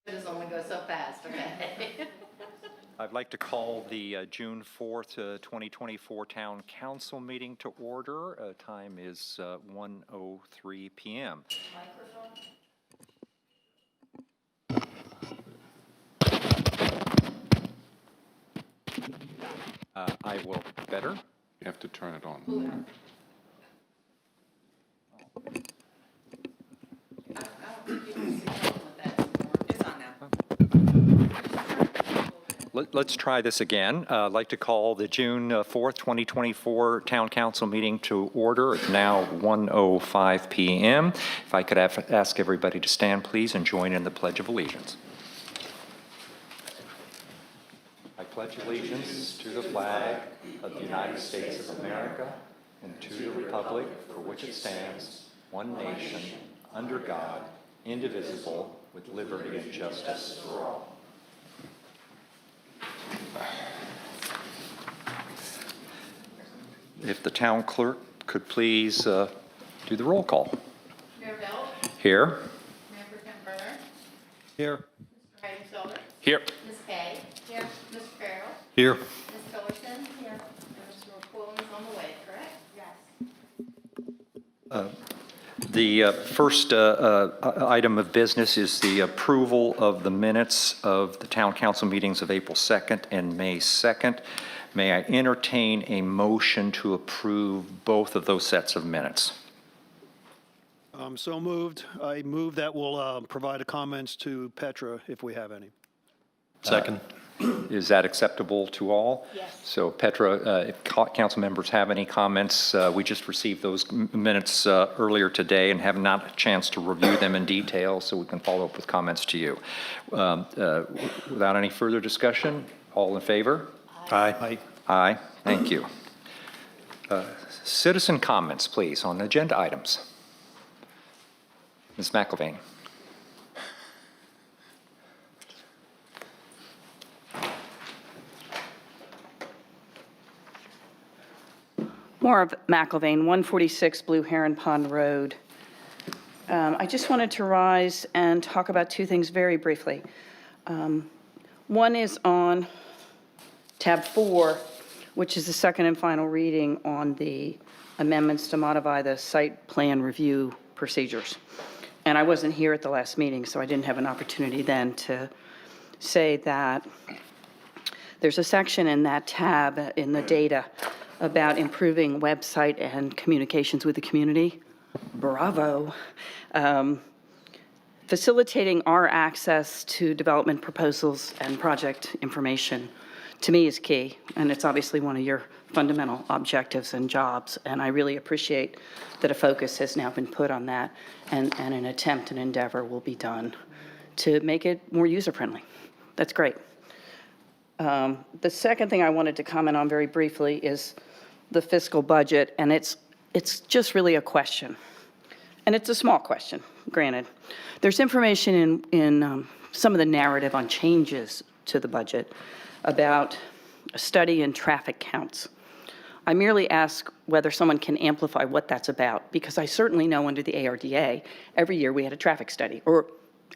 It is only go so fast, okay? I'd like to call the June 4th, 2024 Town Council meeting to order. Time is 1:03 p.m. I will better. You have to turn it on. I don't think you can see something with that anymore. It's on now. Let's try this again. I'd like to call the June 4th, 2024 Town Council meeting to order. It's now 1:05 p.m. If I could ask everybody to stand, please, and join in the Pledge of Allegiance. I pledge allegiance to the flag of the United States of America and to the republic for which it stands, one nation, under God, indivisible, with liberty and justice for all. If the town clerk could please do the roll call. Mayor Bell, Here. Mayor Pro Tem Berner, Here. Mr. Heidenfelder, Here. Ms. Kay, here, Mr. Farrell, Here. Ms. Fullerton, here, and Mr. McQuillan is on the way, correct? Yes. The first item of business is the approval of the minutes of the town council meetings of April 2nd and May 2nd. May I entertain a motion to approve both of those sets of minutes? So moved. I move that we'll provide comments to Petra if we have any. Second. Is that acceptable to all? Yes. So Petra, if council members have any comments, we just received those minutes earlier today and have not had a chance to review them in detail, so we can follow up with comments to you. Without any further discussion, all in favor? Aye. Aye. Thank you. Citizen comments, please, on agenda items. Ms. McIlvain. More of McIlvain, 146 Blue Heron Pond Road. I just wanted to rise and talk about two things very briefly. One is on tab 4, which is the second and final reading on the amendments to modify the site plan review procedures. And I wasn't here at the last meeting, so I didn't have an opportunity then to say that there's a section in that tab in the data about improving website and communications with the community. Bravo. Facilitating our access to development proposals and project information, to me, is key, and it's obviously one of your fundamental objectives and jobs, and I really appreciate that a focus has now been put on that, and an attempt and endeavor will be done to make it more user-friendly. That's great. The second thing I wanted to comment on very briefly is the fiscal budget, and it's just really a question. And it's a small question, granted. There's information in some of the narrative on changes to the budget about a study in traffic counts. I merely ask whether someone can amplify what that's about, because I certainly know under the ARDA, every year we had a traffic study, or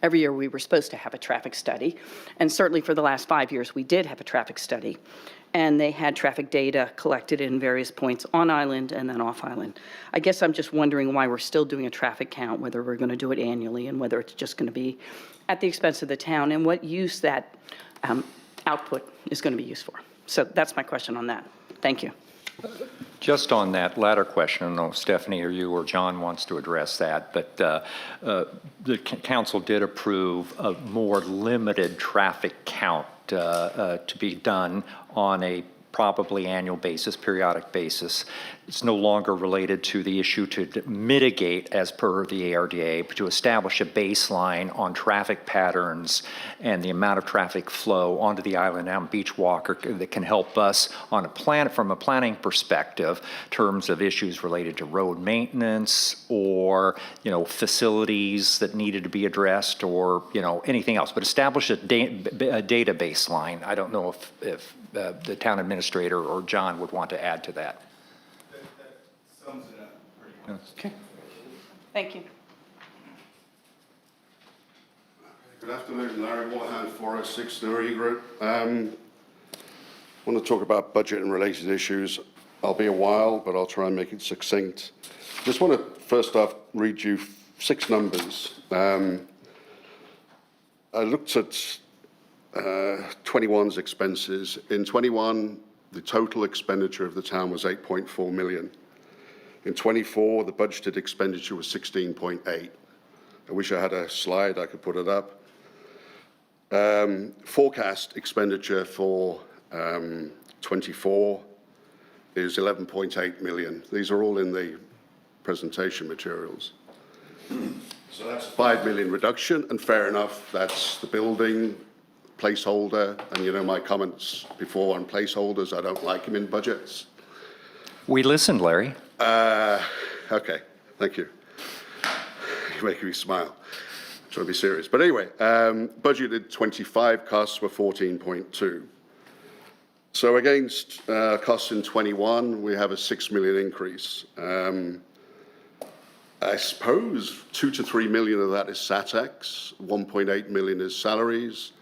every year we were supposed to have a traffic study, and certainly for the last 5 years we did have a traffic study, and they had traffic data collected in various points on island and then off island. I guess I'm just wondering why we're still doing a traffic count, whether we're going to do it annually and whether it's just going to be at the expense of the town, and what use that output is going to be used for. So that's my question on that. Thank you. Just on that latter question, I don't know if Stephanie or you or John wants to address that, but the council did approve a more limited traffic count to be done on a probably annual basis, periodic basis. It's no longer related to the issue to mitigate, as per the ARDA, but to establish a baseline on traffic patterns and the amount of traffic flow onto the island and beach walk that can help us on a plan, from a planning perspective, in terms of issues related to road maintenance or, facilities that needed to be addressed or, anything else. But establish a data baseline. I don't know if the town administrator or John would want to add to that. That sums it up pretty much. Okay. Thank you. Good afternoon, Larry Wallahan, 406 Nuri Group. I want to talk about budget and related issues. I'll be a while, but I'll try and make it succinct. Just want to first off read you 6 numbers. I looked at 21's expenses. In 21, the total expenditure of the town was 8.4 million. In 24, the budgeted expenditure was 16.8. I wish I had a slide, I could put it up. Forecast expenditure for 24 is 11.8 million. These are all in the presentation materials. So that's a 5 million reduction, and fair enough, that's the building placeholder, and you know my comments before on placeholders, I don't like them in budgets. We listened, Larry. Okay, thank you. You're making me smile. I'm trying to be serious. But anyway, budgeted 25 costs were 14.2. So against costs in 21, we have a 6 million increase. I suppose 2 to 3 million of that is SATEX, 1.8 million is salaries,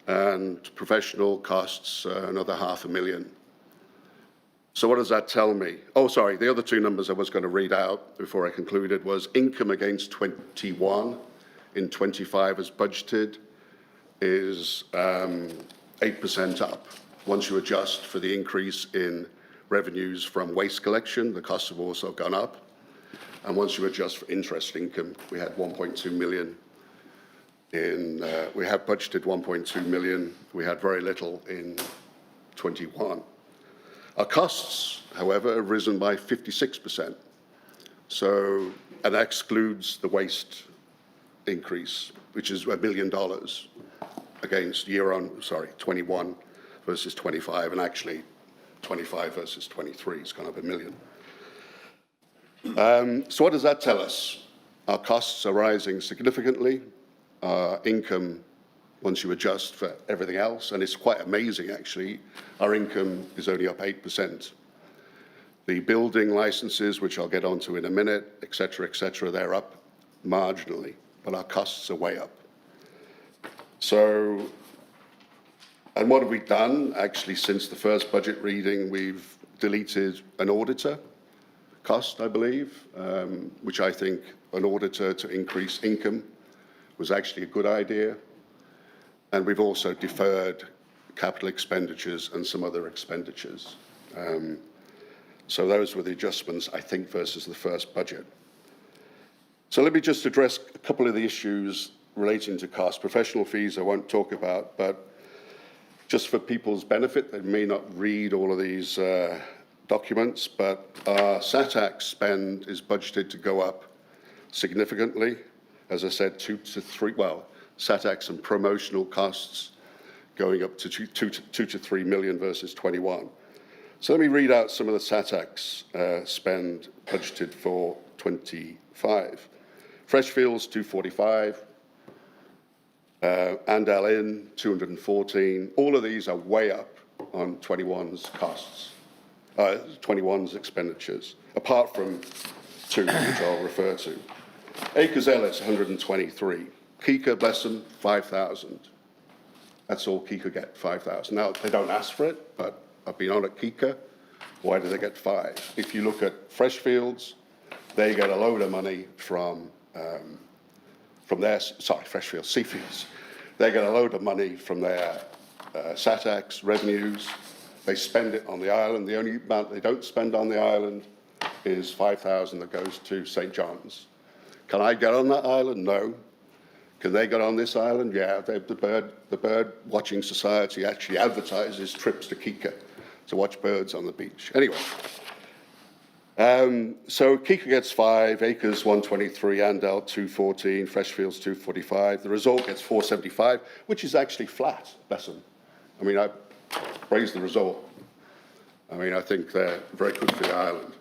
and professional costs, another 500,000. So what does that tell me? Oh, sorry, the other 2 numbers I was going to read out before I concluded was income against 21 in 25 as budgeted is 8% up. Once you adjust for the increase in revenues from waste collection, the costs have also gone up. And once you adjust for interest income, we had 1.2 million we have budgeted 1.2 million. We had very little in 21. Our costs, however, have risen by 56%. So, and that excludes the waste increase, which is $1 million against 21 versus 25, and actually 25 versus 23 is kind of $1 million. So what does that tell us? Our costs are rising significantly. Our income, once you adjust for everything else, and it's quite amazing actually, our income is only up 8%. The building licenses, which I'll get onto in a minute, et cetera, they're up marginally, but our costs are way up. So, and what have we done? Actually, since the first budget reading, we've deleted an auditor cost, I believe, which I think an auditor to increase income was actually a good idea. And we've also deferred capital expenditures and some other expenditures. So those were the adjustments, I think, versus the first budget. So let me just address a couple of the issues relating to cost. Professional fees I won't talk about, but just for people's benefit, they may not read all of these documents, but our SATAC spend is budgeted to go up significantly. As I said, 2 to 3, well, SATAC and promotional costs going up to 2 to 3 million versus 21. So let me read out some of the SATAC spend budgeted for 25. Freshfields, 245. Andal Inn, 214. All of these are way up on 21's costs, 21's expenditures, apart from 2, which I'll refer to. Acres Ellis, 123. Kika, bless them, 5,000. That's all Kika get, 5,000. Now, they don't ask for it, but I've been on at Kika. Why do they get 5? If you look at Freshfields, they get a load of money from their, Freshfields, Seafields. They get a load of money from their SATAC revenues. They spend it on the island. The only amount they don't spend on the island is 5,000 that goes to St. John's. Can I get on that island? No. Can they get on this island? Yeah. The bird watching society actually advertises trips to Kika to watch birds on the beach. Anyway, so Kika gets 5, Acres 123, Andal 214, Freshfields 245. The resort gets 475, which is actually flat, bless them. I mean, I praise the resort. I mean, I think they're very good for the island.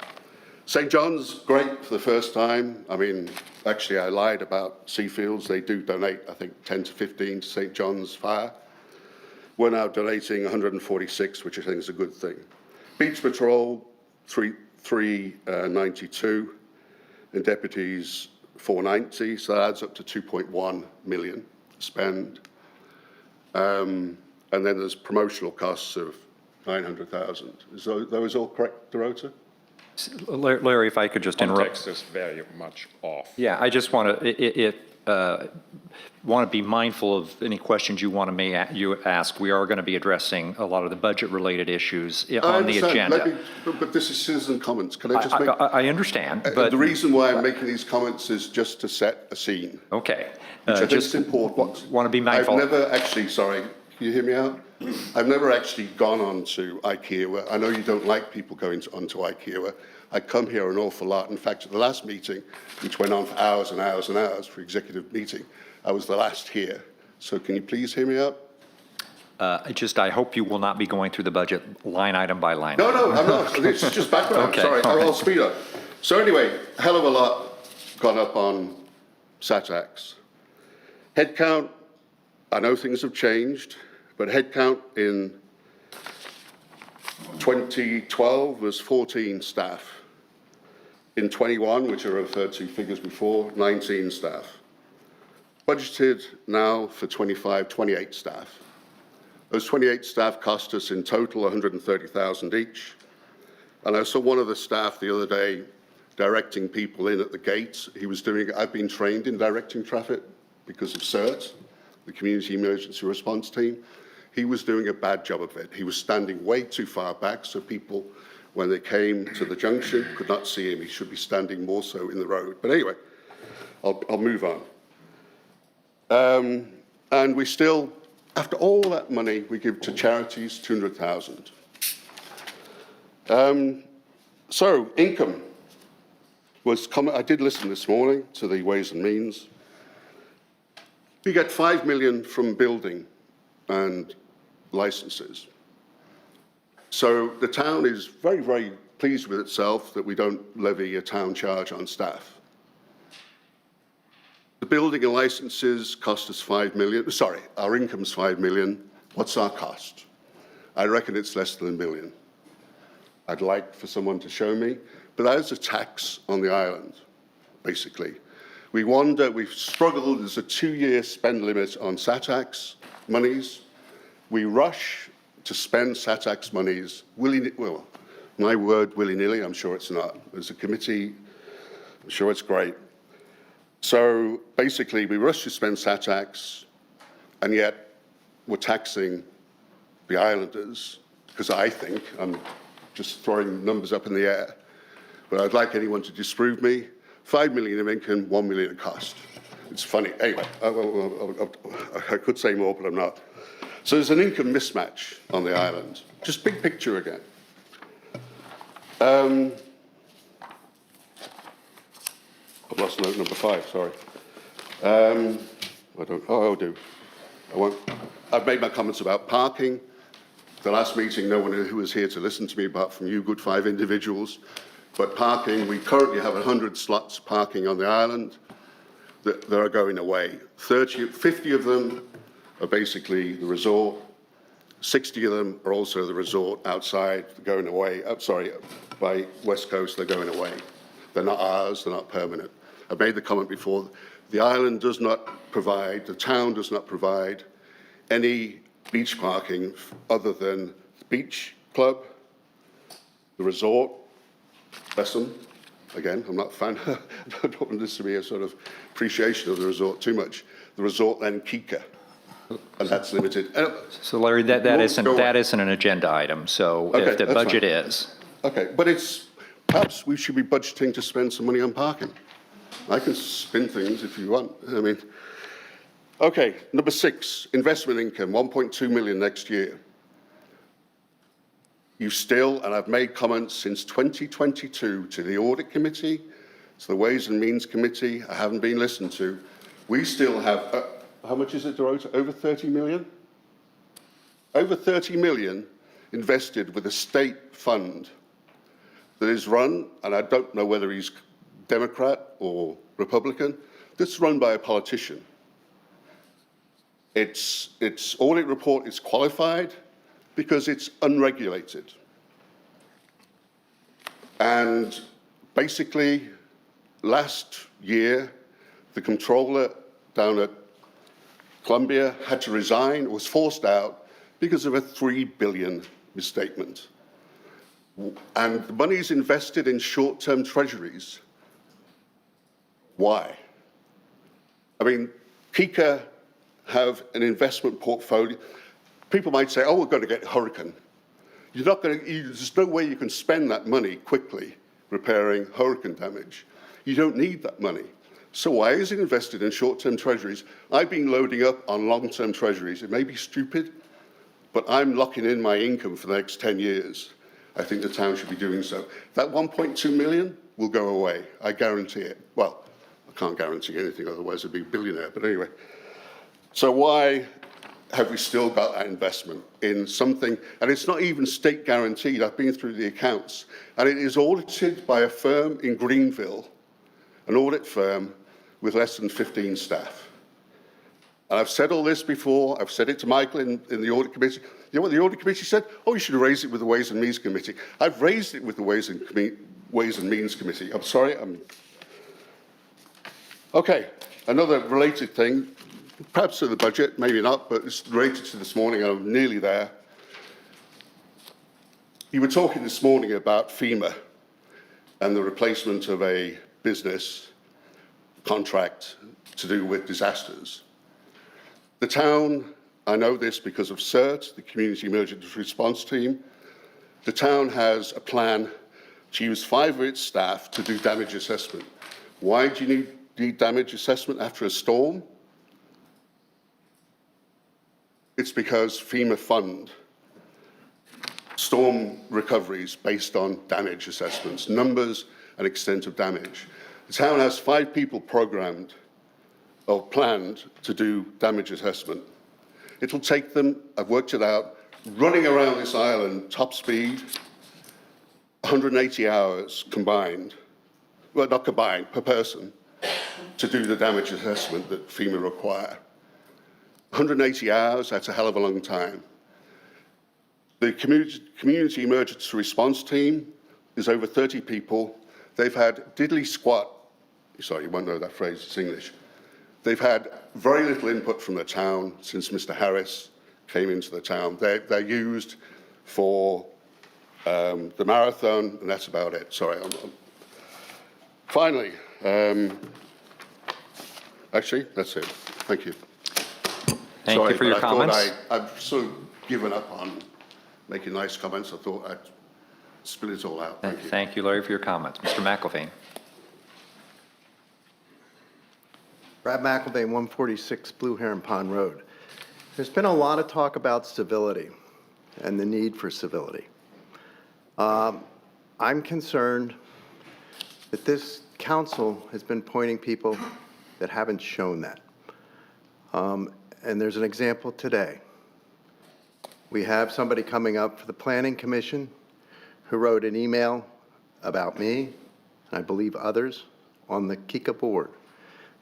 St. John's, great for the first time. I mean, actually, I lied about Seafields. They do donate, I think, 10 to 15 to St. John's Fire. We're now donating 146, which I think is a good thing. Beach Patrol, 392, and deputies, 490, so that adds up to 2.1 million. spend. And then there's promotional costs of 900,000. Is those all correct, Dorota? Larry, if I could just interrupt. Context is very much off. Yeah, I just want to be mindful of any questions you want to you ask. We are going to be addressing a lot of the budget-related issues on the agenda. But this is citizen comments. Can I just make? I understand, but The reason why I'm making these comments is just to set a scene, okay. which I think Just is important. want to be mindful. I've never actually, sorry, can you hear me out? I've never actually gone on to Kiawah. I know you don't like people going onto Kiawah. I come here an awful lot. In fact, at the last meeting, which went on for hours and hours and hours for executive meeting, I was the last here. So can you please hear me out? I hope you will not be going through the budget line item by line. No, I'm not. This is just background. Okay, Sorry, all right. I'll speed up. So anyway, a hell of a lot gone up on SATACs. Headcount, I know things have changed, but headcount in 2012 was 14 staff. In 21, which I referred to figures before, 19 staff. Budgeted now for 25, 28 staff. Those 28 staff cost us in total 130,000 each. And I saw one of the staff the other day directing people in at the gates. I've been trained in directing traffic because of CERT, the Community Emergency Response Team. He was doing a bad job of it. He was standing way too far back, so people, when they came to the junction, could not see him. He should be standing more so in the road. But anyway, I'll move on. And we still, after all that money we give to charities, 200,000. So income was I did listen this morning to the Ways and Means. We get 5 million from building and licenses. So the town is very, very pleased with itself that we don't levy a town charge on staff. The building and licenses cost us 5 million. Sorry, our income's 5 million. What's our cost? I reckon it's less than $1 million. I'd like for someone to show me, but that is a tax on the island, basically. We've struggled, there's a 2-year spend limit on SATACs monies. We rush to spend SATACs monies well, my word, willy-nilly, I'm sure it's not. There's a committee, I'm sure it's great. So basically, we rush to spend SATACs, and yet we're taxing the islanders, because I think, I'm just throwing numbers up in the air, but I'd like anyone to disprove me. 5 million of income, 1 million of cost. It's funny. Anyway, I could say more, but I'm not. So there's an income mismatch on the island. Just big picture again. I've lost note number 5, sorry. I'll do. I've made my comments about parking. The last meeting, no one who was here to listen to me apart from you, good 5 individuals. But parking, we currently have 100 slots parking on the island that are going away. 50 of them are basically the resort. 60 of them are also the resort outside, going away. By West Coast, they're going away. They're not ours, they're not permanent. I've made the comment before, the island does not provide, the town does not provide any beach parking other than the beach club, the resort, Bessem. Again, I'm not a fan. I don't want this to be a sort of appreciation of the resort too much. The resort, then Kika, and that's limited. So Larry, that isn't an agenda item, so Okay, if the that's budget fine. is. Okay, but perhaps we should be budgeting to spend some money on parking. I can spin things if you want. I mean, okay, number 6, investment income, 1.2 million next year. You still, and I've made comments since 2022 to the Audit Committee, to the Ways and Means Committee, I haven't been listened to. We still have, how much is it, Dorota? Over 30 million? Over 30 million invested with a state fund that is run, and I don't know whether he's Democrat or Republican, that's run by a politician. Its audit report is qualified because it's unregulated. And basically, last year, the controller down at Columbia had to resign, was forced out because of a $3 billion misstatement. And the money is invested in short-term treasuries. Why? I mean, Kika have an investment portfolio. People might say, oh, we're going to get hurricane. You're not going to, there's no way you can spend that money quickly repairing hurricane damage. You don't need that money. So why is it invested in short-term treasuries? I've been loading up on long-term treasuries. It may be stupid, but I'm locking in my income for the next 10 years. I think the town should be doing so. That 1.2 million will go away. I guarantee it. Well, I can't guarantee anything, otherwise I'd be a billionaire, but anyway. So why have we still got that investment in something, and it's not even state guaranteed. I've been through the accounts, and it is audited by a firm in Greenville, an audit firm with less than 15 staff. And I've said all this before. I've said it to Michael in the audit committee. You know what the audit committee said? Oh, you should have raised it with the Ways and Means Committee. I've raised it with the Ways and Means Committee. I'm sorry. Okay, another related thing, perhaps to the budget, maybe not, but it's related to this morning, and I'm nearly there. You were talking this morning about FEMA and the replacement of a business contract to do with disasters. The town, I know this because of CERT, the Community Emergency Response Team, the town has a plan to use 5 of its staff to do damage assessment. Why do you need damage assessment after a storm? It's because FEMA fund storm recoveries based on damage assessments, numbers and extent of damage. The town has 5 people programmed or planned to do damage assessment. It'll take them, I've worked it out, running around this island, top speed, 180 hours combined, well, not combined, per person, to do the damage assessment that FEMA require. 180 hours, that's a hell of a long time. The Community Emergency Response Team is over 30 people. They've had diddly squat, sorry, you won't know that phrase, it's English. They've had very little input from the town since Mr. Harris came into the town. They're used for the marathon, and that's about it. Sorry. Finally, actually, that's it. Thank you. Thank you for your comments. I've sort of given up on making nice comments. I thought I'd spill it all out. Thank you. Thank you, Larry, for your comments. Mr. McElveen. Brad McElvain, 146 Blue Heron Pond Road. There's been a lot of talk about civility and the need for civility. I'm concerned that this council has been pointing people that haven't shown that. And there's an example today. We have somebody coming up for the Planning Commission who wrote an email about me, and I believe others, on the Kika board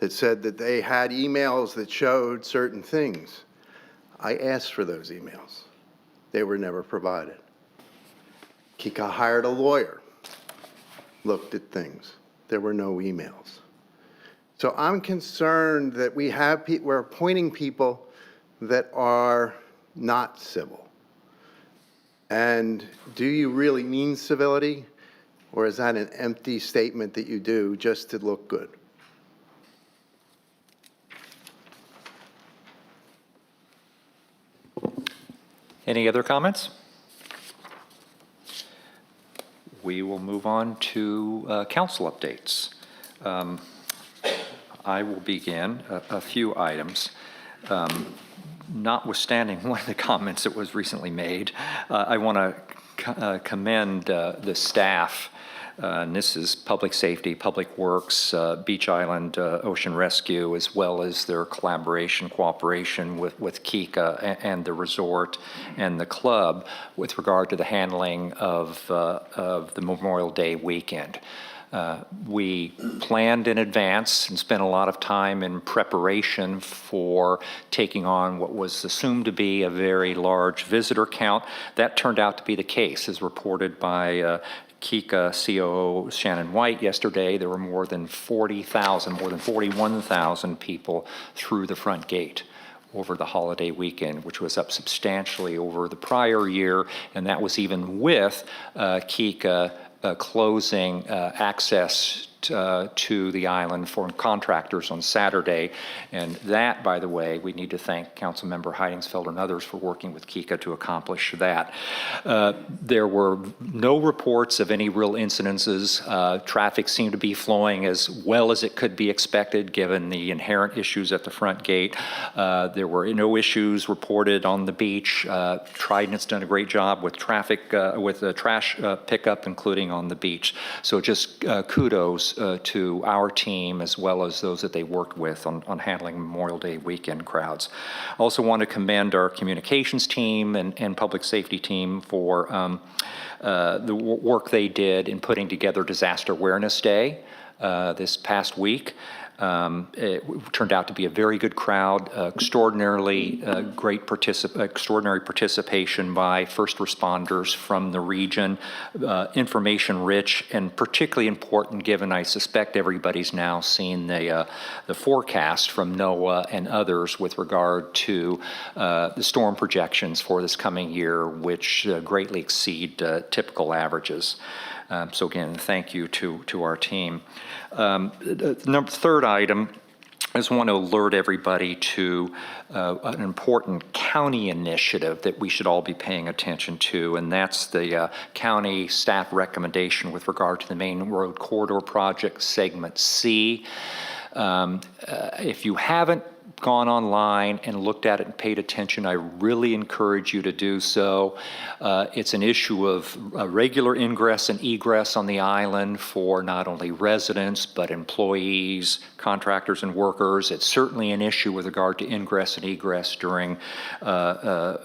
that said that they had emails that showed certain things. I asked for those emails. They were never provided. Kika hired a lawyer, looked at things. There were no emails. So I'm concerned that we're appointing people that are not civil. And do you really mean civility, or is that an empty statement that you do just to look good? Any other comments? We will move on to council updates. I will begin a few items. Notwithstanding one of the comments that was recently made, I want to commend the staff. And this is Public Safety, Public Works, Beach Island Ocean Rescue, as well as their cooperation with Kika and the resort and the club with regard to the handling of the Memorial Day weekend. We planned in advance and spent a lot of time in preparation for taking on what was assumed to be a very large visitor count. That turned out to be the case, as reported by Kika COO Shannon White yesterday. There were more than 40,000, more than 41,000 people through the front gate. over the holiday weekend, which was up substantially over the prior year, and that was even with Kika closing access to the island for contractors on Saturday. And that, by the way, we need to thank Councilmember Heidingsfeld and others for working with Kika to accomplish that. There were no reports of any real incidences. Traffic seemed to be flowing as well as it could be expected given the inherent issues at the front gate. There were no issues reported on the beach. Trident's done a great job with traffic, with the trash pickup, including on the beach. So just kudos to our team as well as those that they worked with on handling Memorial Day weekend crowds. I also want to commend our communications team and public safety team for the work they did in putting together Disaster Awareness Day this past week. It turned out to be a very good crowd, extraordinary participation by first responders from the region, information rich, and particularly important given I suspect everybody's now seen the forecast from NOAA and others with regard to the storm projections for this coming year, which greatly exceed typical averages. So again, thank you to our team. The third item, I just want to alert everybody to an important county initiative that we should all be paying attention to, and that's the county staff recommendation with regard to the Main Road Corridor Project, Segment C. If you haven't gone online and looked at it and paid attention, I really encourage you to do so. It's an issue of regular ingress and egress on the island for not only residents, but employees, contractors, and workers. It's certainly an issue with regard to ingress and egress during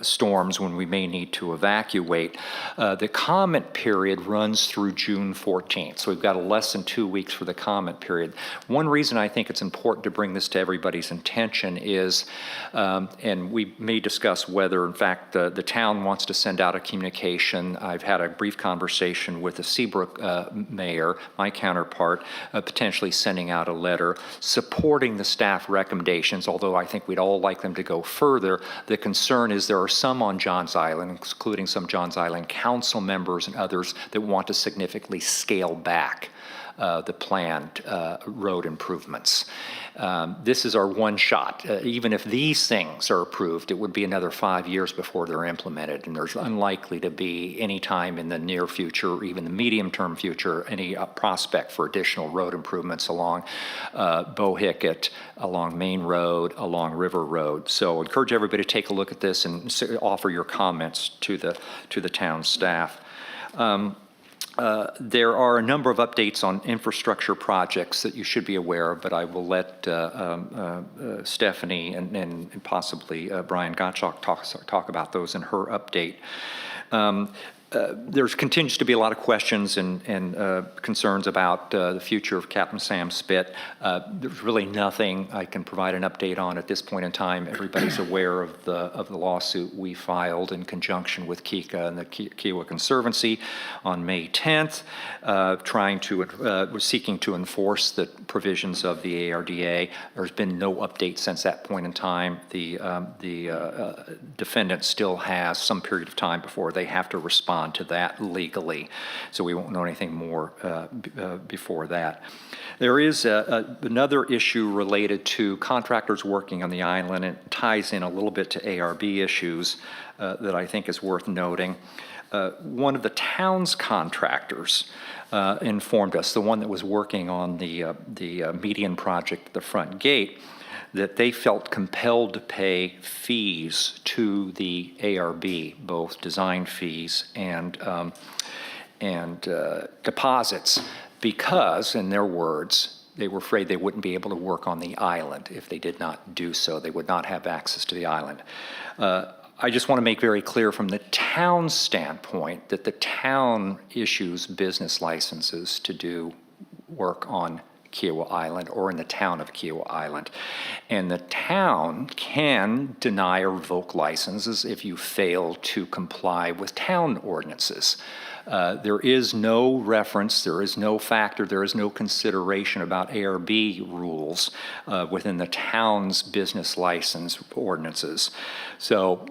storms when we may need to evacuate. The comment period runs through June 14th, so we've got less than 2 weeks for the comment period. One reason I think it's important to bring this to everybody's attention is, and we may discuss whether, in fact, the town wants to send out a communication. I've had a brief conversation with the Seabrook mayor, my counterpart, potentially sending out a letter supporting the staff recommendations, although I think we'd all like them to go further. The concern is there are some on Johns Island, including some Johns Island council members and others, that want to significantly scale back the planned road improvements. This is our one shot. Even if these things are approved, it would be another 5 years before they're implemented, and there's unlikely to be any time in the near future, or even the medium-term future, any prospect for additional road improvements along Bohicket, along Main Road, along River Road. So I encourage everybody to take a look at this and offer your comments to the town staff. There are a number of updates on infrastructure projects that you should be aware of, but I will let Stephanie and possibly Brian Gottschalk talk about those in her update. There continues to be a lot of questions and concerns about the future of Captain Sam Spit. There's really nothing I can provide an update on at this point in time. Everybody's aware of the lawsuit we filed in conjunction with Kika and the Kiawah Conservancy on May 10th, seeking to enforce the provisions of the ARDA. There's been no update since that point in time. The defendant still has some period of time before they have to respond to that legally, so we won't know anything more before that. There is another issue related to contractors working on the island. It ties in a little bit to ARB issues that I think is worth noting. One of the town's contractors informed us, the one that was working on the median project at the front gate, that they felt compelled to pay fees to the ARB, both design fees and deposits, because, in their words, they were afraid they wouldn't be able to work on the island if they did not do so. They would not have access to the island. I just want to make very clear from the town standpoint that the town issues business licenses to do work on Kiawah Island or in the town of Kiawah Island. And the town can deny or revoke licenses if you fail to comply with town ordinances. There is no reference, there is no factor, there is no consideration about ARB rules within the town's business license ordinances. So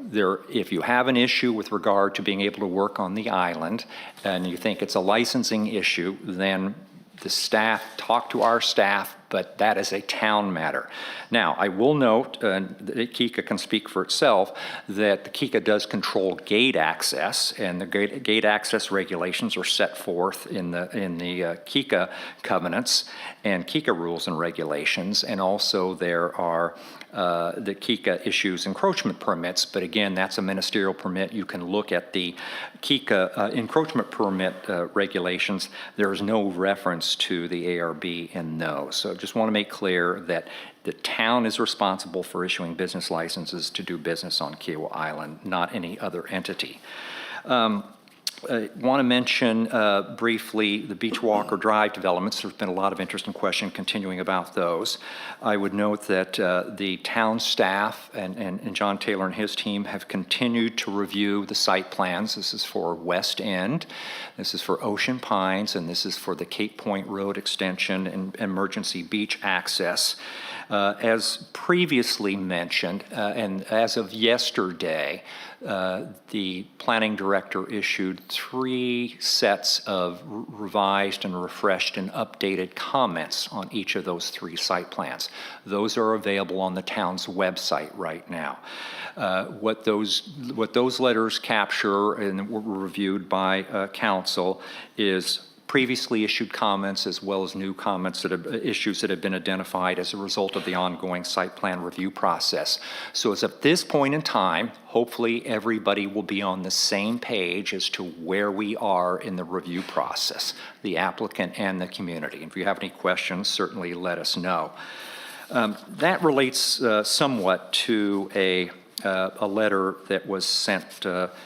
if you have an issue with regard to being able to work on the island and you think it's a licensing issue, then the staff, talk to our staff, but that is a town matter. Now, I will note, that KICA can speak for itself, that the KICA does control gate access, and the gate access regulations are set forth in the KICA covenants and KICA rules and regulations, and also there are the KICA issues encroachment permits, but again, that's a ministerial permit. You can look at the KICA encroachment permit regulations. There is no reference to the ARB in those. So just want to make clear that the town is responsible for issuing business licenses to do business on Kiawah Island, not any other entity. I want to mention briefly the Beach Walker Drive developments. There's been a lot of interest and question continuing about those. I would note that the town staff and John Taylor and his team have continued to review the site plans. This is for West End, this is for Ocean Pines, and this is for the Cape Point Road extension and emergency beach access. As previously mentioned, and as of yesterday, the planning director issued 3 sets of revised and refreshed and updated comments on each of those 3 site plans. Those are available on the town's website right now. What those letters capture and were reviewed by council is previously issued comments as well as new comments issues that have been identified as a result of the ongoing site plan review process. So as of this point in time, hopefully everybody will be on the same page as to where we are in the review process, the applicant and the community. If you have any questions, certainly let us know. That relates somewhat to a letter that was sent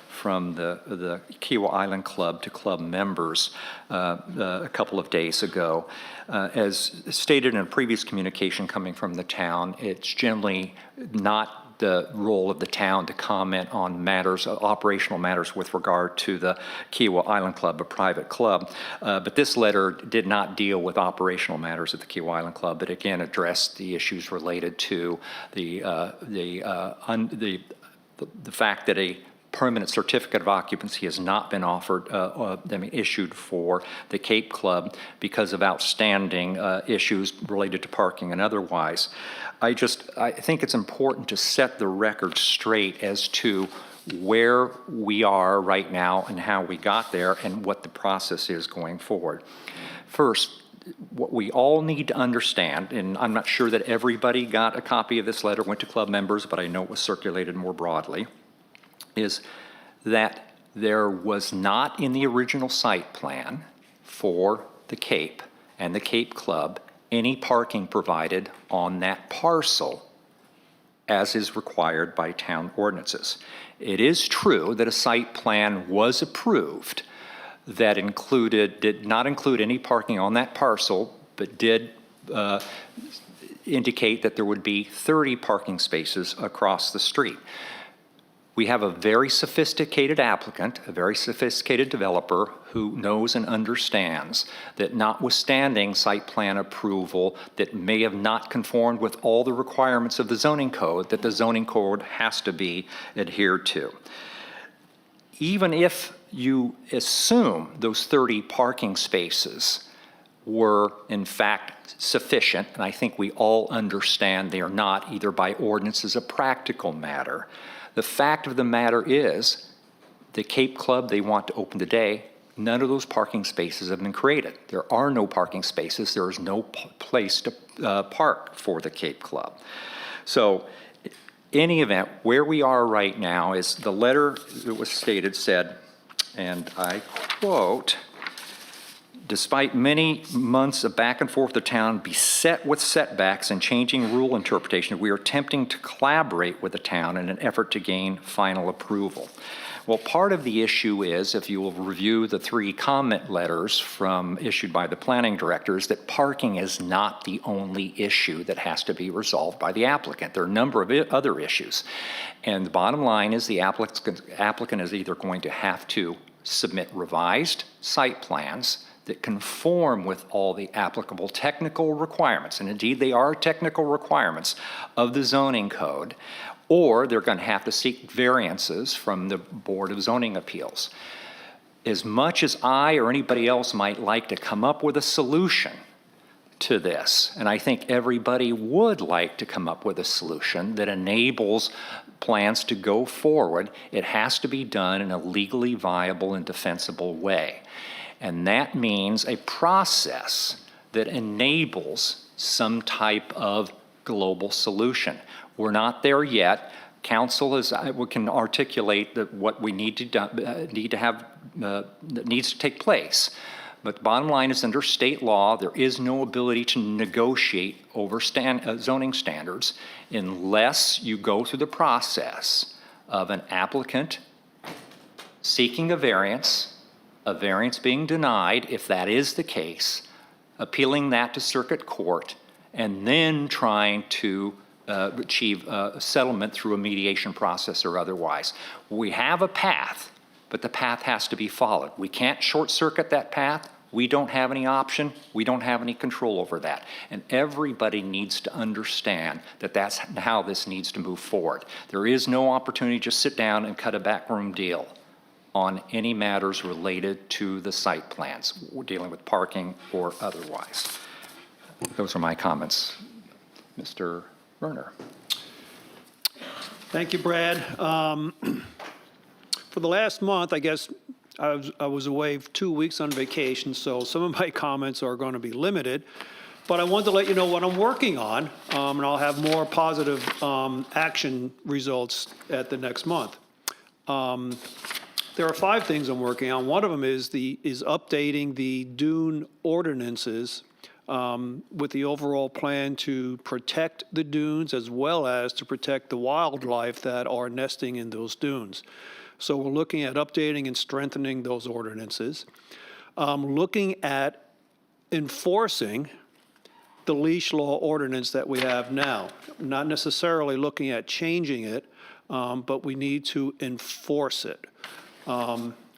from the Kiawah Island Club to club members a couple of days ago. As stated in a previous communication coming from the town, it's generally not the role of the town to comment on matters, operational matters with regard to the Kiawah Island Club, a private club. But this letter did not deal with operational matters at the Kiawah Island Club, but again addressed the issues related to the fact that a permanent certificate of occupancy has not been issued for the Cape Club because of outstanding issues related to parking and otherwise. I think it's important to set the record straight as to where we are right now and how we got there and what the process is going forward. First, what we all need to understand, and I'm not sure that everybody got a copy of this letter, went to club members, but I know it was circulated more broadly, is that there was not in the original site plan for the Cape and the Cape Club any parking provided on that parcel as is required by town ordinances. It is true that a site plan was approved that did not include any parking on that parcel, but did indicate that there would be 30 parking spaces across the street. We have a very sophisticated applicant, a very sophisticated developer who knows and understands that notwithstanding site plan approval that may have not conformed with all the requirements of the zoning code, that the zoning code has to be adhered to. Even if you assume those 30 parking spaces were in fact sufficient, and I think we all understand they are not either by ordinance as a practical matter, the fact of the matter is, the Cape Club they want to open today, none of those parking spaces have been created. There are no parking spaces. There is no place to park for the Cape Club. So, in any event, where we are right now is the letter that was stated said, and I quote, "Despite many months of back and forth, the town beset with setbacks and changing rule interpretation, we are attempting to collaborate with the town in an effort to gain final approval." Well, part of the issue is, if you will review the 3 comment letters issued by the planning directors, that parking is not the only issue that has to be resolved by the applicant. There are a number of other issues. And the bottom line is the applicant is either going to have to submit revised site plans that conform with all the applicable technical requirements, and indeed they are technical requirements of the zoning code, or they're going to have to seek variances from the Board of Zoning Appeals. As much as I or anybody else might like to come up with a solution to this, and I think everybody would like to come up with a solution that enables plans to go forward, it has to be done in a legally viable and defensible way. And that means a process that enables some type of global solution. We're not there yet. Council we can articulate what we need to have that needs to take place. But the bottom line is, under state law, there is no ability to negotiate over zoning standards unless you go through the process of an applicant seeking a variance being denied, if that is the case, appealing that to circuit court, and then trying to achieve a settlement through a mediation process or otherwise. We have a path, but the path has to be followed. We can't short circuit that path. We don't have any option. We don't have any control over that. And everybody needs to understand that that's how this needs to move forward. There is no opportunity to just sit down and cut a backroom deal on any matters related to the site plans, dealing with parking or otherwise. Those are my comments. Mr. Werner. Thank you, Brad. For the last month, I guess I was away 2 weeks on vacation, so some of my comments are going to be limited. But I wanted to let you know what I'm working on, and I'll have more positive action results at the next month. There are 5 things I'm working on. One of them is updating the dune ordinances with the overall plan to protect the dunes as well as to protect the wildlife that are nesting in those dunes. So we're looking at updating and strengthening those ordinances. Looking at enforcing the leash law ordinance that we have now. Not necessarily looking at changing it, but we need to enforce it.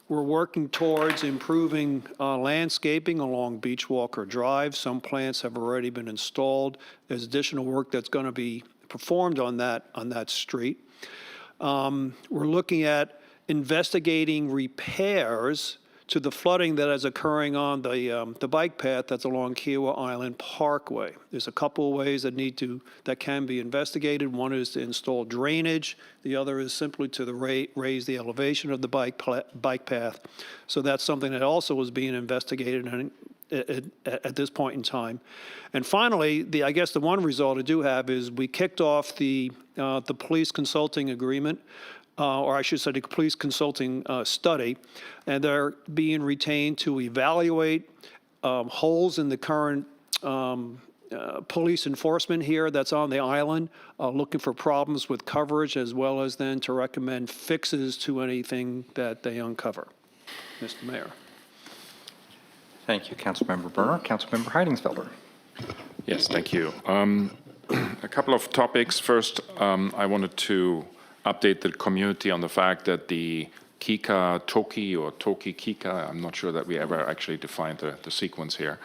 We're working towards improving landscaping along Beachwalker Drive. Some plants have already been installed. There's additional work that's going to be performed on that street. We're looking at investigating repairs to the flooding that is occurring on the bike path that's along Kiawah Island Parkway. There's a couple of ways that can be investigated. One is to install drainage. The other is simply to raise the elevation of the bike path. So that's something that also is being investigated at this point in time. And finally, I guess the one result I do have is we kicked off the police consulting agreement, or I should say the police consulting study, and they're being retained to evaluate holes in the current police enforcement here that's on the island, looking for problems with coverage, as well as then to recommend fixes to anything that they uncover. Mr. Mayor. Thank you, Councilmember Berner. Councilmember Heidingsfelder. Yes, thank you. A couple of topics. First, I wanted to update the community on the fact that the Kika Toki or Toki Kika, I'm not sure that we ever actually defined the sequence here,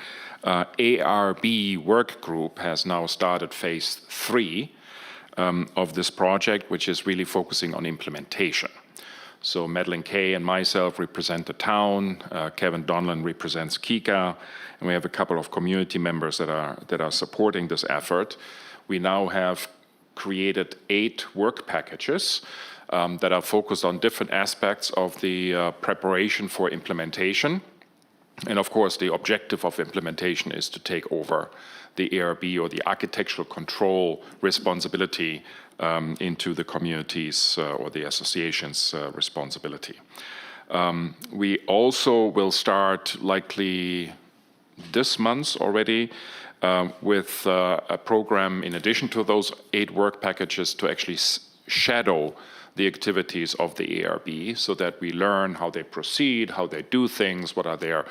ARB work group has now started phase 3 of this project, which is really focusing on implementation. So Madeline Kay and myself represent the town, Kevin Donlan represents Kika, and we have a couple of community members that are supporting this effort. We now have created 8 work packages that are focused on different aspects of the preparation for implementation. And of course, the objective of implementation is to take over the ARB or the architectural control responsibility into the communities or the association's responsibility. We also will start likely this month already with a program in addition to those 8 work packages to actually shadow the activities of the ARB so that we learn how they proceed, how they do things, what are their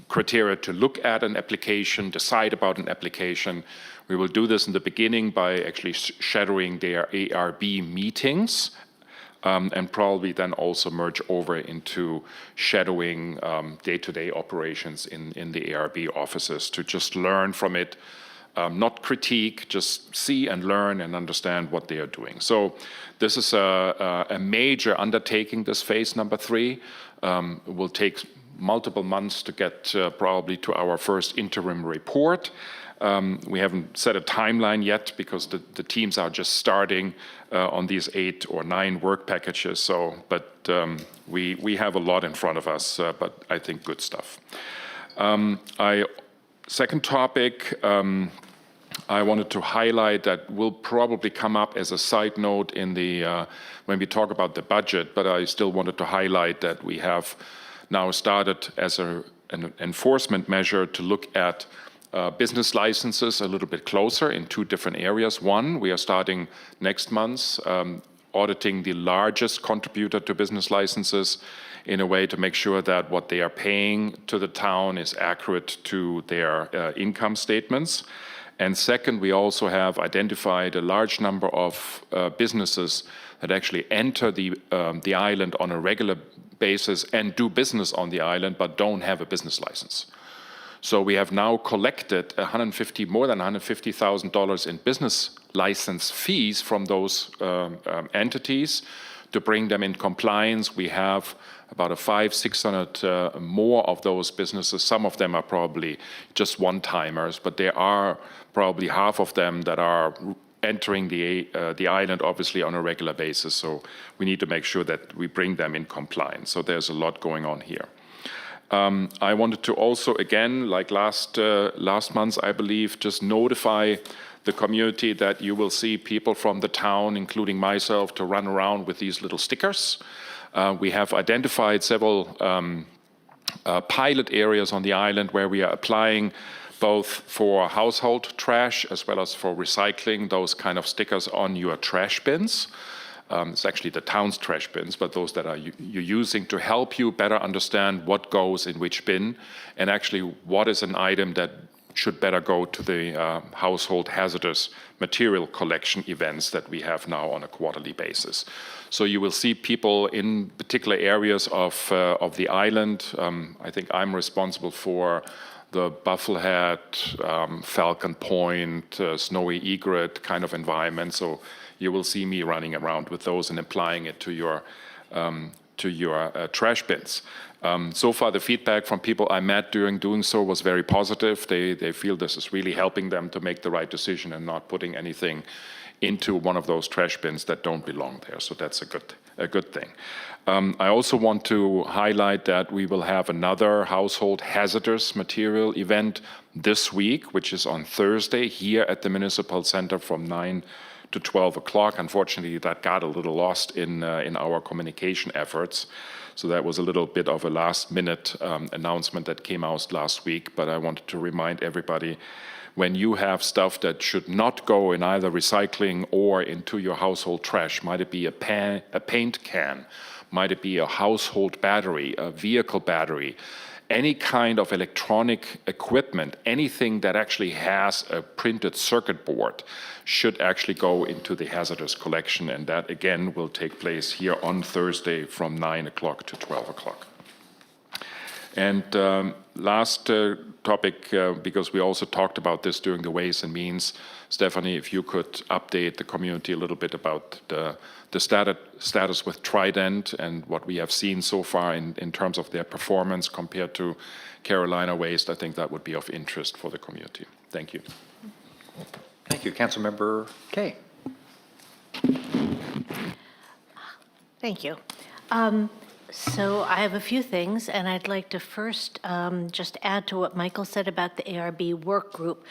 criteria to look at an application, decide about an application. We will do this in the beginning by actually shadowing their ARB meetings, and probably then also merge over into shadowing day-to-day operations in the ARB offices to just learn from it, not critique, just see and learn and understand what they are doing. So this is a major undertaking, this phase number 3. It will take multiple months to get probably to our first interim report. We haven't set a timeline yet because the teams are just starting on these 8 or 9 work packages. So, but we have a lot in front of us, but I think good stuff. Second topic, I wanted to highlight that will probably come up as a side note in the when we talk about the budget, but I still wanted to highlight that we have now started as an enforcement measure to look at business licenses a little bit closer in 2 different areas. One, we are starting next month auditing the largest contributor to business licenses in a way to make sure that what they are paying to the town is accurate to their income statements. And second, we also have identified a large number of businesses that actually enter the island on a regular basis and do business on the island but don't have a business license. So we have now collected more than $150,000 in business license fees from those entities to bring them in compliance. We have about 500-600 more of those businesses. Some of them are probably just one-timers, but there are probably half of them that are entering the island, obviously, on a regular basis. So we need to make sure that we bring them in compliance. So there's a lot going on here. I wanted to also, again, like last month, I believe, just notify the community that you will see people from the town, including myself, to run around with these little stickers. We have identified several pilot areas on the island where we are applying both for household trash as well as for recycling those kind of stickers on your trash bins. It's actually the town's trash bins, but those that you're using to help you better understand what goes in which bin and actually what is an item that should better go to the household hazardous material collection events that we have now on a quarterly basis. So you will see people in particular areas of the island. I think I'm responsible for the Bufflehead, Falcon Point, Snowy Egret kind of environment. So you will see me running around with those and applying it to your trash bins. So far, the feedback from people I met during doing so was very positive. They feel this is really helping them to make the right decision and not putting anything into one of those trash bins that don't belong there. So that's a good thing. I also want to highlight that we will have another household hazardous material event this week, which is on Thursday here at the Municipal Center from 9 to 12 o'clock. Unfortunately, that got a little lost in our communication efforts. So that was a little bit of a last-minute announcement that came out last week. But I wanted to remind everybody, when you have stuff that should not go in either recycling or into your household trash, might it be a paint can, might it be a household battery, a vehicle battery, any kind of electronic equipment, anything that actually has a printed circuit board should actually go into the hazardous collection. And that, again, will take place here on Thursday from 9 o'clock to 12 o'clock. And last topic, because we also talked about this during the Ways and Means, Stephanie, if you could update the community a little bit about the status with Trident and what we have seen so far in terms of their performance compared to Carolina Waste, I think that would be of interest for the community. Thank you. Thank you. Councilmember Kay. Thank you. So I have a few things, and I'd like to first just add to what Michael said about the ARB work group.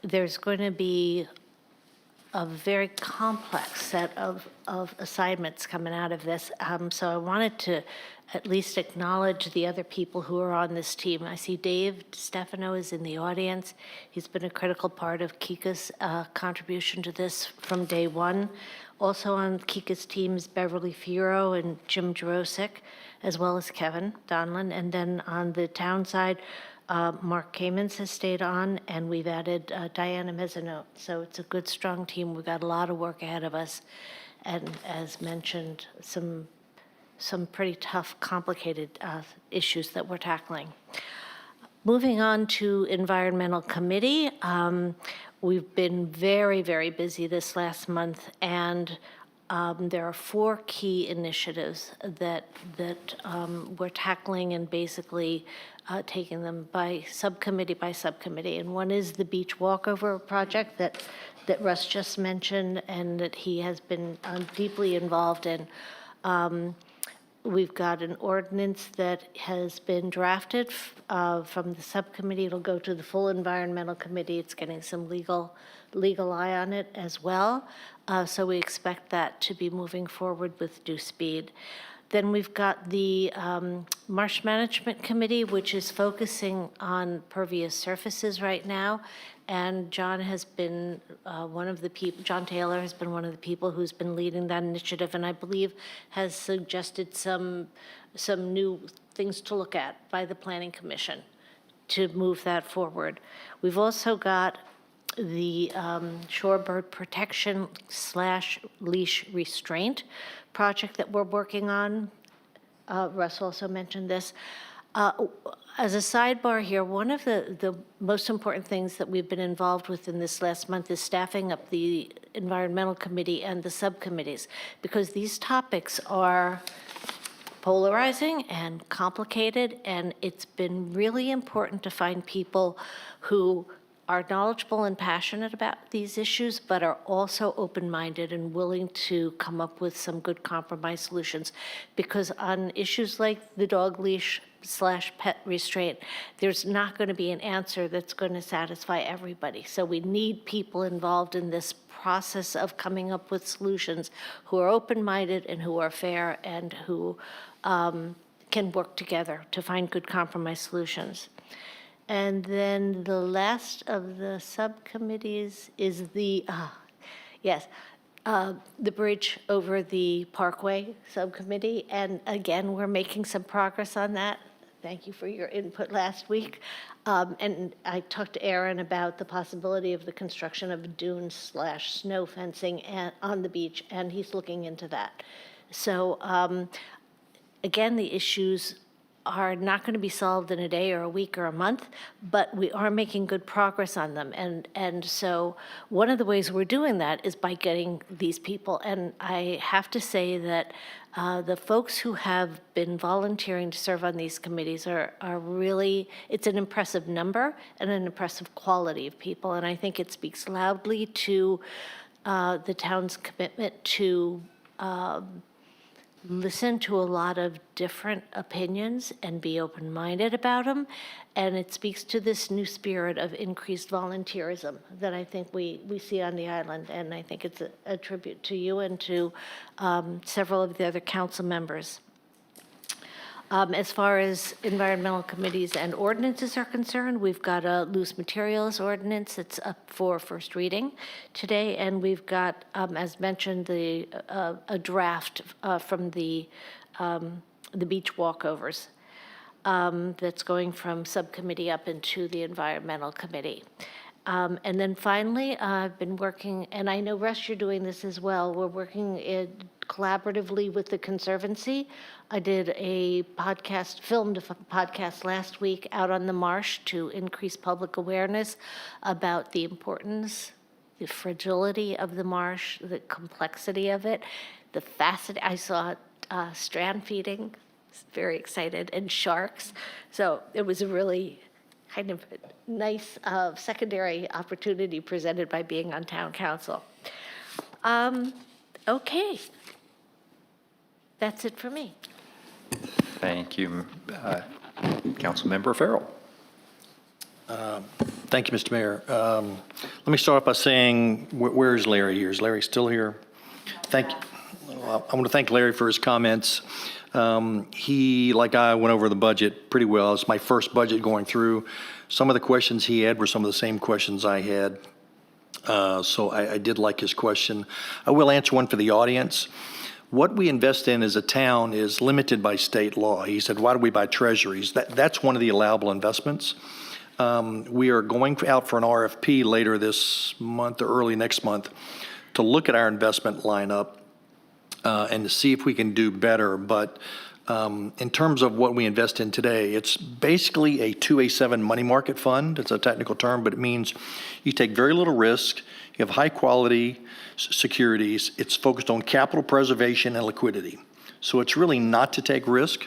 There's going to be a very complex set of assignments coming out of this. So I wanted to at least acknowledge the other people who are on this team. I see Dave Stefano is in the audience. He's been a critical part of Kika's contribution to this from day one. Also on Kika's team is Beverly Fiero and Jim Jarosik, as well as Kevin Donlin. And then on the town side, Mark Kamens has stayed on, and we've added Diana Mezzanote. So it's a good, strong team. We've got a lot of work ahead of us. And as mentioned, some pretty tough, complicated issues that we're tackling. Moving on to Environmental Committee, we've been very, very busy this last month, and there are 4 key initiatives that we're tackling and basically taking them by subcommittee. And one is the beach walkover project that Russ just mentioned and that he has been deeply involved in. We've got an ordinance that has been drafted from the subcommittee. It'll go to the full Environmental Committee. It's getting some legal eye on it as well. So we expect that to be moving forward with due speed. Then we've got the Marsh Management Committee, which is focusing on pervious surfaces right now. And John has been one of the people, John Taylor has been one of the people who's been leading that initiative, and I believe has suggested some new things to look at by the Planning Commission to move that forward. We've also got the shorebird protection / leash restraint project that we're working on. Russ also mentioned this. As a sidebar here, one of the most important things that we've been involved with in this last month is staffing up the Environmental Committee and the subcommittees, because these topics are polarizing and complicated, and it's been really important to find people who are knowledgeable and passionate about these issues, but are also open-minded and willing to come up with some good compromise solutions. Because on issues like the dog leash / pet restraint, there's not going to be an answer that's going to satisfy everybody. So we need people involved in this process of coming up with solutions who are open-minded and who are fair and who can work together to find good compromise solutions. And then the last of the subcommittees is the bridge over the Parkway subcommittee. And again, we're making some progress on that. Thank you for your input last week. And I talked to Aaron about the possibility of the construction of a dune / snow fencing on the beach, and he's looking into that. So again, the issues are not going to be solved in a day or a week or a month, but we are making good progress on them. And so one of the ways we're doing that is by getting these people. And I have to say that the folks who have been volunteering to serve on these committees are really, it's an impressive number and an impressive quality of people. And I think it speaks loudly to the town's commitment to listen to a lot of different opinions and be open-minded about them. And it speaks to this new spirit of increased volunteerism that I think we see on the island. And I think it's a tribute to you and to several of the other council members. As far as environmental committees and ordinances are concerned, we've got a loose materials ordinance that's up for first reading today, and we've got, as mentioned, a draft from the beach walkovers that's going from subcommittee up into the environmental committee. And then finally, I've been working, and I know, Russ, you're doing this as well. We're working collaboratively with the Conservancy. I did filmed a podcast last week out on the marsh to increase public awareness about the importance, the fragility of the marsh, the complexity of it, the facet. I saw strand feeding, very excited, and sharks. So it was a really kind of nice secondary opportunity presented by being on town council. Okay. That's it for me. Thank you. Councilmember Farrell. Thank you, Mr. Mayor. Let me start off by saying, where is Larry here? Is Larry still here? Thank you. I want to thank Larry for his comments. He, like I, went over the budget pretty well. It's my first budget going through. Some of the questions he had were some of the same questions I had. So I did like his question. I will answer one for the audience. What we invest in as a town is limited by state law. He said, why do we buy treasuries? That's one of the allowable investments. We are going out for an RFP later this month or early next month to look at our investment lineup and to see if we can do better. But in terms of what we invest in today, it's basically a 2A7 money market fund. It's a technical term, but it means you take very little risk, you have high quality securities, it's focused on capital preservation and liquidity. So it's really not to take risk.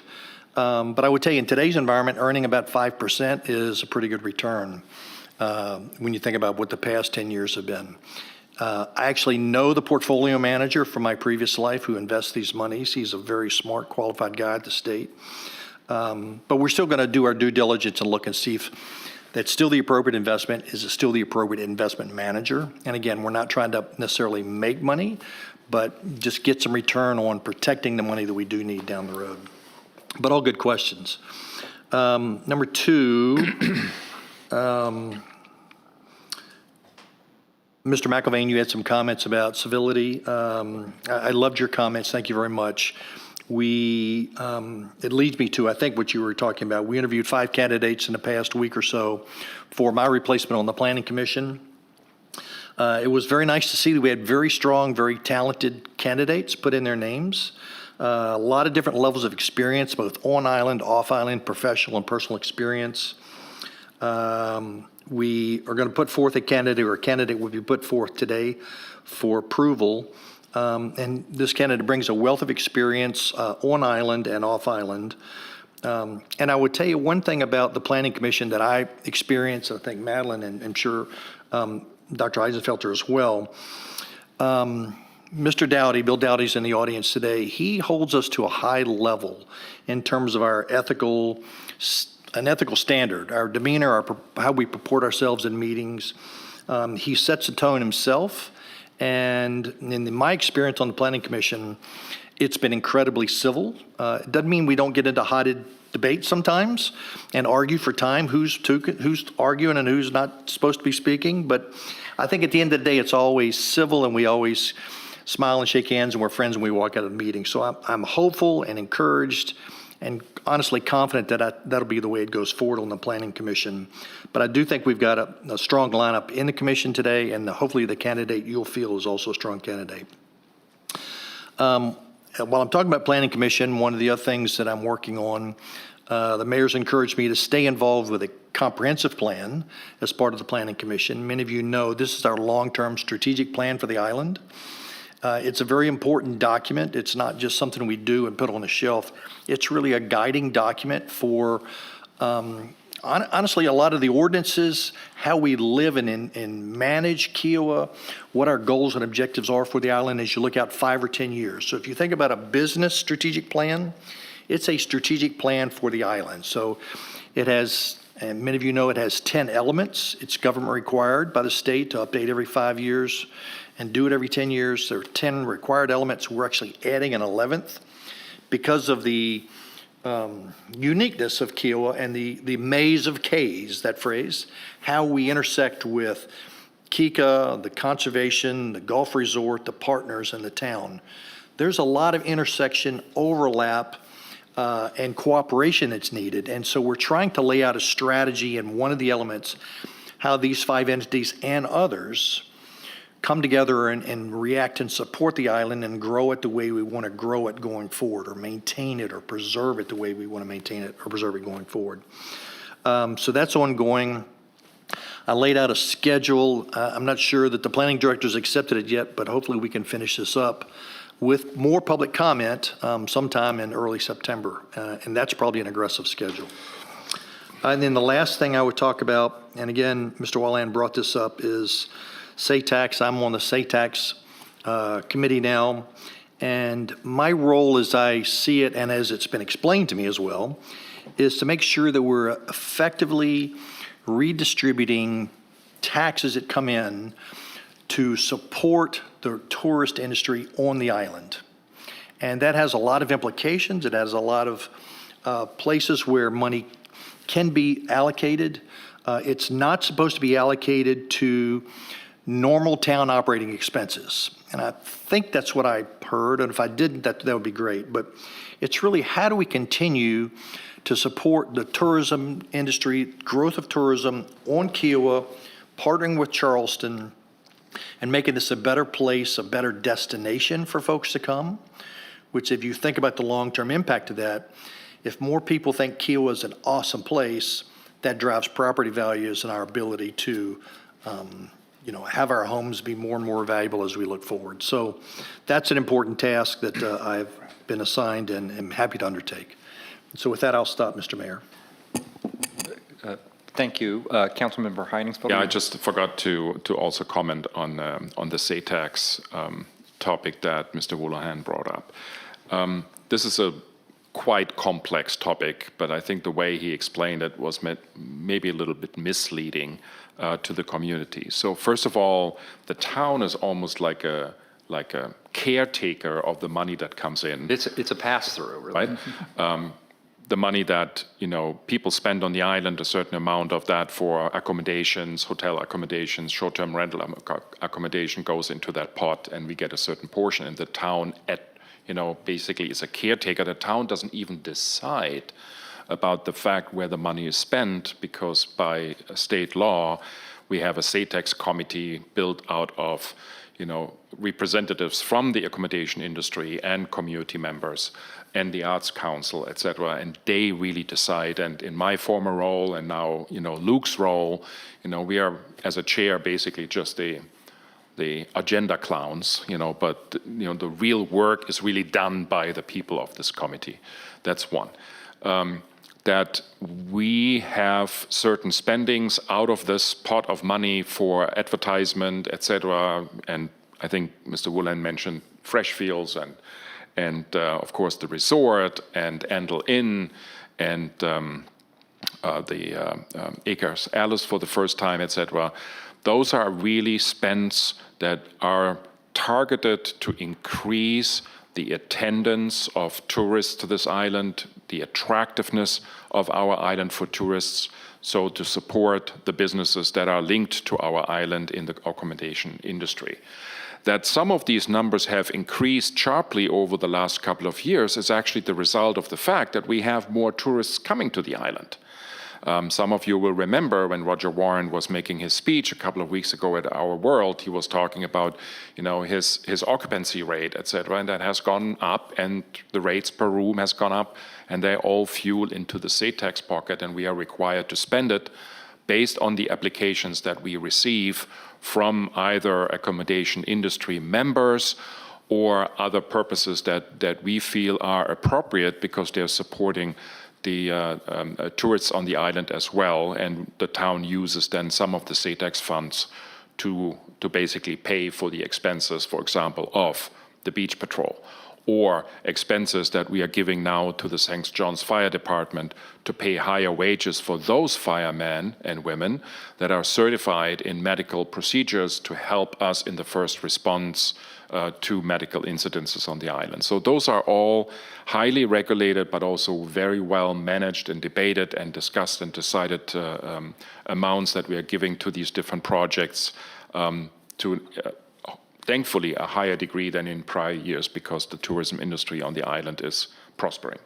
But I would tell you in today's environment, earning about 5% is a pretty good return when you think about what the past 10 years have been. I actually know the portfolio manager from my previous life who invests these monies. He's a very smart, qualified guy at the state. But we're still going to do our due diligence and look and see if that's still the appropriate investment. Is it still the appropriate investment manager? And again, we're not trying to necessarily make money, but just get some return on protecting the money that we do need down the road. But all good questions. Number two, Mr. McIlvain, you had some comments about civility. I loved your comments. Thank you very much. It leads me to, I think, what you were talking about. We interviewed 5 candidates in the past week or so for my replacement on the Planning Commission. It was very nice to see that we had very strong, very talented candidates put in their names. A lot of different levels of experience, both on island, off island, professional and personal experience. We are going to put forth a candidate, or a candidate will be put forth today for approval. And this candidate brings a wealth of experience on island and off island. And I would tell you one thing about the Planning Commission that I experienced, I think Madeline and I'm sure Dr. Eisenfelter as well. Mr. Dowdy, Bill Dowdy's in the audience today. He holds us to a high level in terms of our ethical standard, our demeanor, how we purport ourselves in meetings. He sets a tone himself. And in my experience on the Planning Commission, it's been incredibly civil. It doesn't mean we don't get into heated debates sometimes and argue for time who's arguing and who's not supposed to be speaking. But I think at the end of the day, it's always civil, and we always smile and shake hands, and we're friends when we walk out of the meeting. So I'm hopeful and encouraged and honestly confident that that'll be the way it goes forward on the Planning Commission. But I do think we've got a strong lineup in the commission today, and hopefully the candidate you'll feel is also a strong candidate. While I'm talking about Planning Commission, one of the other things that I'm working on, the mayor's encouraged me to stay involved with a comprehensive plan as part of the Planning Commission. Many of you know this is our long-term strategic plan for the island. It's a very important document. It's not just something we do and put on a shelf. It's really a guiding document for, honestly, a lot of the ordinances, how we live and manage Kiawah, what our goals and objectives are for the island as you look out 5 or 10 years. So if you think about a business strategic plan, it's a strategic plan for the island. So it has, and many of you know, it has 10 elements. It's government required by the state to update every 5 years and do it every 10 years. There are 10 required elements. We're actually adding an 11th because of the uniqueness of Kiawah and the maze of K's, that phrase, how we intersect with Kika, the conservation, the golf resort, the partners, and the town. There's a lot of intersection, overlap, and cooperation that's needed. And so we're trying to lay out a strategy in one of the elements, how these 5 entities and others come together and react and support the island and grow it the way we want to grow it going forward, or maintain it or preserve it the way we want to maintain it or preserve it going forward. So that's ongoing. I laid out a schedule. I'm not sure that the planning director's accepted it yet, but hopefully we can finish this up with more public comment sometime in early September. And that's probably an aggressive schedule. And then the last thing I would talk about, and again, Mr. Walland brought this up, is SATAX. I'm on the SATAX committee now, and my role as I see it, and as it's been explained to me as well, is to make sure that we're effectively redistributing taxes that come in to support the tourist industry on the island. And that has a lot of implications. It has a lot of places where money can be allocated. It's not supposed to be allocated to normal town operating expenses. And I think that's what I heard, and if I didn't, that would be great. But it's really, how do we continue to support the tourism industry, growth of tourism on Kiawah, partnering with Charleston, and making this a better place, a better destination for folks to come, which if you think about the long-term impact of that, if more people think Kiawah is an awesome place, that drives property values and our ability to have our homes be more and more valuable as we look forward. So that's an important task that I've been assigned and am happy to undertake. So with that, I'll stop, Mr. Mayor. Thank you. Councilmember Heidingsfelder? Yeah, I just forgot to also comment on the SATAX topic that Mr. Woolahan brought up. This is a quite complex topic, but I think the way he explained it was maybe a little bit misleading to the community. So first of all, the town is almost like a caretaker of the money that comes in. It's a pass-through, really. Right? The money that people spend on the island, a certain amount of that for accommodations, hotel accommodations, short-term rental accommodation goes into that pot, and we get a certain portion. And the town basically is a caretaker. The town doesn't even decide about the fact where the money is spent, because by state law, we have a SATAX committee built out of representatives from the accommodation industry and community members and the Arts Council, et cetera, and they really decide. And in my former role, and now Luke's role, we are, as a chair, basically just the agenda clowns, but the real work is really done by the people of this committee. That's one. That we have certain spendings out of this pot of money for advertisement, et cetera, and I think Mr. Woolahan mentioned Freshfields and of course the resort and Andel Inn and the Acres Alice for the first time, et cetera. Those are really spends that are targeted to increase the attendance of tourists to this island, the attractiveness of our island for tourists, so to support the businesses that are linked to our island in the accommodation industry. That some of these numbers have increased sharply over the last couple of years is actually the result of the fact that we have more tourists coming to the island. Some of you will remember when Roger Warren was making his speech a couple of weeks ago at Our World, he was talking about, his occupancy rate, et cetera, and that has gone up, and the rates per room has gone up, and they all fuel into the SATAX pocket, and we are required to spend it based on the applications that we receive from either accommodation industry members or other purposes that we feel are appropriate because they're supporting the tourists on the island as well, and the town uses then some of the SATAX funds to basically pay for the expenses, for example, of the beach patrol, or expenses that we are giving now to the St. John's Fire Department to pay higher wages for those firemen and women that are certified in medical procedures to help us in the first response to medical incidences on the island. So those are all highly regulated, but also very well managed and debated and discussed and decided amounts that we are giving to these different projects to thankfully a higher degree than in prior years because the tourism industry on the island is prospering.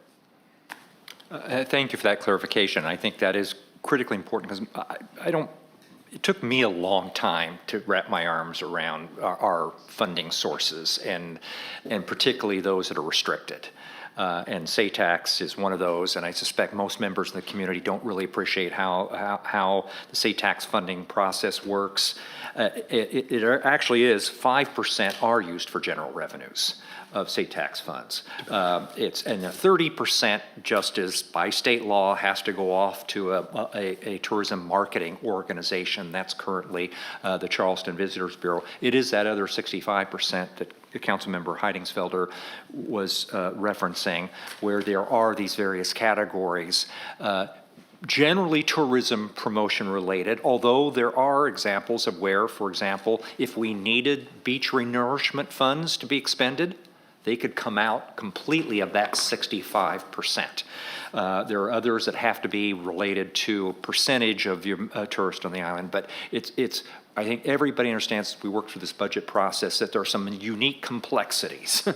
Thank you for that clarification. I think that is critically important because it took me a long time to wrap my arms around our funding sources and particularly those that are restricted. And SATAX is one of those, and I suspect most members in the community don't really appreciate how the SATAX funding process works. It actually is 5% are used for general revenues of SATAX funds. And 30% just as by state law has to go off to a tourism marketing organization. That's currently the Charleston Visitors Bureau. It is that other 65% that Councilmember Heidingsfelder was referencing, where there are these various categories. generally tourism promotion related, although there are examples of where, for example, if we needed beach renourishment funds to be expended, they could come out completely of that 65%. There are others that have to be related to a percentage of your tourists on the island, but I think everybody understands as we work through this budget process that there are some unique complexities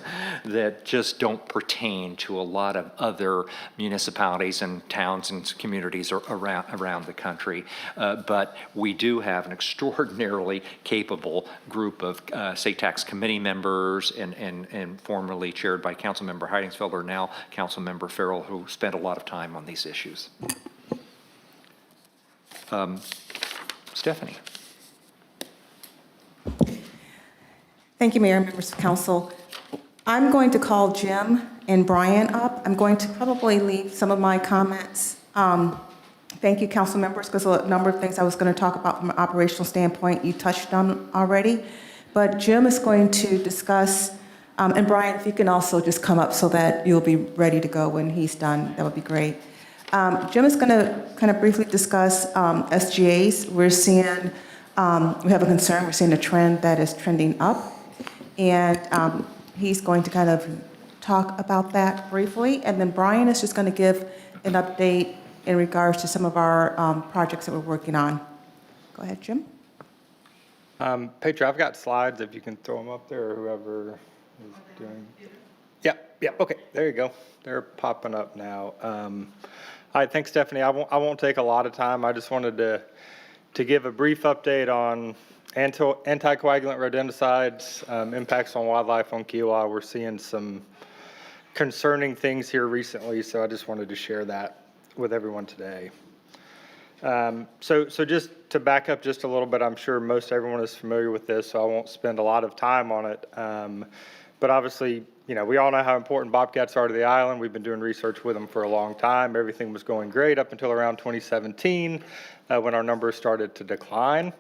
that just don't pertain to a lot of other municipalities and towns and communities around the country. But we do have an extraordinarily capable group of state tax committee members and formerly chaired by Councilmember Heidingsfelder, now Councilmember Farrell, who spent a lot of time on these issues. Stephanie. Thank you, Mayor and members of council. I'm going to call Jim and Brian up. I'm going to probably leave some of my comments. Thank you, council members, because a number of things I was going to talk about from an operational standpoint you touched on already. But Jim is going to discuss, and Brian, if you can also just come up so that you'll be ready to go when he's done, that would be great. Jim is going to kind of briefly discuss SGAs. We're seeing, we have a concern, we're seeing a trend that is trending up. And he's going to kind of talk about that briefly. And then Brian is just going to give an update in regards to some of our projects that we're working on. Go ahead, Jim. Petra, I've got slides if you can throw them up there or whoever is doing. Yeah, okay, there you go. They're popping up now. All right, thanks, Stephanie. I won't take a lot of time. I just wanted to give a brief update on anticoagulant rodenticides, impacts on wildlife on Kiawah. We're seeing some concerning things here recently, so I just wanted to share that with everyone today. So just to back up just a little bit, I'm sure most everyone is familiar with this, so I won't spend a lot of time on it. But obviously, you know, we all know how important bobcats are to the island. We've been doing research with them for a long time. Everything was going great up until around 2017 when our numbers started to decline.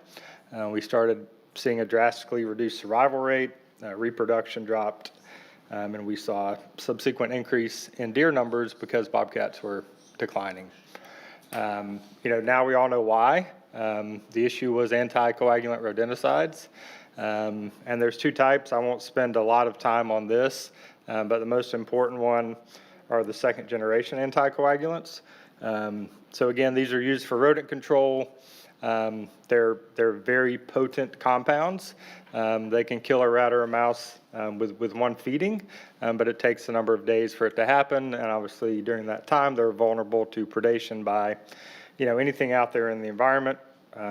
We started seeing a drastically reduced survival rate, reproduction dropped, and we saw a subsequent increase in deer numbers because bobcats were declining. You know, now we all know why. The issue was anticoagulant rodenticides, and there's two types. I won't spend a lot of time on this, but the most important one are the second generation anticoagulants. So again, these are used for rodent control. They're very potent compounds. They can kill a rat or a mouse with one feeding, but it takes a number of days for it to happen. And obviously during that time, they're vulnerable to predation by, you know, anything out there in the environment,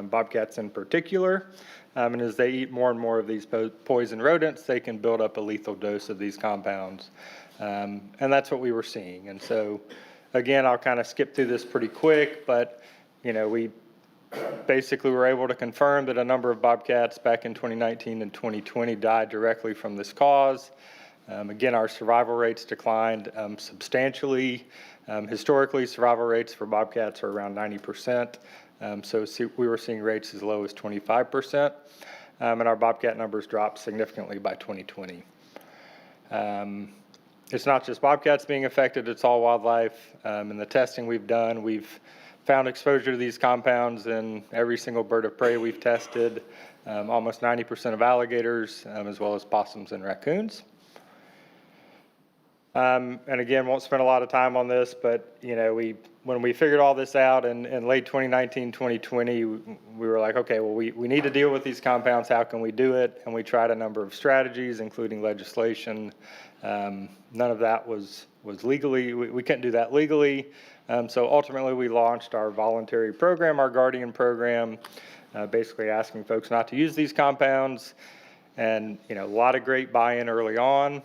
bobcats in particular. And as they eat more and more of these poison rodents, they can build up a lethal dose of these compounds. And that's what we were seeing. And so, again, I'll kind of skip through this pretty quick, but, you know, we basically were able to confirm that a number of bobcats back in 2019 and 2020 died directly from this cause. Again, our survival rates declined substantially. Historically, survival rates for bobcats are around 90%. So we were seeing rates as low as 25%. And our bobcat numbers dropped significantly by 2020. It's not just bobcats being affected, it's all wildlife. In the testing we've done, we've found exposure to these compounds in every single bird of prey we've tested, almost 90% of alligators, as well as possums and raccoons. And again, won't spend a lot of time on this, but you know, when we figured all this out in late 2019, 2020, we were like, okay, well, we need to deal with these compounds. How can we do it? And we tried a number of strategies, including legislation. None of that was legally, we couldn't do that legally. So ultimately, we launched our voluntary program, our Guardian program, basically asking folks not to use these compounds. And you know, a lot of great buy-in early on.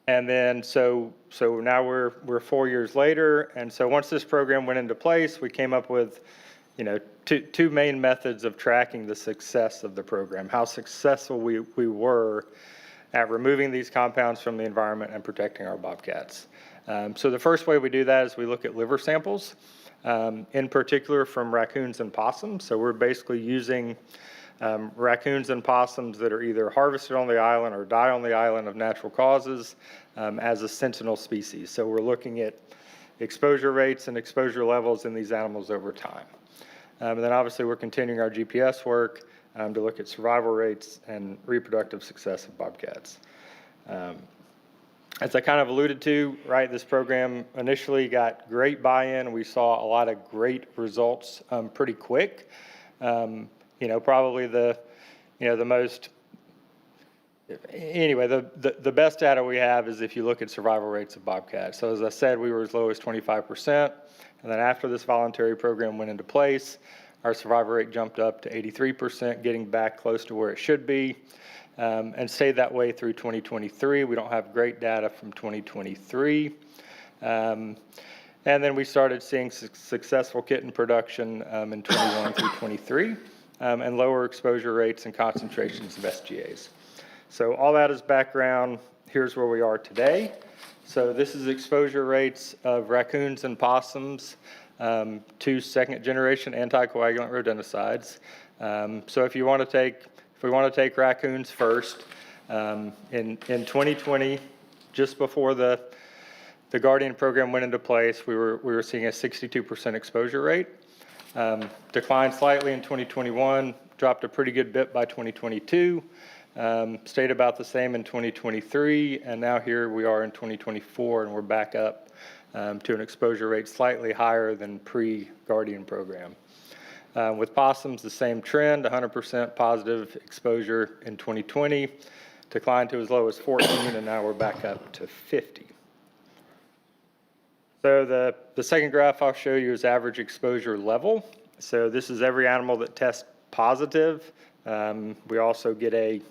And then, so now we're 4 years later, and so once this program went into place, we came up with, you know, two main methods of tracking the success of the program, how successful we were at removing these compounds from the environment and protecting our bobcats. So the first way we do that is we look at liver samples, in particular from raccoons and possums. So we're basically using raccoons and possums that are either harvested on the island or die on the island of natural causes as a sentinel species. So we're looking at exposure rates and exposure levels in these animals over time. And then obviously we're continuing our GPS work to look at survival rates and reproductive success of bobcats. As I kind of alluded to, right, this program initially got great buy-in. We saw a lot of great results pretty quick. Probably the most, anyway, the best data we have is if you look at survival rates of bobcats. So as I said, we were as low as 25%. And then after this voluntary program went into place, our survival rate jumped up to 83%, getting back close to where it should be, and stayed that way through 2023. We don't have great data from 2023. And then we started seeing successful kitten production in 21 through 23, and lower exposure rates and concentrations of SGAs. So all that is background. Here's where we are today. So this is exposure rates of raccoons and possums to second-generation anticoagulant rodenticides. So if we want to take raccoons first, in 2020, just before the Guardian program went into place, we were seeing a 62% exposure rate. Declined slightly in 2021, dropped a pretty good bit by 2022. Stayed about the same in 2023, and now here we are in 2024, and we're back up to an exposure rate slightly higher than pre-Guardian program. With possums, the same trend, 100% positive exposure in 2020, declined to as low as 14, and now we're back up to 50. So the second graph I'll show you is average exposure level. So this is every animal that tests positive. We also get a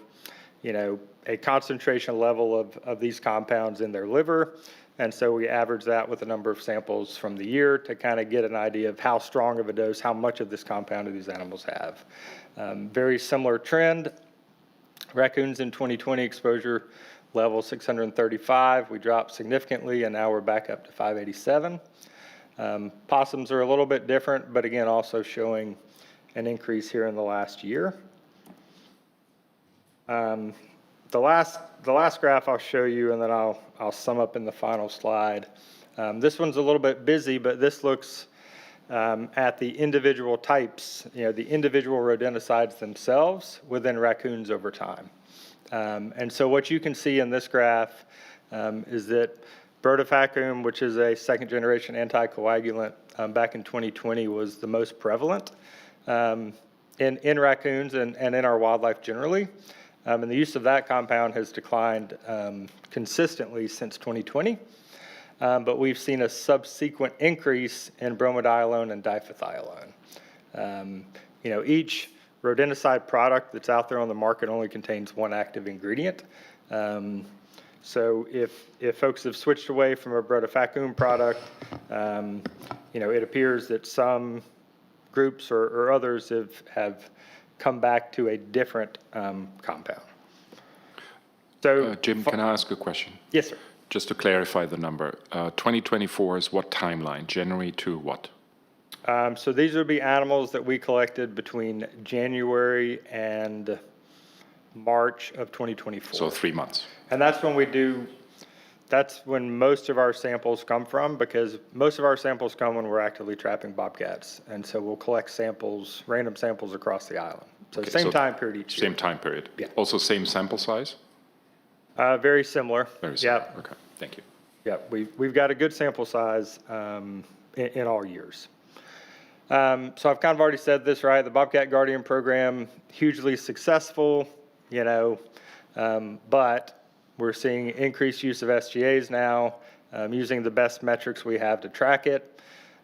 concentration level of these compounds in their liver. And so we average that with a number of samples from the year to kind of get an idea of how strong of a dose, how much of this compound do these animals have. Very similar trend. Raccoons in 2020 exposure level 635. We dropped significantly, and now we're back up to 587. Possums are a little bit different, but again, also showing an increase here in the last year. The last graph I'll show you, and then I'll sum up in the final slide. This one's a little bit busy, but this looks at the individual types, the individual rodenticides themselves within raccoons over time. And so what you can see in this graph is that brodifacoum, which is a second-generation anticoagulant, back in 2020 was the most prevalent in raccoons and in our wildlife generally. And the use of that compound has declined consistently since 2020. But we've seen a subsequent increase in bromadiolone and diphthiolone. Each rodenticide product that's out there on the market only contains one active ingredient. So if folks have switched away from a brodifacoum product, it appears that some groups or others have come back to a different compound. So, Jim, can I ask a question? Yes, sir. Just to clarify the number, 2024 is what timeline? January to what? So these would be animals that we collected between January and March of 2024. So 3 months. And that's when most of our samples come from, because most of our samples come when we're actively trapping bobcats. And so we'll collect samples, random samples across the island. So Okay, same so time period each year. Same time period? Yeah. Also same sample size? Very similar. Very similar. Yep. Okay, thank you. Yeah, we've got a good sample size in all years. So I've kind of already said this, right? The Bobcat Guardian program, hugely successful, but we're seeing increased use of SGAs now, using the best metrics we have to track it.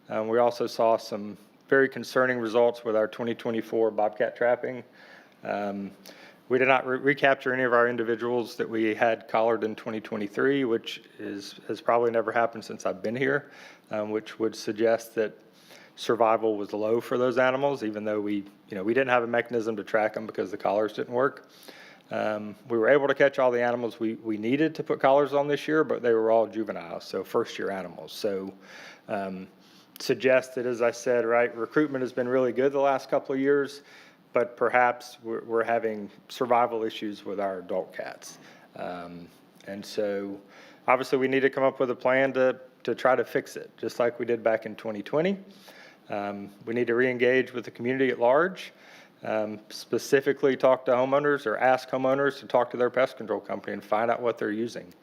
We also saw some very concerning results with our 2024 bobcat trapping. We did not recapture any of our individuals that we had collared in 2023, which has probably never happened since I've been here, which would suggest that survival was low for those animals, even though we didn't have a mechanism to track them because the collars didn't work. We were able to catch all the animals we needed to put collars on this year, but they were all juveniles, so first-year animals. So suggests that, as I said, right, recruitment has been really good the last couple of years, but perhaps we're having survival issues with our adult cats. And so obviously, we need to come up with a plan to try to fix it, just like we did back in 2020. We need to reengage with the community at large, specifically talk to homeowners or ask homeowners to talk to their pest control company and find out what they're using.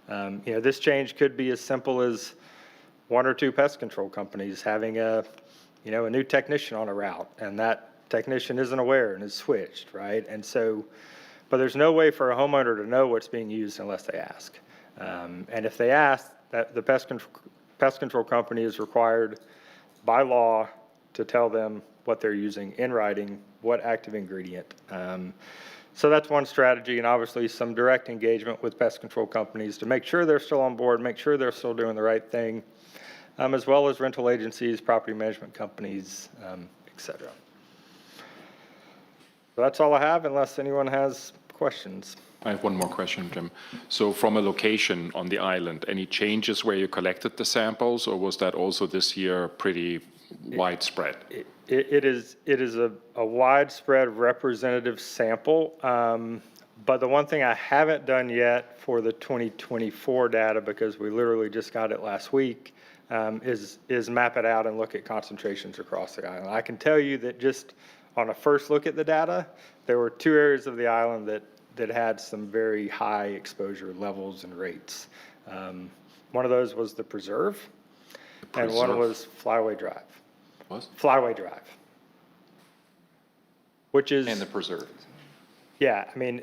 This change could be as simple as 1 or 2 pest control companies having a new technician on a route, and that technician isn't aware and is switched, right? And so, but there's no way for a homeowner to know what's being used unless they ask. And if they ask, that the pest control company is required by law to tell them what they're using in writing, what active ingredient. So that's one strategy, and obviously some direct engagement with pest control companies to make sure they're still on board, make sure they're still doing the right thing, as well as rental agencies, property management companies, et cetera. So that's all I have, unless anyone has questions. I have one more question, Jim. So from a location on the island, any changes where you collected the samples, or was that also this year pretty widespread? It is a widespread representative sample, but the one thing I haven't done yet for the 2024 data, because we literally just got it last week, is map it out and look at concentrations across the island. I can tell you that just on a first look at the data, there were 2 areas of the island that had some very high exposure levels and rates. One of those was the Preserve, and one was Flyway Drive. What? Flyway Drive. Which is... And the Preserve. Yeah, I mean,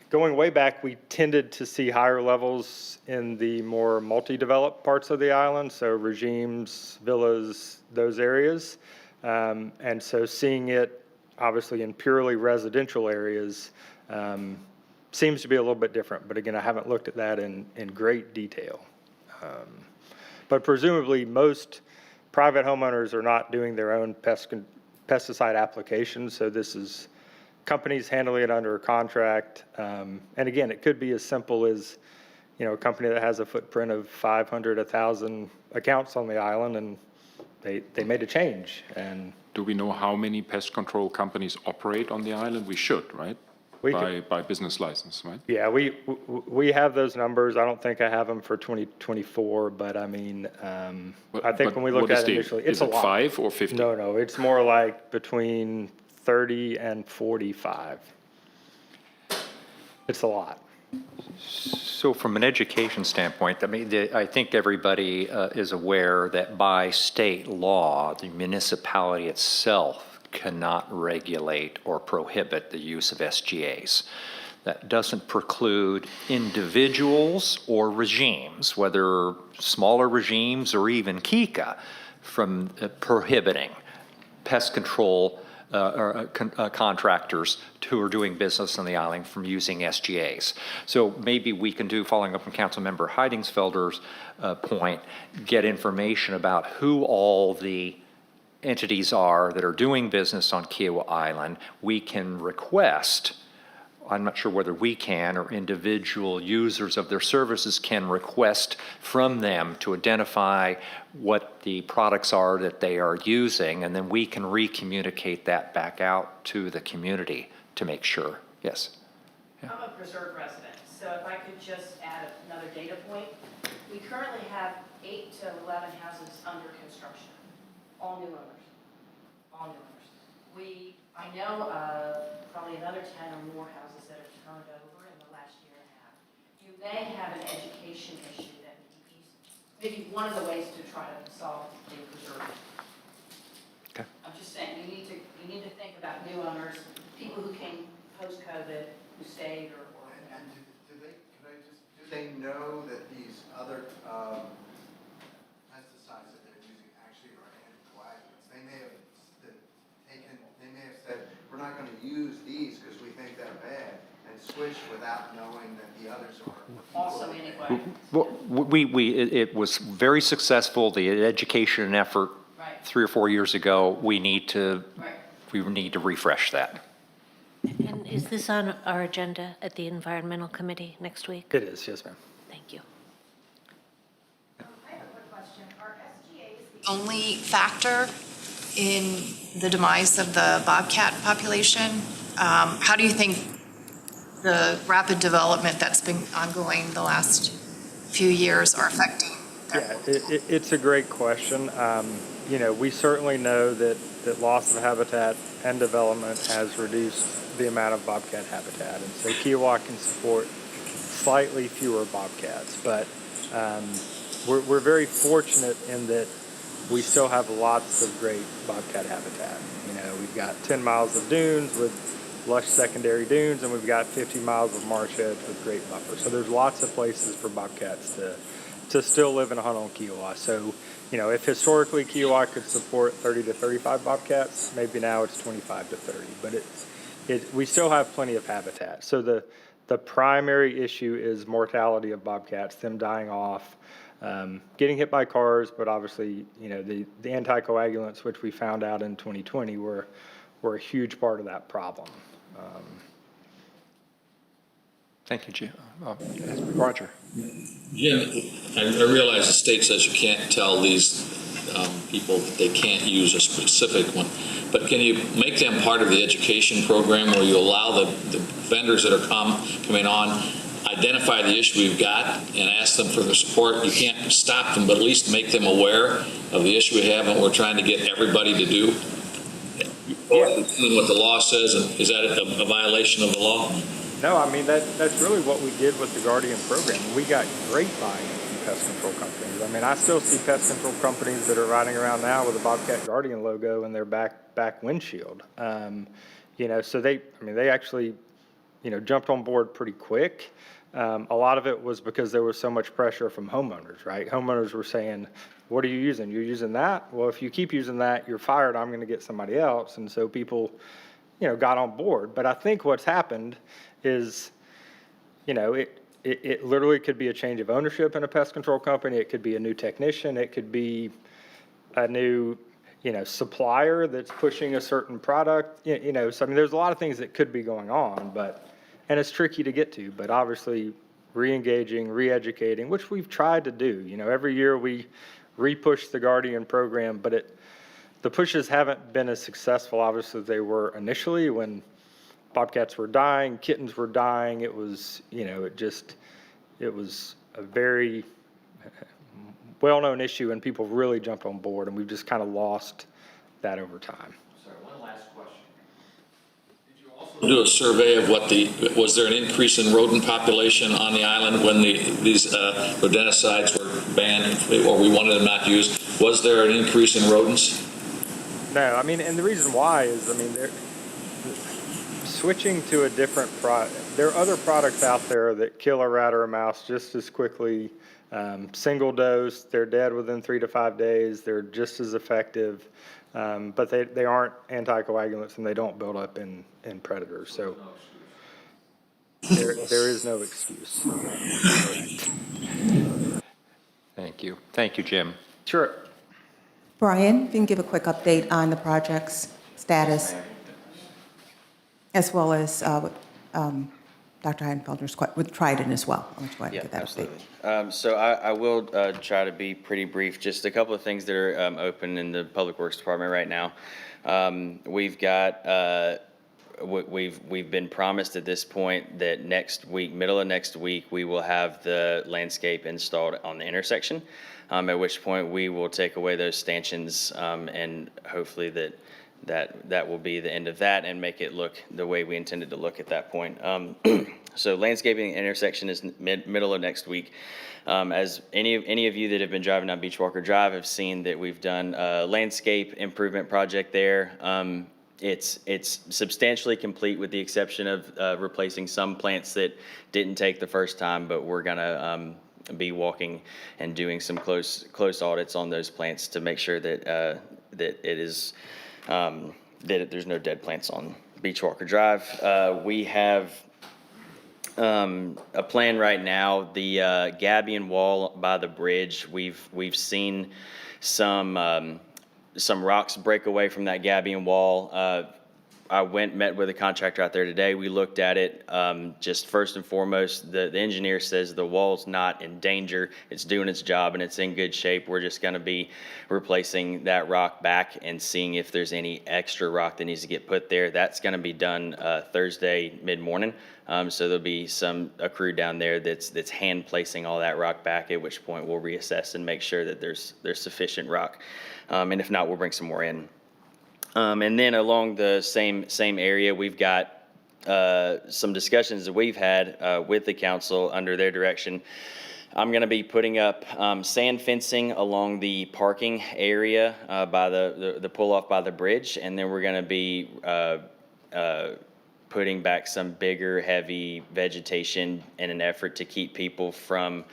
going way back, we tended to see higher levels in the more multi-developed parts of the island, so regimes, villas, those areas. And so seeing it, obviously, in purely residential areas seems to be a little bit different. But again, I haven't looked at that in great detail. But presumably, most private homeowners are not doing their own pesticide applications. So this is companies handling it under a contract. And again, it could be as simple as, a company that has a footprint of 500, 1,000 accounts on the island, and they made a change. And Do we know how many pest control companies operate on the island? We should, right? By business license, right? yeah, we have those numbers. I don't think I have them for 2024, but I mean, I think when we look at it initially, it's a lot. Is it 5 or 50? No, it's more like between 30 and 45. It's a lot. So from an education standpoint, I mean, I think everybody is aware that by state law, the municipality itself cannot regulate or prohibit the use of SGAs. That doesn't preclude individuals or regimes, whether smaller regimes or even KICA, from prohibiting pest control contractors who are doing business on the island from using SGAs. So maybe we can do, following up on Councilmember Heidingsfelder's point, get information about who all the entities are that are doing business on Kiawah Island. We can request, I'm not sure whether we can or individual users of their services can request from them to identify what the products are that they are using, and then we can re-communicate that back out to the community to make sure. Yes? I'm a Preserve resident, so if I could just add another data point. We currently have 8 to 11 houses under construction, all new owners. I know of probably another 10 or more houses that have turned over in the last year and a half. You may have an education issue that maybe one of the ways to try to solve the Preserve. Okay. I'm just saying, you need to think about new owners, people who came post-COVID, who stayed or And do they know that these other pesticides that they're using actually are anticoagulants? They may have said, we're not going to use these because we think they're bad, and switch without knowing that the others are also anticoagulants. Well, it was very successful, the education effort Right. 3 or 4 years ago. We need to Right. refresh that. And is this on our agenda at the Environmental Committee next week? It is, yes, ma'am. Thank you. I have a quick question. Are SGAs the only factor in the demise of the bobcat population? How do you think the rapid development that's been ongoing the last few years are affecting their Yeah, it's a great question. We certainly know that loss of habitat and development has reduced the amount of bobcat habitat. And so Kiawah can support slightly fewer bobcats, but we're very fortunate in that we still have lots of great bobcat habitat. We've got 10 miles of dunes with lush secondary dunes, and we've got 50 miles of marsh edge with great buffers. So there's lots of places for bobcats to still live and hunt on Kiawah. So, if historically Kiawah could support 30 to 35 bobcats, maybe now it's 25 to 30, but we still have plenty of habitat. So the primary issue is mortality of bobcats, them dying off, getting hit by cars, but obviously, the anticoagulants, which we found out in 2020, were a huge part of that problem. Thank you, Jim. Roger. Jim, I realize the state says you can't tell these people that they can't use a specific one, but can you make them part of the education program where you allow the vendors that are coming on, identify the issue we've got and ask them for the support? You can't stop them, but at least make them aware of the issue we have and we're trying to get everybody to do. What the law says, and is that a violation of the law? No, I mean, that's really what we did with the Guardian program. We got great buy-in from pest control companies. I mean, I still see pest control companies that are riding around now with a Bobcat Guardian logo in their back windshield. So they actually, jumped on board pretty quick. A lot of it was because there was so much pressure from homeowners, right? Homeowners were saying, what are you using? You're using that? Well, if you keep using that, you're fired. I'm going to get somebody else. And so people, got on board. But I think what's happened is, it literally could be a change of ownership in a pest control company. It could be a new technician. It could be a new, supplier that's pushing a certain product. So, I mean, there's a lot of things that could be going on, and it's tricky to get to, but obviously re-engaging, re-educating, which we've tried to do. Every year we re-push the Guardian program, but the pushes haven't been as successful, obviously, as they were initially when bobcats were dying, kittens were dying. It was, it was a very well-known issue, and people really jumped on board, and we've just kind of lost that over time. Sorry, one last question. Did you also do a survey of was there an increase in rodent population on the island when these rodenticides were banned, or we wanted them not used? Was there an increase in rodents? No, I mean, and the reason why is, they're switching to a different product. There are other products out there that kill a rat or a mouse just as quickly. Single dose, they're dead within 3 to 5 days. They're just as effective, but they aren't anticoagulants and they don't build up in predators. So there is no excuse. Thank you. Thank you, Jim. Sure. Brian, if you can give a quick update on the project's status, as well as Dr. Heidenfelder's with Trident as well. I'll let you go ahead and get that update. So I will try to be pretty brief. Just a couple of things that are open in the Public Works Department right now. We've got we've been promised at this point that next week, middle of next week, we will have the landscape installed on the intersection. At which point we will take away those stanchions and hopefully that will be the end of that and make it look the way we intended to look at that point. So landscaping intersection is middle of next week. As any of you that have been driving down Beachwalker Drive have seen that we've done a landscape improvement project there. It's substantially complete with the exception of replacing some plants that didn't take the first time, but we're gonna be walking and doing some close audits on those plants to make sure that that it is that there's no dead plants on Beachwalker Drive. We have a plan right now. The Gabion wall by the bridge. We've seen some rocks break away from that Gabion wall. met with a contractor out there today. We looked at it. Just first and foremost, the engineer says the wall's not in danger. It's doing its job and it's in good shape. We're just going to be replacing that rock back and seeing if there's any extra rock that needs to get put there. That's going to be done Thursday mid-morning. So there'll be a crew down there that's hand placing all that rock back, at which point we'll reassess and make sure that there's sufficient rock. And if not, we'll bring some more in. And then along the same area, we've got some discussions that we've had with the council under their direction. I'm going to be putting up sand fencing along the parking area by the pull-off by the bridge, and then we're going to be putting back some bigger, heavy vegetation in an effort to keep people from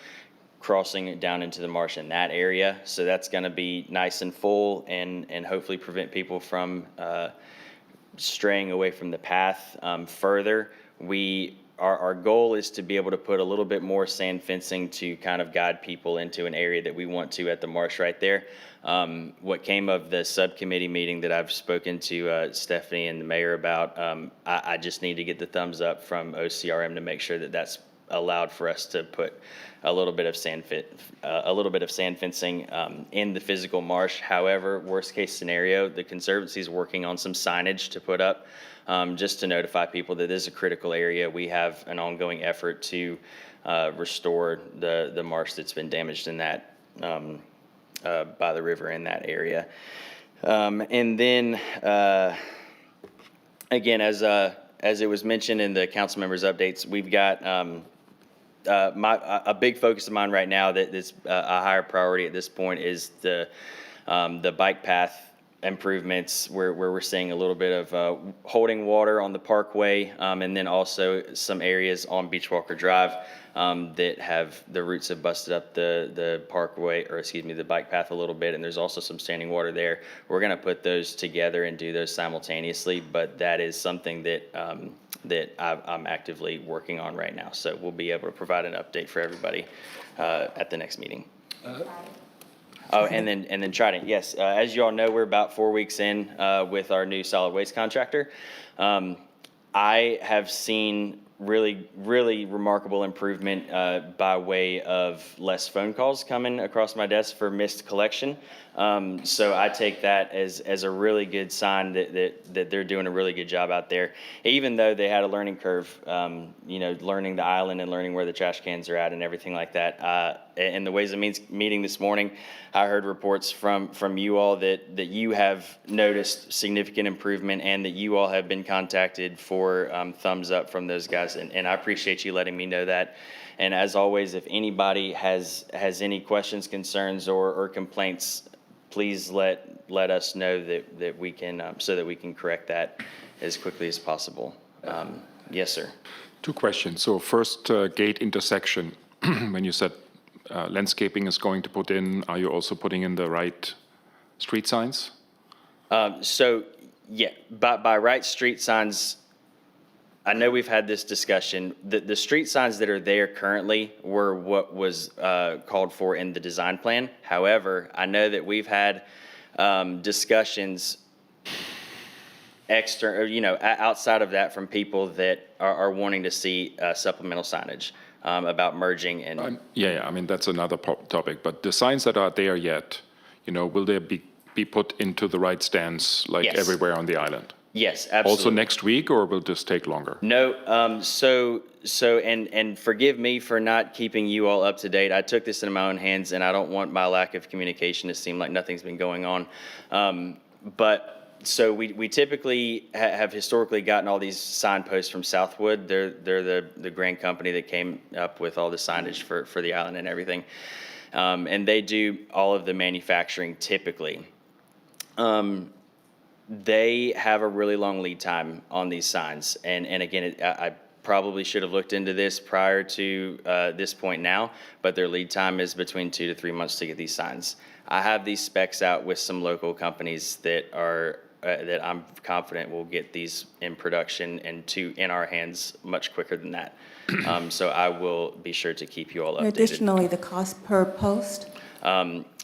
crossing down into the marsh in that area. So that's going to be nice and full and hopefully prevent people from straying away from the path further. Our goal is to be able to put a little bit more sand fencing to kind of guide people into an area that we want to at the marsh right there. What came of the subcommittee meeting that I've spoken to Stephanie and the mayor about, I just need to get the thumbs up from OCRM to make sure that that's allowed for us to put a little bit of sand fencing in the physical marsh. However, worst case scenario, the Conservancy is working on some signage to put up just to notify people that this is a critical area. We have an ongoing effort to restore the marsh that's been damaged in that by the river in that area. And then again, as it was mentioned in the council members' updates, we've got a big focus of mine right now that's a higher priority at this point is the bike path improvements where we're seeing a little bit of holding water on the parkway, and then also some areas on Beachwalker Drive that the roots have busted up the parkway, or excuse me, the bike path a little bit, and there's also some standing water there. We're going to put those together and do those simultaneously, but that is something that I'm actively working on right now. So we'll be able to provide an update for everybody at the next meeting. Oh, and then Trident, yes. As you all know, we're about 4 weeks in with our new solid waste contractor. I have seen really remarkable improvement by way of less phone calls coming across my desk for missed collection. So I take that as a really good sign that they're doing a really good job out there, even though they had a learning curve, learning the island and learning where the trash cans are at and everything like that. In the Ways and Means meeting this morning, I heard reports from you all that you have noticed significant improvement and that you all have been contacted for thumbs up from those guys. And I appreciate you letting me know that. And as always, if anybody has any questions, concerns, or complaints, please let us know that we can, so that we can correct that as quickly as possible. Yes, sir. 2 questions. So first, gate intersection, when you said landscaping is going to put in, are you also putting in the right street signs? So yeah, by right street signs, I know we've had this discussion. The street signs that are there currently were what was called for in the design plan. However, I know that we've had discussions outside of that from people that are wanting to see supplemental signage about merging and. Yeah, I mean, that's another topic. But the signs that are there yet, will they be put into the right stance like Yes. everywhere on the island? Yes, absolutely. Also next week, or will this take longer? No, and forgive me for not keeping you all up to date. I took this into my own hands, and I don't want my lack of communication to seem like nothing's been going on. So we typically have historically gotten all these signposts from Southwood. They're the grand company that came up with all the signage for the island and everything. And they do all of the manufacturing typically. They have a really long lead time on these signs. And again, I probably should have looked into this prior to this point now, but their lead time is between 2 to 3 months to get these signs. I have these specs out with some local companies that I'm confident will get these in production and in our hands much quicker than that. So I will be sure to keep you all updated. Additionally, the cost per post?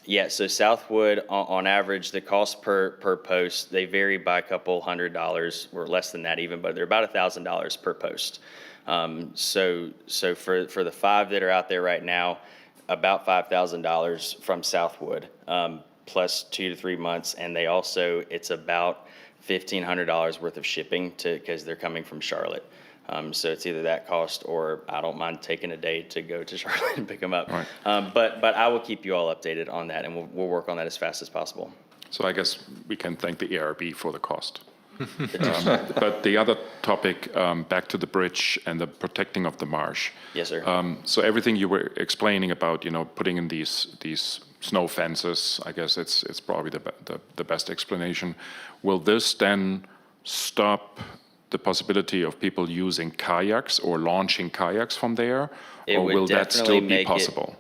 Yeah, so Southwood, on average, the cost per post, they vary by a couple $100 or less than that even, but they're about $1,000 per post. So for the 5 that are out there right now, about $5,000 from Southwood, plus 2 to 3 months, and they also, it's about $1,500 worth of shipping because they're coming from Charlotte. So it's either that cost or I don't mind taking a day to go to Charlotte and pick them up. Right. But I will keep you all updated on that, and we'll work on that as fast as possible. So I guess we can thank the ARB for the cost. But the other topic, back to the bridge and the protecting of the marsh. Yes, sir. So everything you were explaining about, putting in these snow fences, I guess it's probably the best explanation. Will this then stop the possibility of people using kayaks or launching kayaks from there? Or will that still be possible?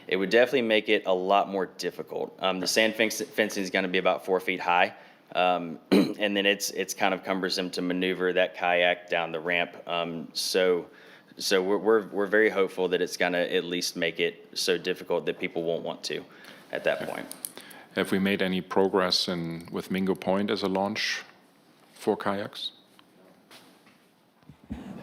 It would definitely make it a lot more difficult. The sand fencing is going to be about 4 feet high. And then it's kind of cumbersome to maneuver that kayak down the ramp. So we're very hopeful that it's going to at least make it so difficult that people won't want to at that point. Have we made any progress with Mingo Point as a launch for kayaks?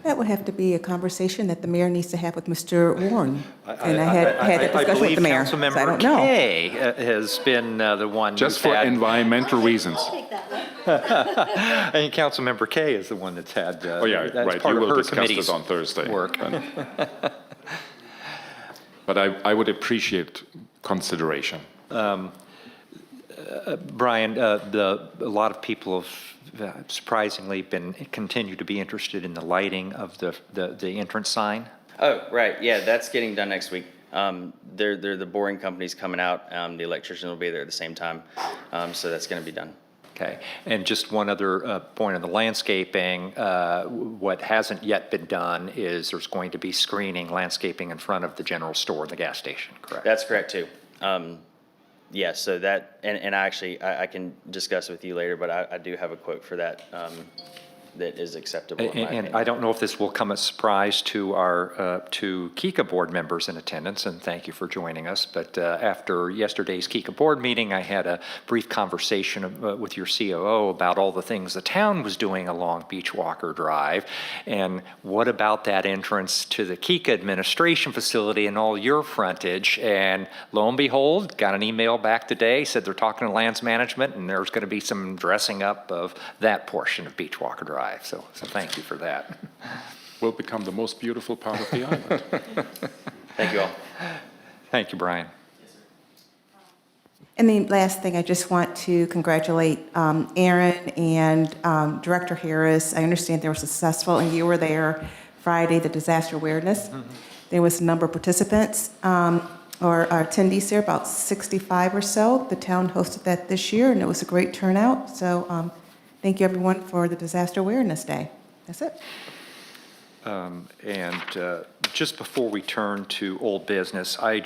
That would have to be a conversation that the mayor needs to have with Mr. Warren. And I had that discussion with the mayor, so I don't know. I believe Councilmember Kay has been the one. Just for environmental reasons. I think Councilmember Kay is the one that's had. Oh, yeah, that's right. part You of will her discuss committee's this on Thursday. work. But I would appreciate consideration. Brian, a lot of people have surprisingly continue to be interested in the lighting of the entrance sign. Oh, right. Yeah, that's getting done next week. They're the boring company's coming out. The electrician will be there at the same time. So that's going to be done. Okay, and just one other point on the landscaping, what hasn't yet been done is there's going to be screening landscaping in front of the general store and the gas station, correct? That's correct too. Yeah, so that, and I can discuss with you later, but I do have a quote for that that is acceptable in my And opinion. I don't know if this will come as a surprise to our to KICA board members in attendance, and thank you for joining us. But after yesterday's KICA board meeting, I had a brief conversation with your COO about all the things the town was doing along Beachwalker Drive, and what about that entrance to the KICA administration facility and all your frontage? And lo and behold, got an email back today, said they're talking to lands management, and there's going to be some dressing up of that portion of Beachwalker Drive. So thank you for that. Will become the most beautiful part of the island. Thank you all. Thank you, Brian. And the last thing, I just want to congratulate Aaron and Director Harris. I understand they were successful, and you were there Friday, the disaster awareness. Mm-hmm. There was a number of participants or attendees there, about 65 or so. The town hosted that this year, and it was a great turnout. So thank you, everyone, for the Disaster Awareness Day. That's it. Just before we turn to old business, I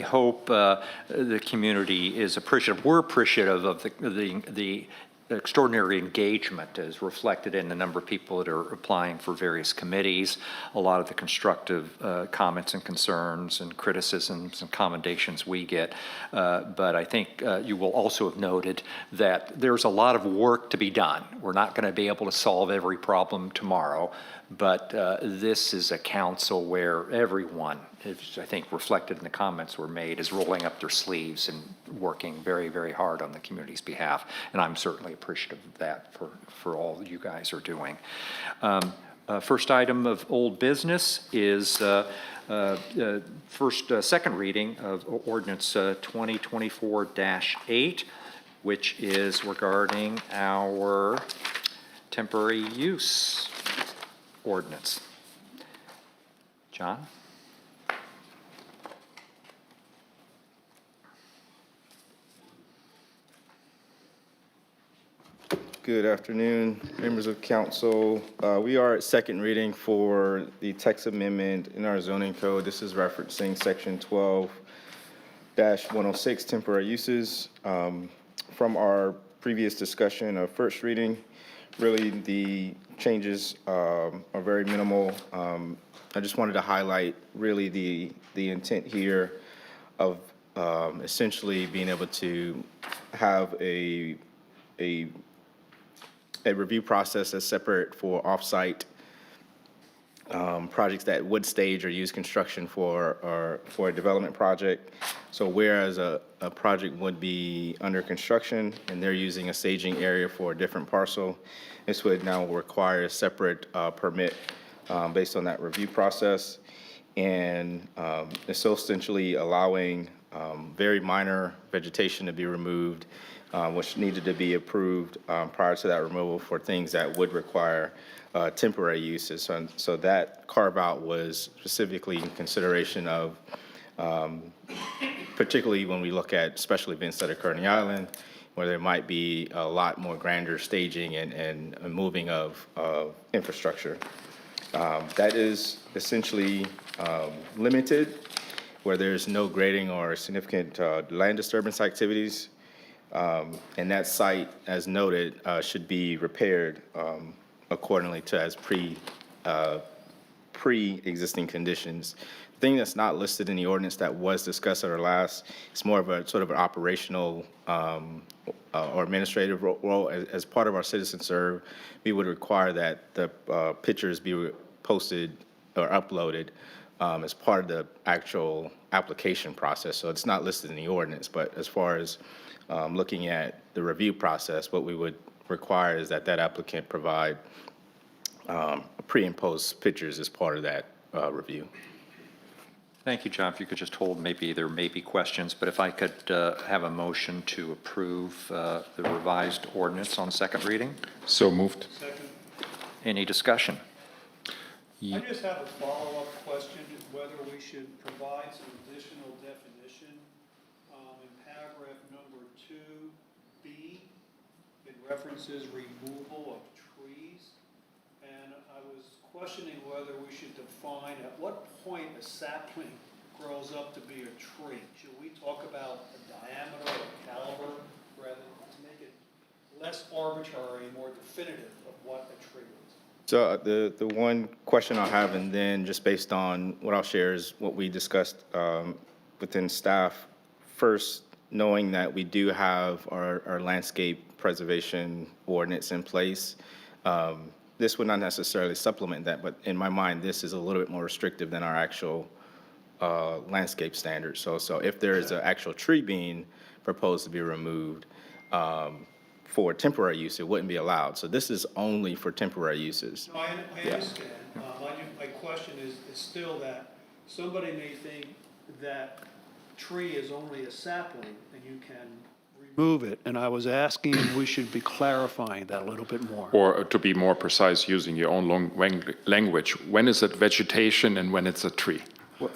hope the community is appreciative. We're appreciative of the extraordinary engagement as reflected in the number of people that are applying for various committees, a lot of the constructive comments and concerns and criticisms and commendations we get. But I think you will also have noted that there's a lot of work to be done. We're not going to be able to solve every problem tomorrow, but this is a council where everyone, I think reflected in the comments were made, is rolling up their sleeves and working very, very hard on the community's behalf. And I'm certainly appreciative of that for all that you guys are doing. First item of old business is second reading of ordinance 2024-8, which is regarding our temporary use ordinance. John? Good afternoon, members of council. We are at second reading for the text amendment in our zoning code. This is referencing section 12-106, temporary uses. From our previous discussion of first reading, really the changes are very minimal. I just wanted to highlight really the intent here of essentially being able to have a review process that's separate for off-site projects that would stage or use construction for a development project. So whereas a project would be under construction and they're using a staging area for a different parcel, this would now require a separate permit based on that review process. And it's so essentially allowing very minor vegetation to be removed, which needed to be approved prior to that removal for things that would require temporary uses. So that carve-out was specifically in consideration of, particularly when we look at special events that occur in the island, where there might be a lot more grander staging and moving of infrastructure. That is essentially limited, where there's no grading or significant land disturbance activities. And that site, as noted, should be repaired accordingly to as pre-existing conditions. The thing that's not listed in the ordinance that was discussed at our last, it's more of a sort of an operational or administrative role. As part of our citizen serve, we would require that the pictures be posted or uploaded as part of the actual application process. So it's not listed in the ordinance, but as far as looking at the review process, what we would require is that applicant provide pre and post pictures as part of that review. Thank you, John. If you could just hold, maybe there may be questions, but if I could have a motion to approve the revised ordinance on second reading. So moved. Any discussion? I just have a follow-up question, whether we should provide some additional definition in paragraph number 2B. It references removal of trees. And I was questioning whether we should define at what point a sapling grows up to be a tree. Should we talk about a diameter or caliber rather to make it less arbitrary and more definitive of what a tree is? So the one question I'll have, and then just based on what I'll share, is what we discussed within staff. First, knowing that we do have our landscape preservation ordinance in place, this would not necessarily supplement that, but in my mind, this is a little bit more restrictive than our actual landscape standards. So if there is an actual tree being proposed to be removed, for temporary use, it wouldn't be allowed. So this is only for temporary uses. No, I understand. My question is still that somebody may think that tree is only a sapling and you can remove it. And I was asking if we should be clarifying that a little bit more. Or to be more precise, using your own language, when is it vegetation and when it's a tree? Well,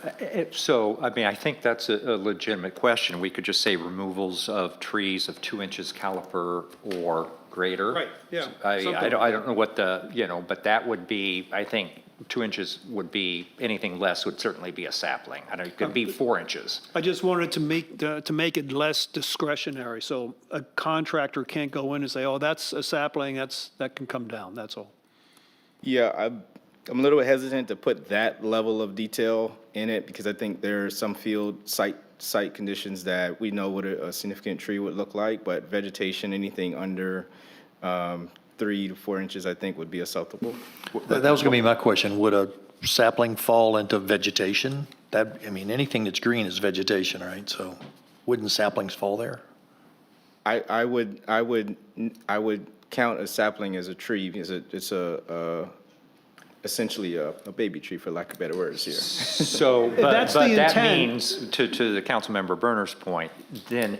so, I mean, I think that's a legitimate question. We could just say removals of trees of 2 inches caliper or greater. Right, yeah. I don't know what but that would be, I think, 2 inches would be, anything less would certainly be a sapling. I know it could be 4 inches. I just wanted to make it less discretionary, so a contractor can't go in and say, oh, that's a sapling, that can come down, that's all. Yeah, I'm a little hesitant to put that level of detail in it because I think there are some field site conditions that we know what a significant tree would look like, but vegetation, anything under 3 to 4 inches, I think would be acceptable. That was going to be my question. Would a sapling fall into vegetation? Anything that's green is vegetation, right? So wouldn't saplings fall there? I would count a sapling as a tree because it's essentially a baby tree, for lack of better words here. So, but that means, to the Councilmember Berner's point, then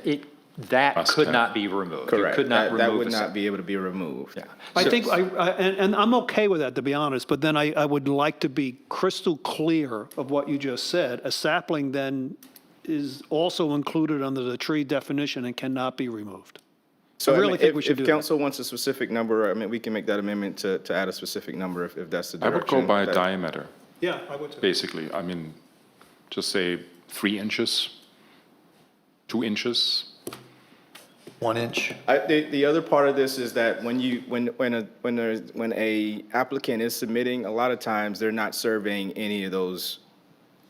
that could not be removed. You Correct. could not remove That would not be able to be removed. Yeah. I think, and I'm okay with that, to be honest, but then I would like to be crystal clear of what you just said. A sapling then is also included under the tree definition and cannot be removed. So I really think we should do If that. council wants a specific number, we can make that amendment to add a specific number if that's the I direction. would go by that- diameter, Yeah, I would too. basically. I mean, just say 3 inches, 2 inches. 1 inch? The other part of this is that when a applicant is submitting, a lot of times they're not surveying any of those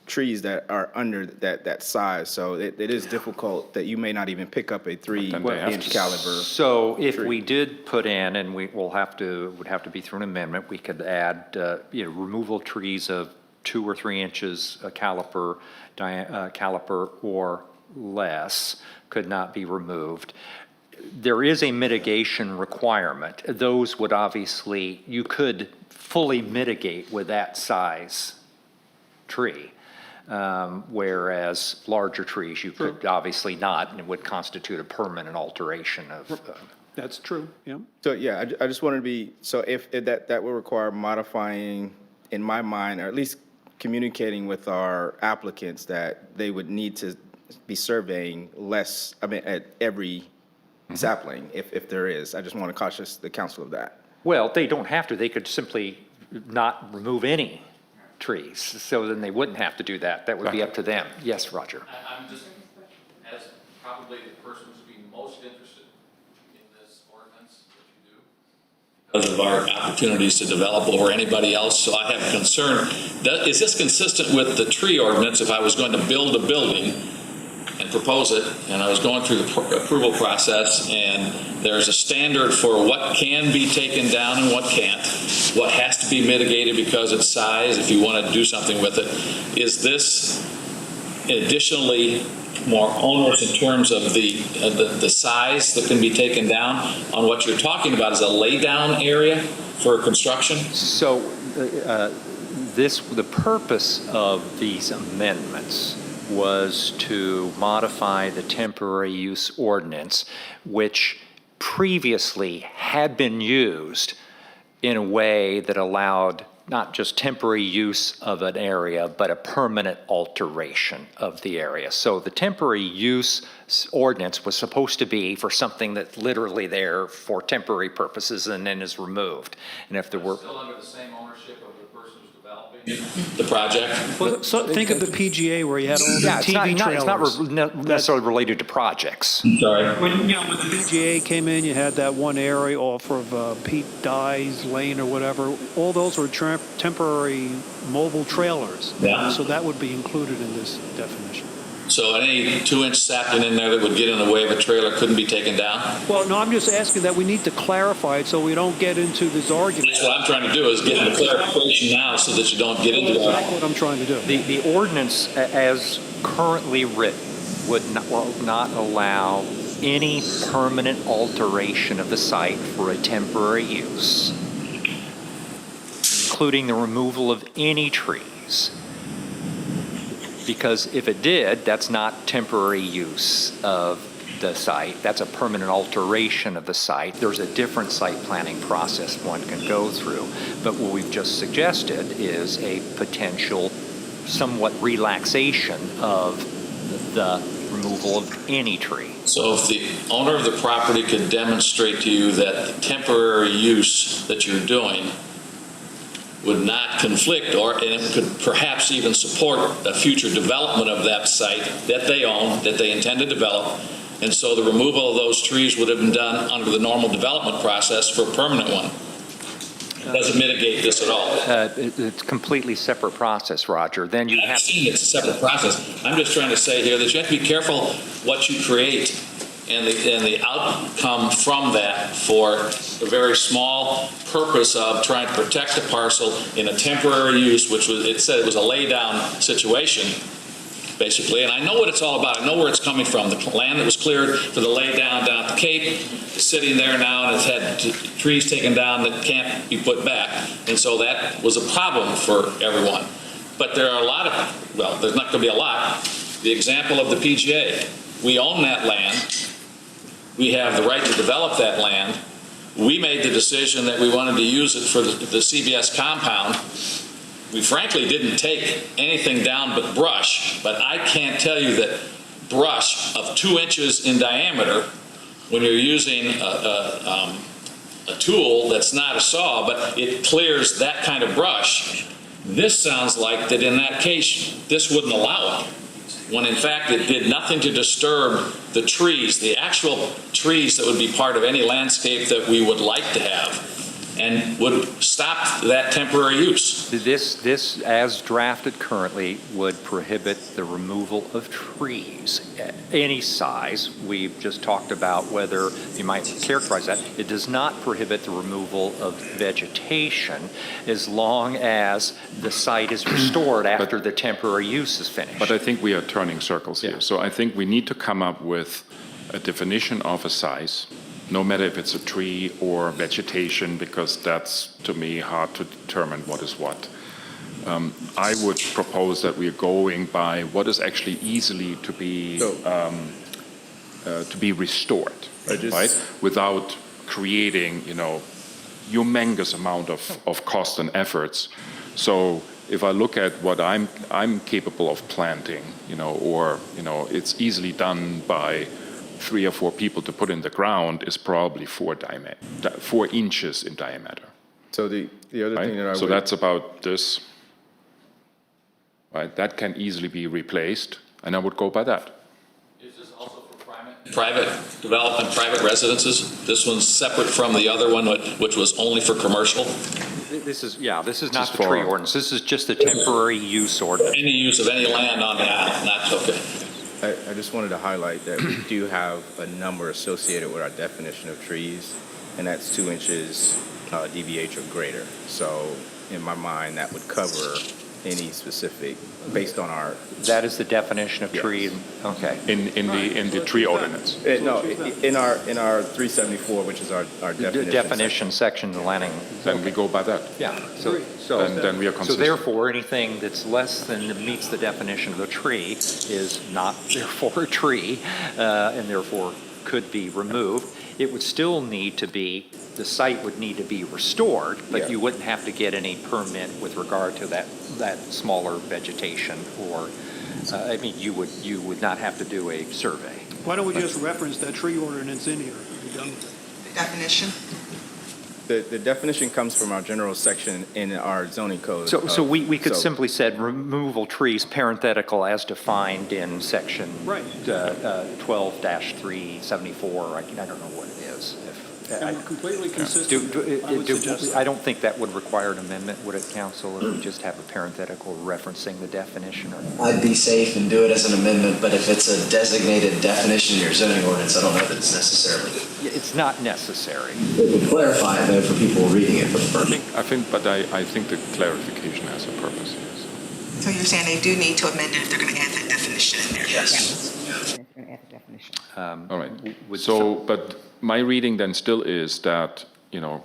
trees that are under that size. So it is difficult that you may not even pick up a 3-inch caliber. So if tree. we did put in, and would have to be through an amendment, we could add, removal trees of 2 or 3 inches caliper or less could not be removed. There is a mitigation requirement. Those would obviously, you could fully mitigate with that size tree. Whereas larger trees, you could obviously not, and it would constitute a permanent alteration of. That's true, yeah. So, yeah, I just wanted to be, so if that would require modifying, in my mind, or at least communicating with our applicants that they would need to be surveying less, at every sapling, if there is. I just want to cautious the council of that. Well, they don't have to. They could simply not remove any trees, so then they wouldn't have to do that. That would be up to them. Yes, Roger. I'm just, as probably the person who's being most interested in this ordinance that you do, because of our opportunities to develop over anybody else, so I have concern. Is this consistent with the tree ordinance if I was going to build a building and propose it, and I was going through the approval process, and there's a standard for what can be taken down and what can't, what has to be mitigated because it's size, if you want to do something with it. Is this additionally more onerous in terms of the size that can be taken down on what you're talking about as a lay-down area for construction? So the purpose of these amendments was to modify the temporary use ordinance, which previously had been used in a way that allowed not just temporary use of an area, but a permanent alteration of the area. So the temporary use ordinance was supposed to be for something that's literally there for temporary purposes and then is removed. And if there were Still under the same ownership of the person who's developing the project? Well, so think of the PGA where you had all the TV trailers. It's not necessarily related to projects. Sorry. When the PGA came in, you had that one area off of Pete Dye's Lane or whatever. All those were temporary mobile trailers. Yeah. So that would be included in this definition. So any 2-inch sapling in there that would get in the way of a trailer couldn't be taken down? Well, no, I'm just asking that we need to clarify it so we don't get into this argument. That's what I'm trying to do, is get the clarification now so that you don't get into That's that. what I'm trying to do. The ordinance as currently written will not allow any permanent alteration of the site for a temporary use, including the removal of any trees. Because if it did, that's not temporary use of the site. That's a permanent alteration of the site. There's a different site planning process one can go through. But what we've just suggested is a potential somewhat relaxation of the removal of any tree. So if the owner of the property could demonstrate to you that the temporary use that you're doing would not conflict, and it could perhaps even support a future development of that site that they own, that they intend to develop, and so the removal of those trees would have been done under the normal development process for a permanent one. It doesn't mitigate this at all. It's a completely separate process, Roger. Then you have to. It's a separate process. I'm just trying to say here that you have to be careful what you create and the outcome from that for a very small purpose of trying to protect a parcel in a temporary use, which was, it said it was a lay-down situation, basically. And I know what it's all about. I know where it's coming from. The land that was cleared for the lay-down down at the Cape is sitting there now, and it's had trees taken down that can't be put back. And so that was a problem for everyone. But there are a lot of, well, there's not going to be a lot. The example of the PGA. We own that land. We have the right to develop that land. We made the decision that we wanted to use it for the CBS compound. We frankly didn't take anything down but brush, but I can't tell you that brush of 2 inches in diameter, when you're using a tool that's not a saw, but it clears that kind of brush. This sounds like that in that case, this wouldn't allow it, when in fact it did nothing to disturb the trees, the actual trees that would be part of any landscape that we would like to have. and would stop that temporary use. This, as drafted currently, would prohibit the removal of trees, any size. We've just talked about whether you might characterize that. It does not prohibit the removal of vegetation as long as the site is restored after the temporary use is finished. But I think we are turning circles here. So I think we need to come up with a definition of a size, no matter if it's a tree or vegetation, because that's, to me, hard to determine what is what. I would propose that we are going by what is actually easily to be restored, right? Without creating, humongous amount of cost and efforts. So if I look at what I'm capable of planting, it's easily done by 3 or 4 people to put in the ground, is probably 4 inches in diameter. So the other thing that I would. So that's about this. Right, that can easily be replaced, and I would go by that. Is this also for private development, private residences? This one's separate from the other one, which was only for commercial? This is not the tree ordinance. This is just the temporary use ordinance. Any use of any land on the island, that's okay. I just wanted to highlight that we do have a number associated with our definition of trees, and that's 2 inches DBH or greater. So in my mind, that would cover any specific, based on our. That is the definition of tree. Okay. In the tree ordinance. No, in our 374, which is our definition. Definition section, the landing. Then we go by that. Yeah. So And then we are So consistent. therefore, anything that's less than meets the definition of a tree is not therefore a tree, and therefore could be removed. It would still need to be, the site would need to be restored, but you wouldn't have to get any permit with regard to that smaller vegetation, or, you would not have to do a survey. Why don't we just reference that tree ordinance in here? Are we done with it? Definition? The definition comes from our general section in our zoning code. So we could simply said removal trees parenthetical as defined in section 12-374. I don't know what it is. And completely consistent, I would suggest that. I don't think that would require an amendment, would it, council, if we just have a parenthetical referencing the definition? I'd be safe and do it as an amendment, but if it's a designated definition in your zoning ordinance, I don't know that it's necessarily. It's not necessary. It would clarify it though for people reading it for the first. I think the clarification has a purpose, yes. So you're saying they do need to amend it if they're going to add that definition in there? Yes. All right. So, but my reading then still is that,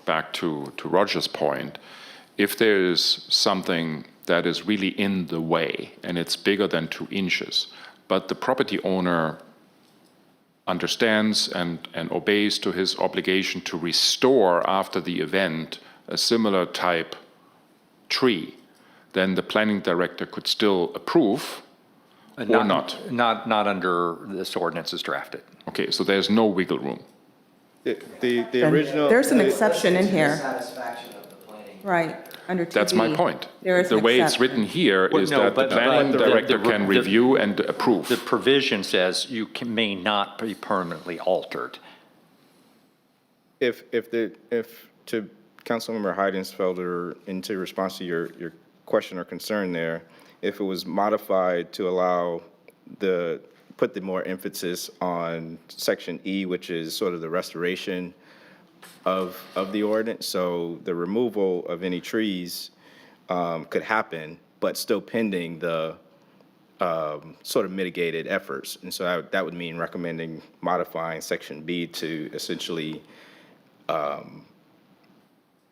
back to Roger's point, if there is something that is really in the way and it's bigger than 2 inches, but the property owner understands and obeys to his obligation to restore after the event a similar type tree, then the planning director could still approve or not. Not under this ordinance is drafted. Okay, so there's no wiggle room. The original. There's an exception in here. Right, under 2B. That's my point. There is The an way it's exception. written here is that the planning director can review and approve. The provision says you may not be permanently altered. If to Councilmember Heidensfelder, into response to your question or concern there, if it was modified to allow put the more emphasis on section E, which is sort of the restoration of the ordinance, so the removal of any trees could happen, but still pending the sort of mitigated efforts. And so that would mean recommending modifying section B to essentially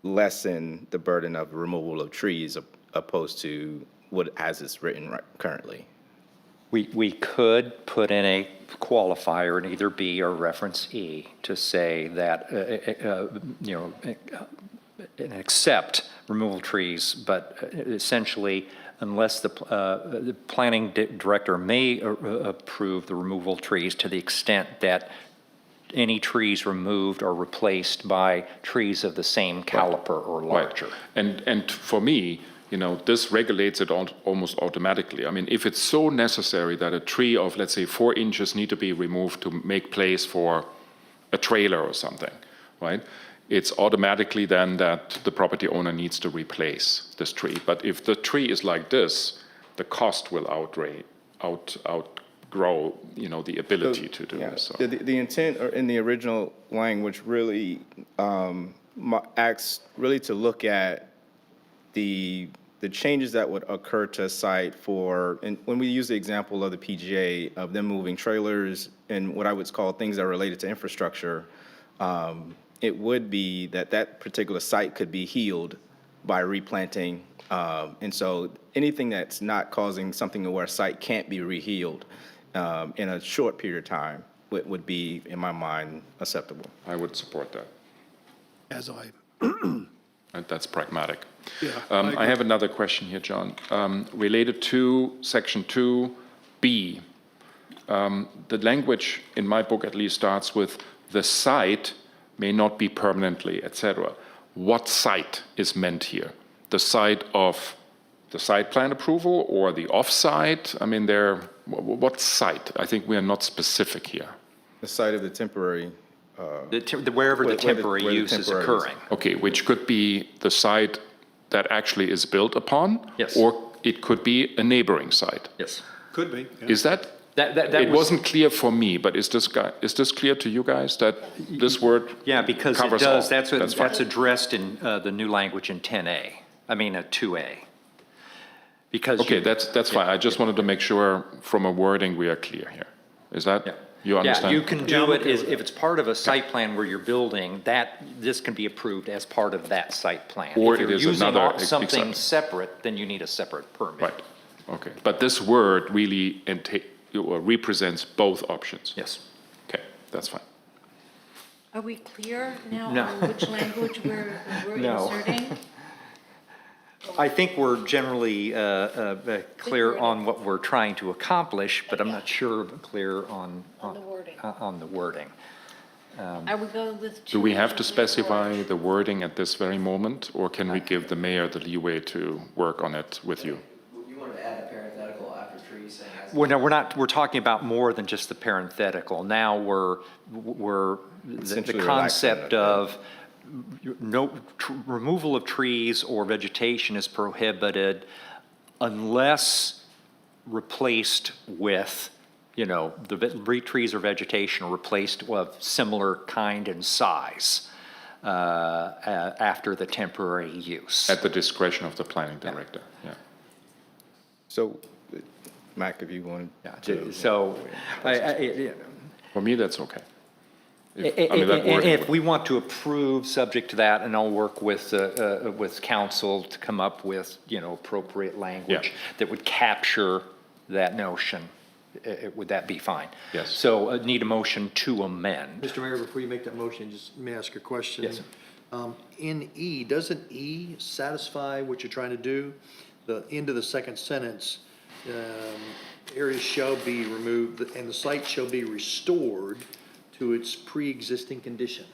lessen the burden of removal of trees opposed to what as it's written currently. We could put in a qualifier in either B or reference E to say that, accept removal trees, but essentially, unless the planning director may approve the removal of trees to the extent that any trees removed are replaced by trees of the same caliper or larger. Right. And for me, this regulates it almost automatically. I mean, if it's so necessary that a tree of, let's say, 4 inches need to be removed to make place for a trailer or something, right? it's automatically then that the property owner needs to replace this tree. But if the tree is like this, the cost will outgrow, the ability to do this. So. The intent in the original language really asks really to look at the changes that would occur to a site and when we use the example of the PGA of them moving trailers and what I would call things that are related to infrastructure, it would be that particular site could be healed by replanting. And so anything that's not causing something where a site can't be rehealed in a short period of time would be, in my mind, acceptable. I would support that. As I, And that's pragmatic. yeah. I have another question here, John. Related to Section 2B, the language in my book at least starts with the site may not be permanently, etc. What site is meant here? The site of the site plan approval or the off-site? I mean, what site? I think we are not specific here. The site of the temporary. Wherever the temporary where the use is temporary is. occurring. Okay, which could be the site that actually is built upon? Yes. Or it could be a neighboring site? Yes. Could be. Yeah. Is that? That It wasn't clear for me, but is this clear to you guys that this word Yeah, because it covers does, all? that's fine. addressed in the new language in 10A, 2A. Because. Okay, that's fine. I just wanted to make sure from a wording we are clear here. Is that, you understand? Yeah, you can do it, if it's part of a site plan where you're building, this can be approved as part of that site plan. Or If it you're is using another something exception. separate, then you need a separate permit. Right, okay. But this word really represents both options? Yes. Okay, that's fine. Are we clear now No. on which language we're No. inserting? I think we're generally clear on what we're trying to accomplish, but I'm not sure clear on the wording. on the wording. Are we going with? Do we have to 2 specify the wording at this very moment, or can we give the mayor the leeway to work on it with you? You wanted to add a parenthetical after trees saying as. Well, no, we're talking about more than just the parenthetical. Now we're the Essentially concept relaxing it, of removal of trees or vegetation is prohibited unless replaced with, the trees or vegetation are replaced with similar kind and size after the temporary use. At the discretion of the planning director, yeah. So, Mac, if you wanted to. So, For me, that's okay. That wording if would- we want to approve, subject to that, and I'll work with council to come up with, appropriate language that would capture that notion, would that be fine? Yes. So need a motion to amend. Mr. Mayor, before you make that motion, just may I ask a question? Yes. In E, doesn't E satisfy what you're trying to do? The end of the second sentence, areas shall be removed and the site shall be restored to its pre-existing condition.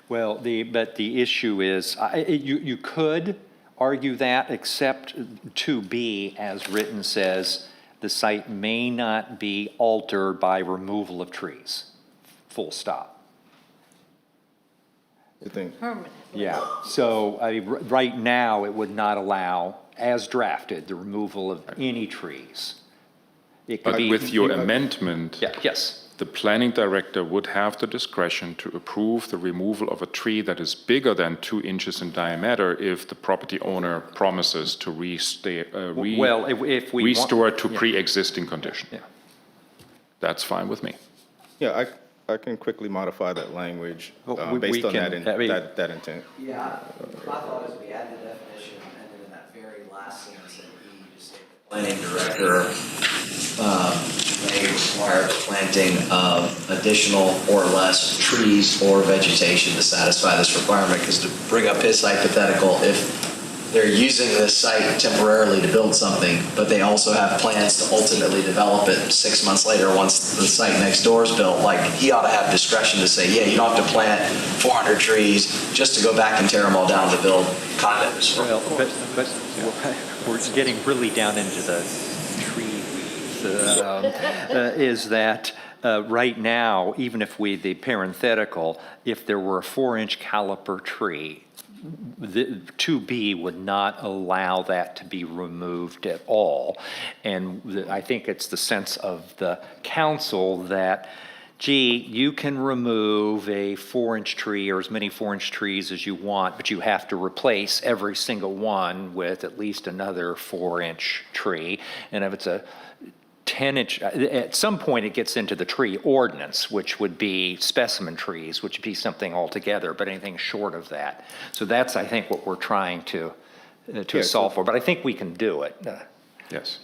Well, but the issue is, you could argue that, except 2B, as written, says, the site may not be altered by removal of trees, full stop. You think? Permanent. Yeah, so, right now, it would not allow, as drafted, the removal of any trees. It could But be. with your amendment, Yeah, yes. the planning director would have the discretion to approve the removal of a tree that is bigger than 2 inches in diameter if the property owner promises to Well, if we want. restore to Yeah. pre-existing condition. Yeah. That's fine with me. Yeah, I can quickly modify that language we based on can- that intent. Yeah, my thought is we add the definition, and then in that very last sentence in E, you just say the planning director may require the planting of additional or less trees or vegetation to satisfy this requirement, because to bring up his hypothetical, if they're using this site temporarily to build something, but they also have plans to ultimately develop it 6 months later once the site next door is built, like, he ought to have discretion to say, yeah, you don't have to plant 400 trees just to go back and tear them all down to build condos. Well, but we're getting really down into the tree weeds, is that right now, even if the parenthetical, if there were a 4-inch caliper tree, the 2B would not allow that to be removed at all. And I think it's the sense of the council that, gee, you can remove a 4-inch tree or as many 4-inch trees as you want, but you have to replace every single one with at least another 4-inch tree. And if it's a 10-inch, at some point it gets into the tree ordinance, which would be specimen trees, which would be something altogether, but anything short of that. So that's, I think, what we're trying to solve for, but I think we can do it. Yes.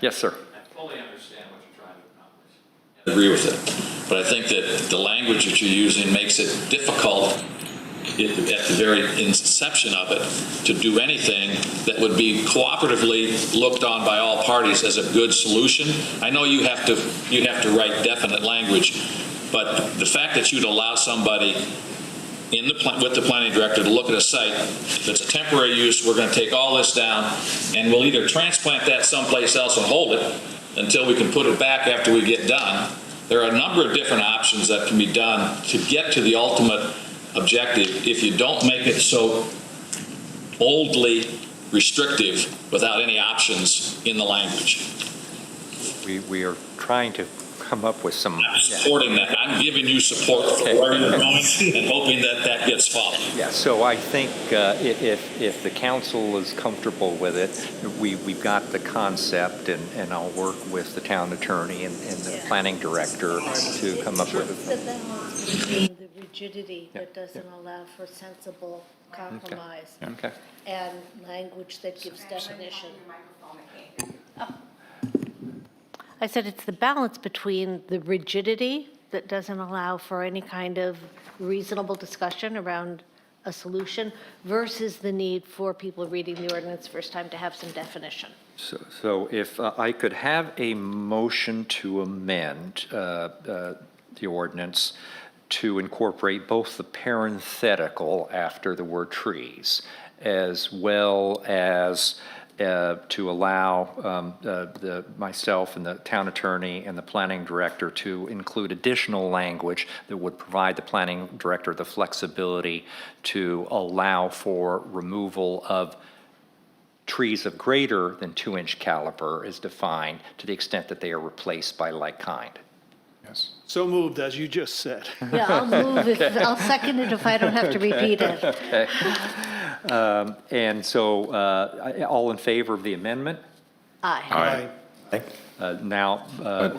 Yes, sir. I fully understand what you're trying to accomplish. I agree with it, but I think that the language that you're using makes it difficult at the very inception of it to do anything that would be cooperatively looked on by all parties as a good solution. I know you have to write definite language, but the fact that you'd allow somebody with the planning director to look at a site that's a temporary use, we're going to take all this down, and we'll either transplant that someplace else and hold it until we can put it back after we get done. There are a number of different options that can be done to get to the ultimate objective if you don't make it so boldly restrictive without any options in the language. We are trying to come up with some. I'm supporting that. I'm giving you support for where you're going and hoping that that gets followed. Yeah, so I think if the council is comfortable with it, we've got the concept, and I'll work with the town attorney and the planning director to come up with it. The balance between the rigidity that doesn't allow for sensible compromise Okay. and language that gives definition. I said it's the balance between the rigidity that doesn't allow for any kind of reasonable discussion around a solution versus the need for people reading the ordinance first time to have some definition. So if I could have a motion to amend the ordinance to incorporate both the parenthetical after the word trees, as well as to allow myself and the town attorney and the planning director to include additional language that would provide the planning director the flexibility to allow for removal of trees of greater than 2-inch caliber is defined to the extent that they are replaced by like kind. Yes. So moved, as you just said. Yeah, I'll move I'll second it if I don't have to repeat it. Okay. And so, all in favor of the amendment? Aye. Now.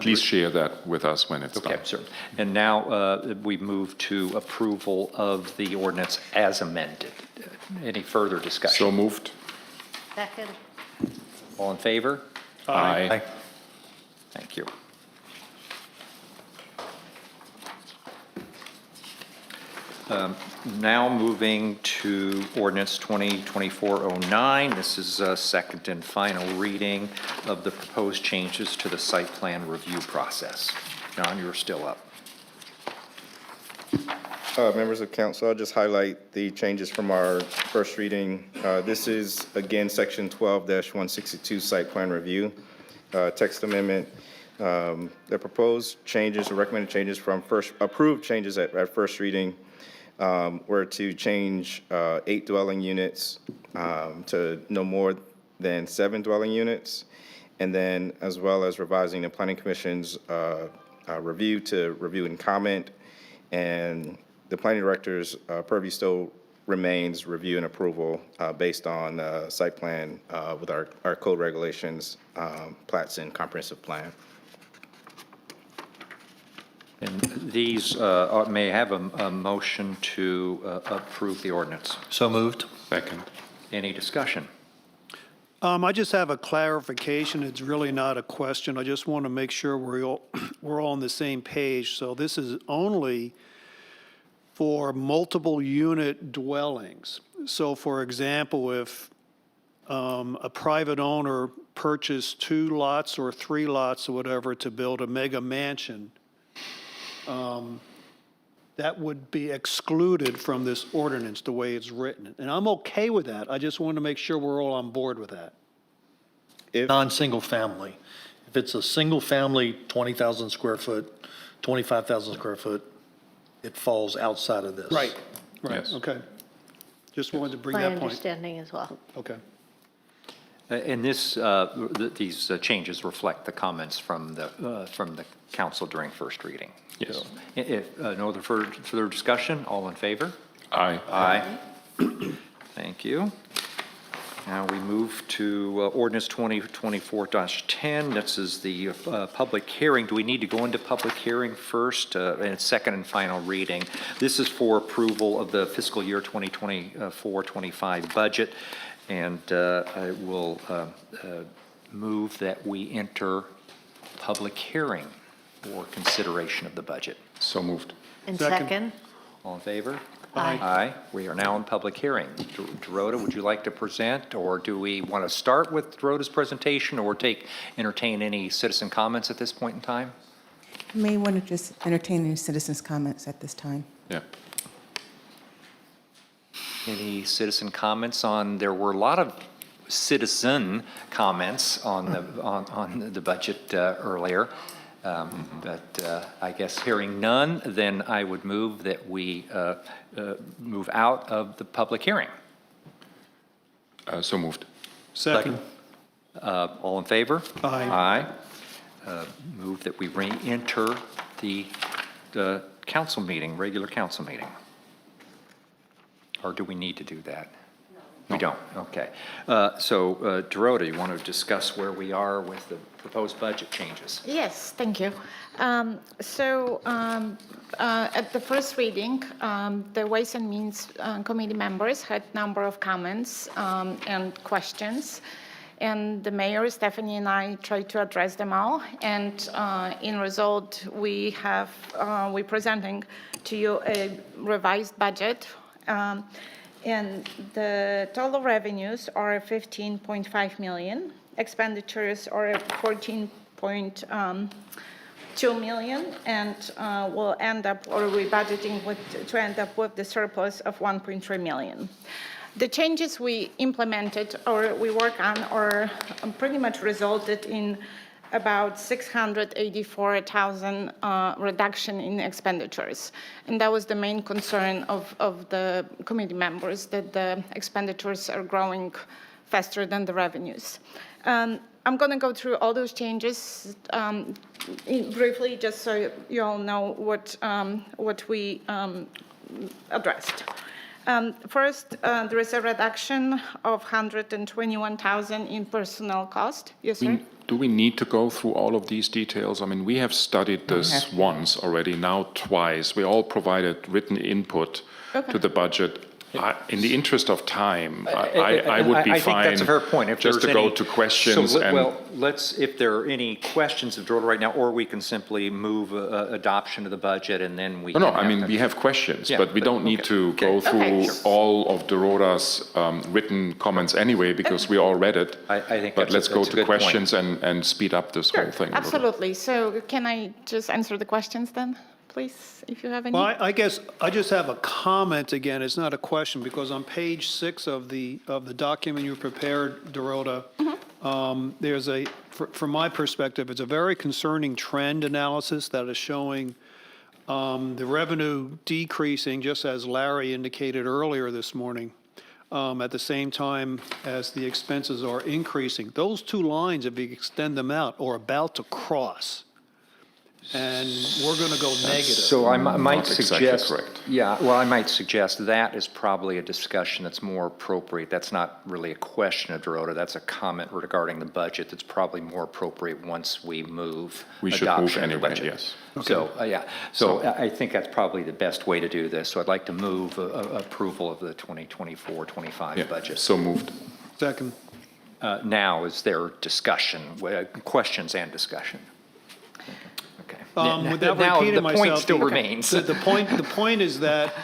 Please share that with us when it's done. Okay, sure. And now we move to approval of the ordinance as amended. Any further discussion? So moved. Second. All in favor? Aye. Thank you. Now moving to ordinance 2024-09. This is a second and final reading of the proposed changes to the site plan review process. John, you're still up. Members of council, I'll just highlight the changes from our first reading. This is, again, section 12-162 site plan review, text amendment. The proposed changes or recommended changes from approved changes at first reading were to change 8 dwelling units to no more than 7 dwelling units, and then as well as revising the Planning Commission's review to review and comment, and the Planning Director's purview still remains review and approval based on site plan with our code regulations, plats, and comprehensive plan. And these may I have a motion to approve the ordinance. So moved. Second. Any discussion? I just have a clarification. It's really not a question. I just want to make sure we're all on the same page. So this is only for multiple unit dwellings. So for example, if a private owner purchased 2 lots or 3 lots or whatever to build a mega mansion, that would be excluded from this ordinance the way it's written. And I'm okay with that. I just want to make sure we're all on board with that. Non-single family If it's a single-family, 20,000 square foot, 25,000 square foot, it falls outside of this. Right, Yes. okay. Just wanted to bring My that point. understanding as well. Okay. And this, these changes reflect the comments from the council during first reading. Yes. So, if no other further discussion, all in favor? Aye. Aye. Thank you. Now we move to ordinance 2024-10. This is the public hearing. Do we need to go into public hearing first and second and final reading? This is for approval of the fiscal year 2024-25 budget. And I will move that we enter public hearing for consideration of the budget. So moved. And Second. second? All in favor? Aye. Aye. We are now in public hearing. Dorota, would you like to present, or do we want to start with Dorota's presentation or entertain any citizen comments at this point in time? You may want to just entertain any citizens' comments at this time. Yeah. Any citizen comments on, there were a lot of citizen comments on the budget earlier. But I guess hearing none, then I would move that we move out of the public hearing. So moved. Second. All in favor? Aye. Aye. Move that we re-enter the council meeting, regular council meeting. Or do we need to do that? We don't, okay. So Dorota, you want to discuss where we are with the proposed budget changes? Yes, thank you. At the first reading, the Ways and Means Committee members had a number of comments and questions. And the mayor, Stephanie, and I tried to address them all. And in result, we're presenting to you a revised budget. And the total revenues are 15.5 million. Expenditures are 14.2 million, and we'll end up, or we're budgeting to end up with the surplus of 1.3 million. The changes we implemented or we work on are pretty much resulted in about 684,000 reduction in expenditures. And that was the main concern of the committee members, that the expenditures are growing faster than the revenues. I'm going to go through all those changes briefly, just so you all know what we addressed. First, there is a reduction of 121,000 in personnel cost. Yes, sir? Do we need to go through all of these details? I mean, we have studied this once already, now twice. We all provided written input to the budget. In the interest of time, I would be fine. I think that's a fair point. If just to go to questions. Well, if there are any questions of Dorota right now, or we can simply move adoption of the budget and then we. No, I mean, we have questions, Yeah, but we don't need to go through all of Dorota's written comments anyway, because we all read it. I think but let's go that's a to good questions and speed up this whole thing. Absolutely. So can I just answer the questions then, please, if you have any? Well, I guess I just have a comment again. It's not a question, because on page 6 of the document you prepared, Dorota, there's from my perspective, it's a very concerning trend analysis that is showing the revenue decreasing, just as Larry indicated earlier this morning, at the same time as the expenses are increasing. Those two lines, if you extend them out, are about to cross. And we're going to go negative. So I might Not exactly suggest, correct. yeah, well, I might suggest that is probably a discussion that's more appropriate. That's not really a question of Dorota. That's a comment regarding the budget that's probably more appropriate once we move We should move adoption of the anyway, budget. yes. So, yeah, so I think that's probably the best way to do this. So I'd like to move approval of the 2024-25 budget. So moved. Second. Now, is there discussion, questions and discussion? Without Now, repeating the myself. point still remains. The point is that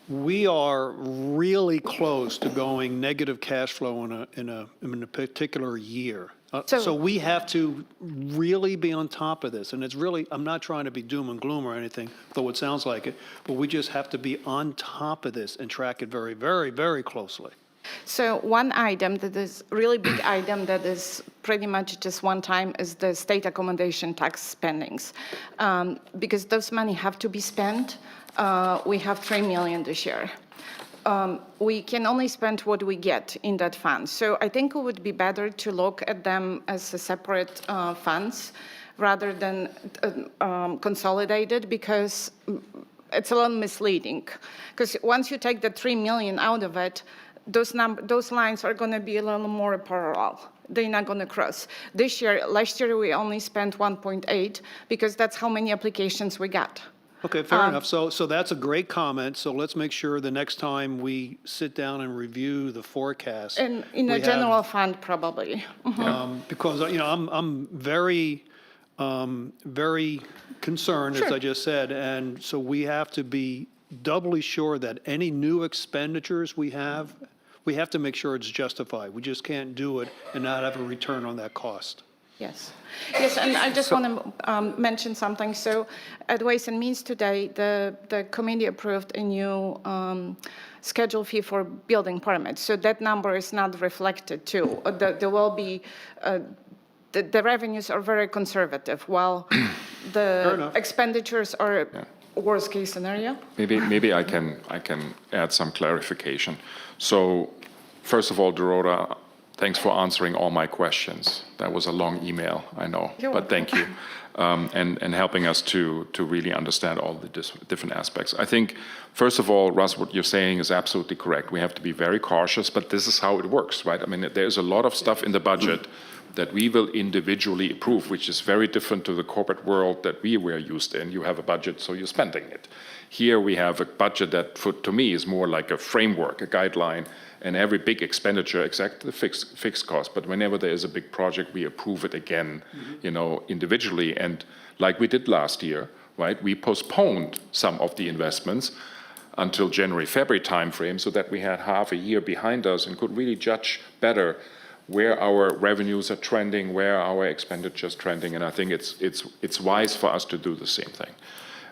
we are really close to going negative cash flow in a particular year. So we have to really be on top of this. And it's really, I'm not trying to be doom and gloom or anything, though it sounds like it, but we just have to be on top of this and track it very, very, very closely. So one item that is really big item that is pretty much just one time is the state accommodation tax spendings. Because those money have to be spent, we have 3 million this year. We can only spend what we get in that fund. So I think it would be better to look at them as a separate funds rather than consolidated, because it's a little misleading. Because once you take the 3 million out of it, those lines are going to be a little more parallel. They're not going to cross. Last year, we only spent 1.8 because that's how many applications we got. Okay, fair enough. So that's a great comment. So let's make sure the next time we sit down and review the forecast. And in a general fund, probably. Because, I'm very, very concerned, as I just said. And so we have to be doubly sure that any new expenditures we have to make sure it's justified. We just can't do it and not have a return on that cost. Yes. Yes, and I just want to mention something. So at Ways and Means today, the committee approved a new schedule fee for building permits. So that number is not reflected too. There will be, the revenues are very conservative, while the expenditures are worst case scenario. Maybe I can add some clarification. So first of all, Dorota, thanks for answering all my questions. That was a long email, I know, but thank you. And helping us to really understand all the different aspects. I think, first of all, Russ, what you're saying is absolutely correct. We have to be very cautious, but this is how it works, right? I mean, there's a lot of stuff in the budget that we will individually approve, which is very different to the corporate world that we were used in. You have a budget, so you're spending it. Here we have a budget that, to me, is more like a framework, a guideline, and every big expenditure, exactly the fixed cost. But whenever there is a big project, we approve it again, individually. And like we did last year, right? We postponed some of the investments until January, February timeframe, so that we had half a year behind us and could really judge better where our revenues are trending, where our expenditures trending, and I think it's wise for us to do the same thing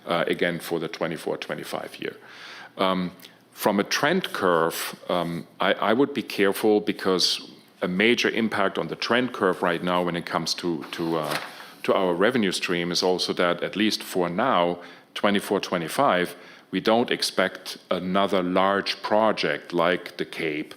again for the 24-25 year. From a trend curve, I would be careful, because a major impact on the trend curve right now when it comes to our revenue stream is also that, at least for now, 24-25, we don't expect another large project like the Cape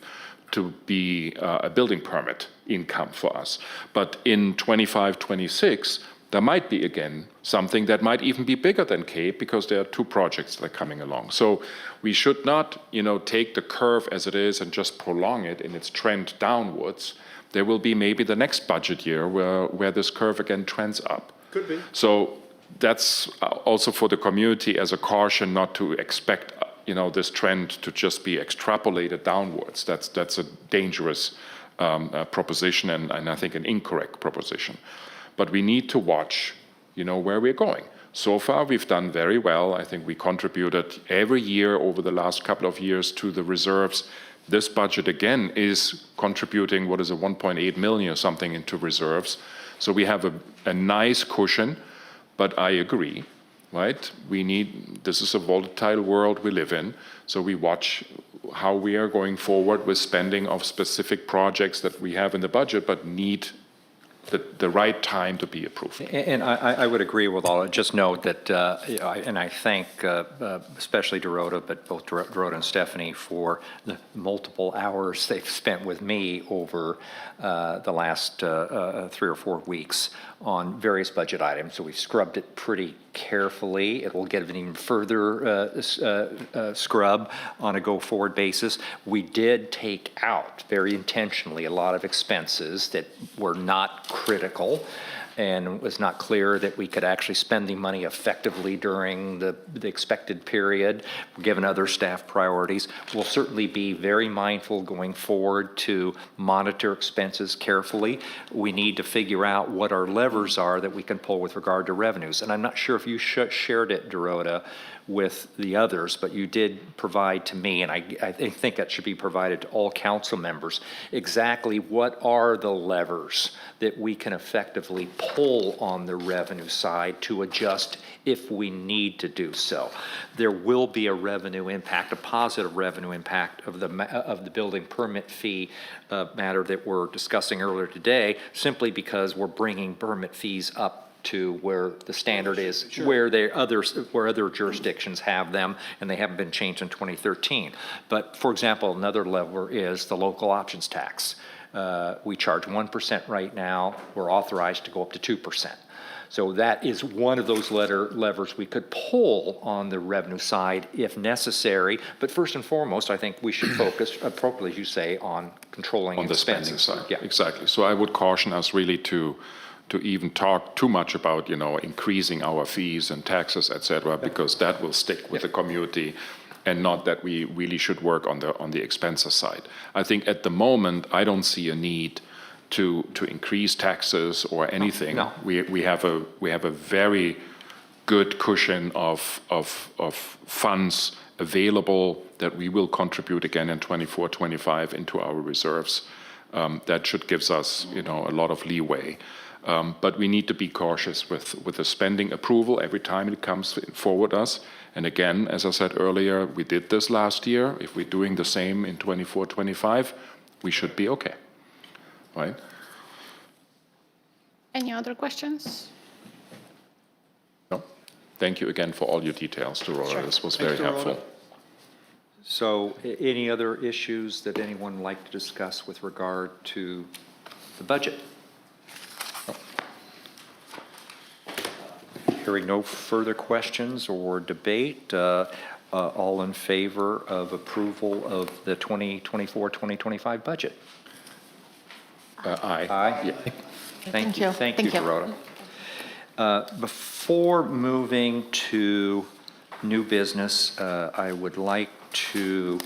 to be a building permit income for us. But in 25-26, there might be, again, something that might even be bigger than Cape, because there are 2 projects that are coming along. So we should not, take the curve as it is and just prolong it in its trend downwards. There will be maybe the next budget year where this curve again trends up. Could be. So that's also for the community as a caution, not to expect this trend to just be extrapolated downwards. That's a dangerous proposition, and I think an incorrect proposition. But we need to watch, where we're going. So far, we've done very well. I think we contributed every year over the last couple of years to the reserves. This budget, again, is contributing, 1.8 million or something into reserves. So we have a nice cushion, but I agree. Right? This is a volatile world we live in, so we watch how we are going forward with spending of specific projects that we have in the budget, but need the right time to be approved. And I would agree with all. Just note that, and I thank especially Dorota, but both Dorota and Stephanie for the multiple hours they've spent with me over the last 3 or 4 weeks on various budget items. So we've scrubbed it pretty carefully. It will get an even further scrub on a go-forward basis. We did take out very intentionally a lot of expenses that were not critical, and it was not clear that we could actually spend the money effectively during the expected period, given other staff priorities. We'll certainly be very mindful going forward to monitor expenses carefully. We need to figure out what our levers are that we can pull with regard to revenues. And I'm not sure if you shared it, Dorota, with the others, but you did provide to me, and I think that should be provided to all council members, exactly what are the levers that we can effectively pull on the revenue side to adjust if we need to do so. There will be a revenue impact, a positive revenue impact of the building permit fee matter that we're discussing earlier today, simply because we're bringing permit fees up to where the standard is, where other jurisdictions have them, and they haven't been changed in 2013. But for example, another lever is the local options tax. We charge 1% right now. We're authorized to go up to 2%. So that is one of those levers we could pull on the revenue side if necessary. But first and foremost, I think we should focus appropriately, as you say, on controlling on the expenses. spending side. Yeah. Exactly. So I would caution us really to even talk too much about, increasing our fees and taxes, et cetera, because that will stick with the community, and not that we really should work on the expenses side. I think at the moment, I don't see a need to increase taxes or anything. No. We have a very good cushion of funds available that we will contribute again in 24, 25 into our reserves. That should gives us, a lot of leeway. But we need to be cautious with the spending approval every time it comes forward us. And again, as I said earlier, we did this last year. If we're doing the same in 24, 25, we should be okay, right? Any other questions? No? Thank you again for all your details, Dorota. Sure. This was very helpful. So any other issues that anyone would like to discuss with regard to the budget? Hearing no further questions or debate, all in favor of approval of the 2024-2025 budget? Aye. Aye. Thank you. Thank you, Dorota. Before moving to new business, I would like to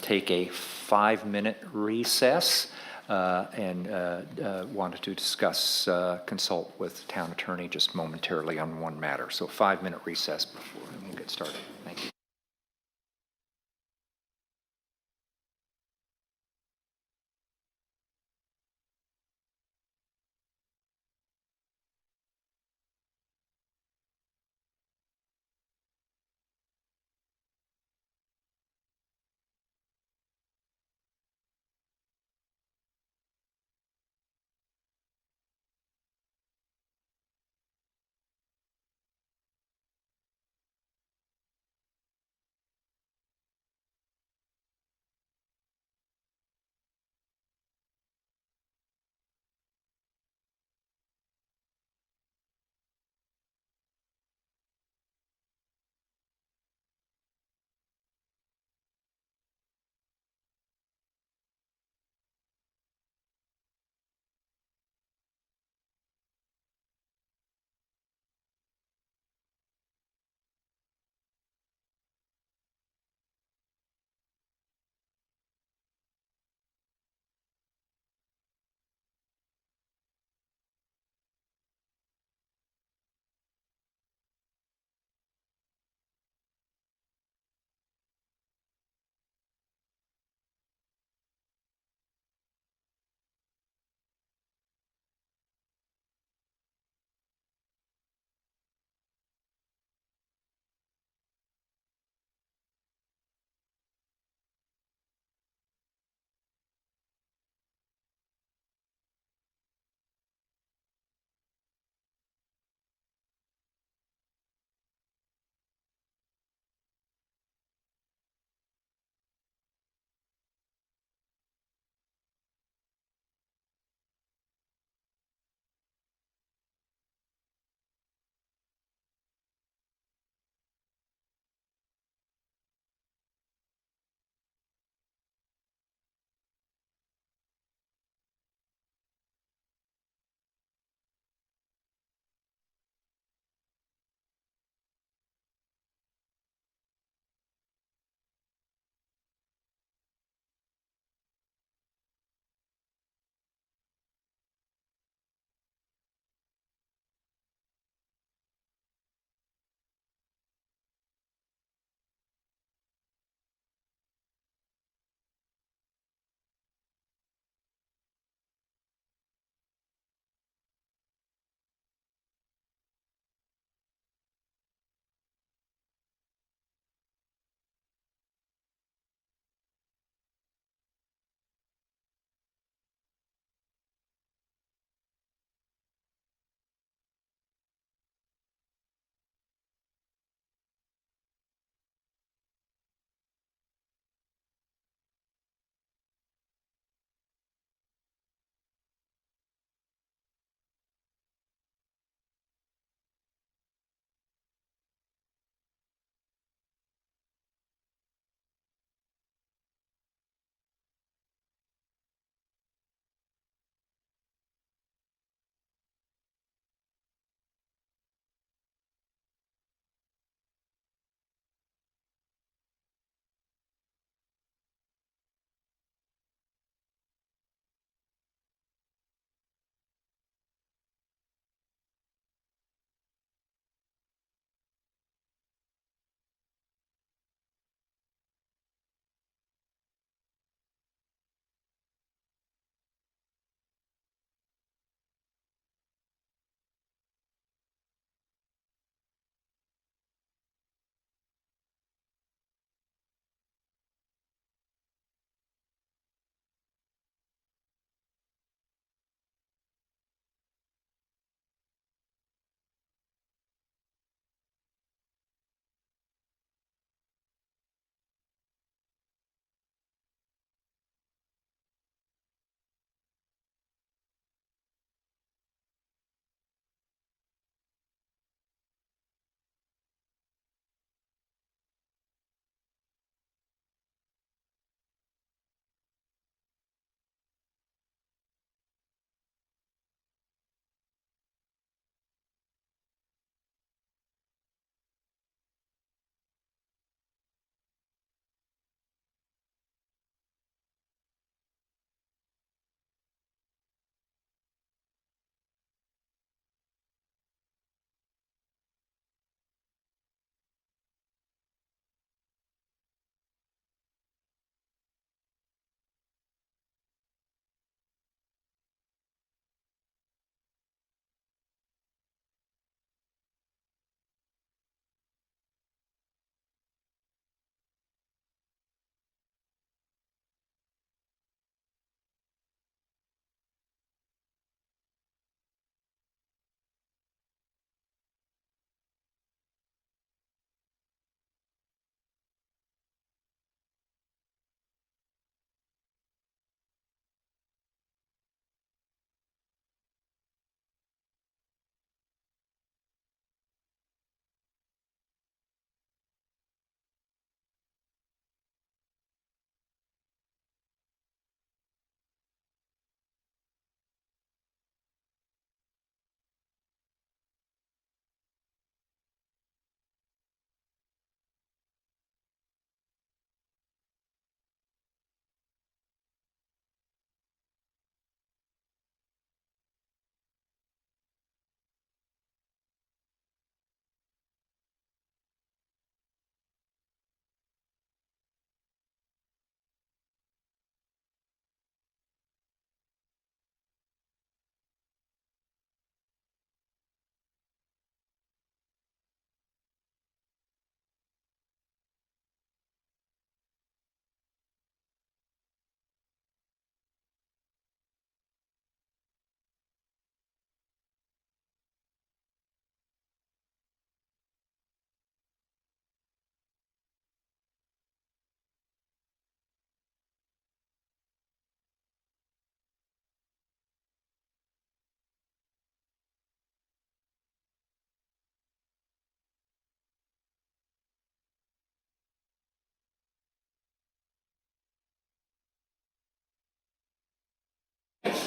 take a 5-minute recess and wanted to discuss, consult with town attorney just momentarily on one matter. So 5-minute recess before we'll get started. Thank you.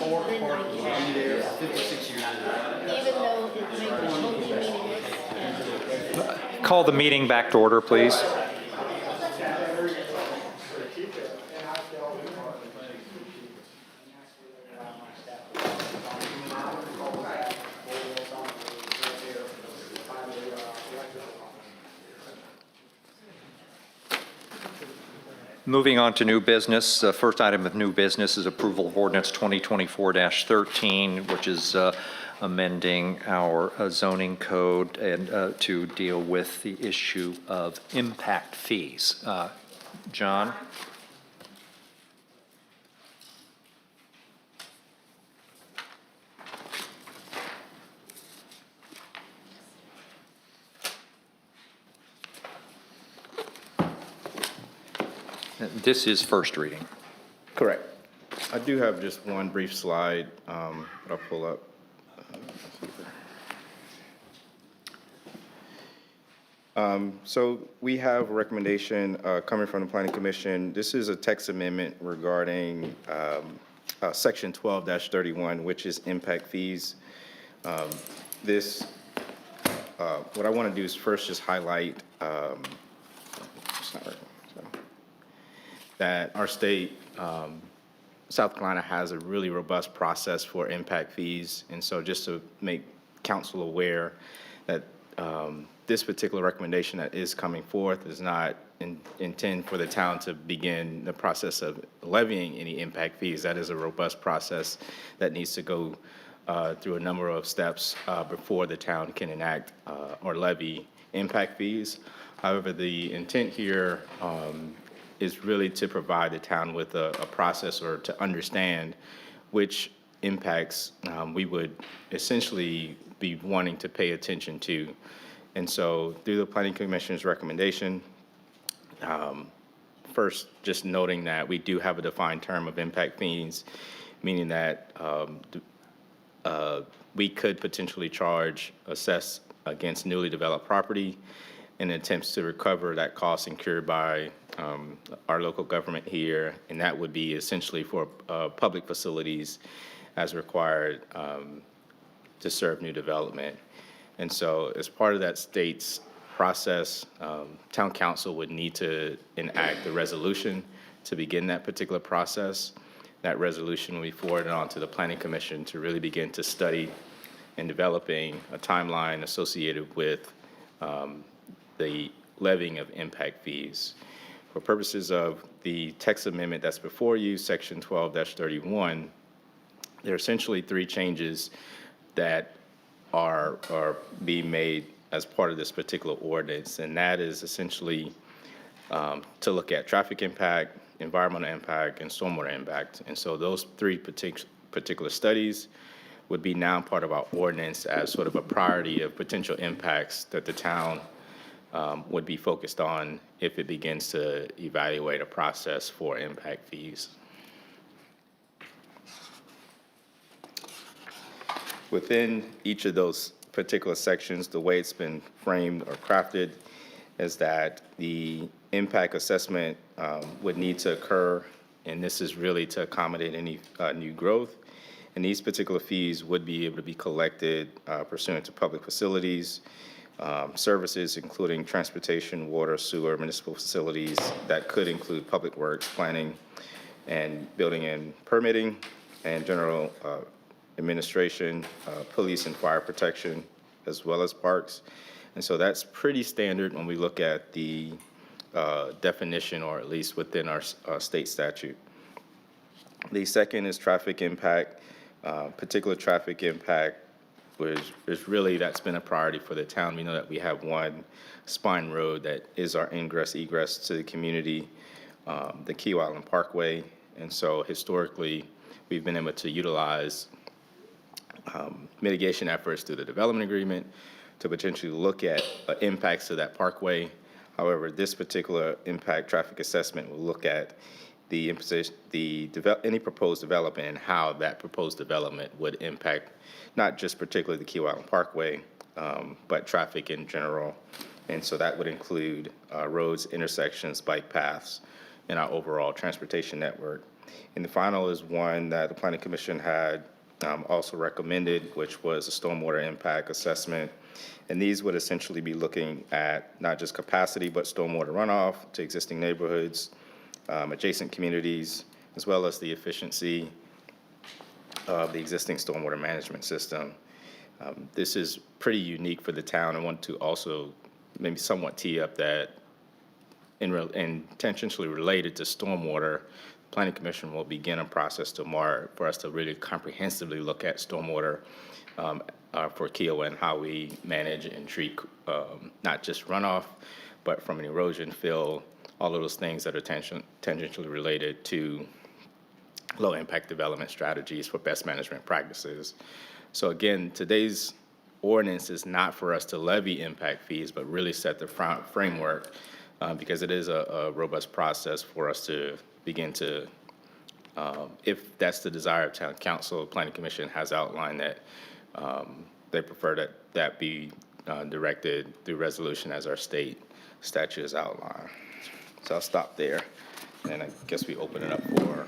Even though it might be totally meaningless. Call the meeting back to order, please. Moving on to new business. First item of new business is approval of ordinance 2024-13, which is amending our zoning code and to deal with the issue of impact fees. John? This is first reading. Correct. I do have just one brief slide that I'll pull up. So we have a recommendation coming from the Planning Commission. This is a text amendment regarding Section 12-31, which is impact fees. What I want to do is first just highlight that our state, South Carolina, has a really robust process for impact fees. And so just to make council aware that this particular recommendation that is coming forth is not intend for the town to begin the process of levying any impact fees. That is a robust process that needs to go through a number of steps before the town can enact or levy impact fees. However, the intent here is really to provide the town with a process or to understand which impacts we would essentially be wanting to pay attention to. And so through the Planning Commission's recommendation, first just noting that we do have a defined term of impact fees, meaning that we could potentially assess against newly developed property in attempts to recover that cost incurred by our local government here, and that would be essentially for public facilities as required to serve new development. And so as part of that state's process, town council would need to enact the resolution to begin that particular process. That resolution will be forwarded on to the Planning Commission to really begin to study and developing a timeline associated with the levying of impact fees. For purposes of the text amendment that's before you, Section 12-31, there are essentially three changes that are being made as part of this particular ordinance, and that is essentially to look at traffic impact, environmental impact, and stormwater impact. And so those three particular studies would be now part of our ordinance as sort of a priority of potential impacts that the town would be focused on if it begins to evaluate a process for impact fees. Within each of those particular sections, the way it's been framed or crafted is that the impact assessment would need to occur, and this is really to accommodate any new growth. And these particular fees would be able to be collected pursuant to public facilities, services including transportation, water, sewer, municipal facilities that could include public works, planning, and building and permitting, and general administration, police and fire protection, as well as parks. And so that's pretty standard when we look at the definition, or at least within our state statute. The second is traffic impact. Particular traffic impact is really, that's been a priority for the town. We know that we have one spine road that is our ingress egress to the community, the Kiawah Parkway. And so historically, we've been able to utilize mitigation efforts through the development agreement to potentially look at impacts to that parkway. However, this particular impact traffic assessment will look at any proposed development and how that proposed development would impact not just particularly the Kiawah Parkway, but traffic in general. And so that would include roads, intersections, bike paths, and our overall transportation network. And the final is one that the Planning Commission had also recommended, which was a stormwater impact assessment. And these would essentially be looking at not just capacity, but stormwater runoff to existing neighborhoods, adjacent communities, as well as the efficiency of the existing stormwater management system. This is pretty unique for the town. I want to also maybe somewhat tee up that in tangentially related to stormwater, the Planning Commission will begin a process tomorrow for us to really comprehensively look at stormwater for Kiawah and how we manage and treat not just runoff, but from an erosion fill, all of those things that are tangentially related to low-impact development strategies for best management practices. So again, today's ordinance is not for us to levy impact fees, but really set the framework because it is a robust process for us to begin to, if that's the desire of town council, planning commission has outlined that they prefer that be directed through resolution as our state statute is outlined. So I'll stop there, and I guess we open it up for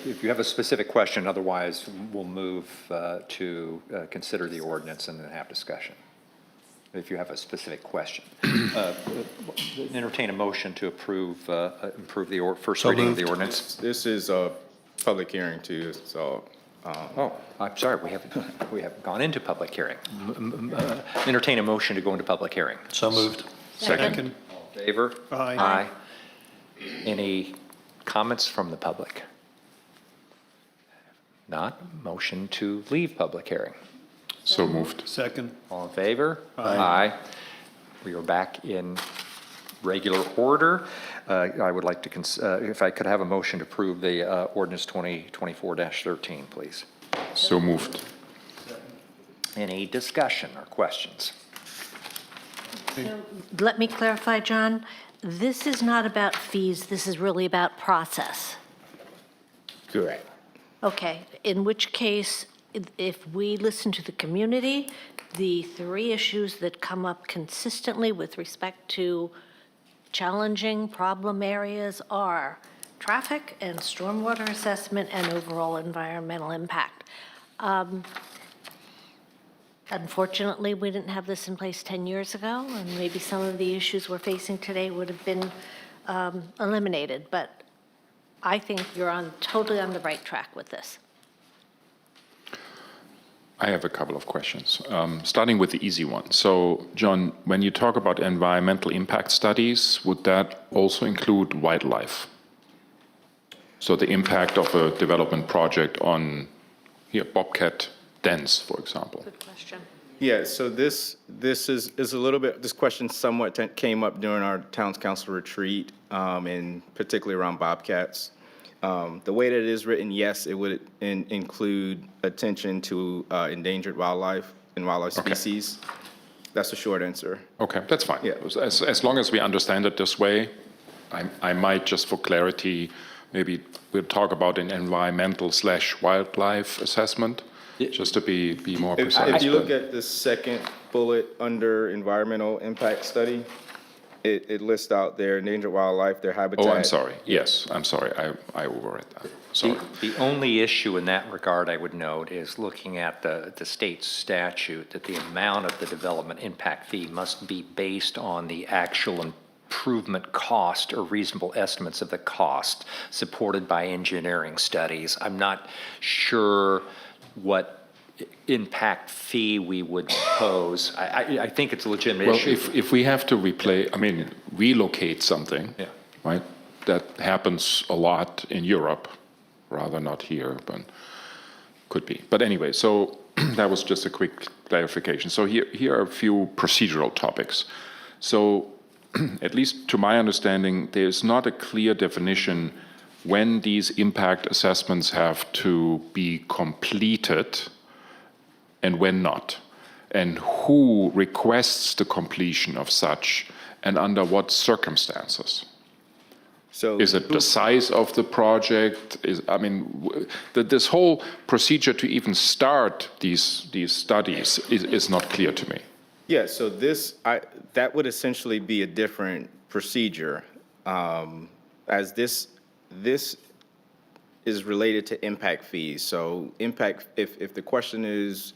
If you have a specific question, otherwise we'll move to consider the ordinance and then have discussion. If you have a specific question. Entertain a motion to approve the first reading of the ordinance. This is a public hearing too, so. Oh, I'm sorry, we haven't gone into public hearing. Entertain a motion to go into public hearing. So moved. Second. All in favor? Aye. Any comments from the public? Not. Motion to leave public hearing. So moved. Second. All in favor? Aye. We are back in regular order. I would like to, if I could have a motion to approve the ordinance 2024-13, please. So moved. Any discussion or questions? So let me clarify, John. This is not about fees. This is really about process. Correct. Okay, in which case, if we listen to the community, the three issues that come up consistently with respect to challenging problem areas are traffic and stormwater assessment and overall environmental impact. Unfortunately, we didn't have this in place 10 years ago, and maybe some of the issues we're facing today would have been eliminated, but I think you're totally on the right track with this. I have a couple of questions, starting with the easy one. So, John, when you talk about environmental impact studies, would that also include wildlife? So the impact of a development project on bobcat dens, for example. Good question. Yeah, so this is a little bit, this question somewhat came up during our town's council retreat, and particularly around bobcats. The way that it is written, yes, it would include attention to endangered wildlife and wildlife species. That's the short answer. Okay, that's fine. Yeah. As long as we understand it this way, I might, just for clarity, maybe we'll talk about an environmental/wildlife assessment, just to be more precise. If you look at the second bullet under environmental impact study, it lists out their endangered wildlife, their habitat. Oh, I'm sorry. Yes, I'm sorry. I overread that. Sorry. The only issue in that regard I would note is looking at the state statute that the amount of the development impact fee must be based on the actual improvement cost or reasonable estimates of the cost supported by engineering studies. I'm not sure what impact fee we would pose. I think it's a legitimate issue. Well, if we have to relocate something, right? That happens a lot in Europe, rather not here, but could be. But anyway, so that was just a quick clarification. So here are a few procedural topics. So at least to my understanding, there's not a clear definition when these impact assessments have to be completed and when not, and who requests the completion of such, and under what circumstances. So is it the size of the project? This whole procedure to even start these studies is not clear to me. Yeah, so that would essentially be a different procedure. as this is related to impact fees. So impact, if the question is,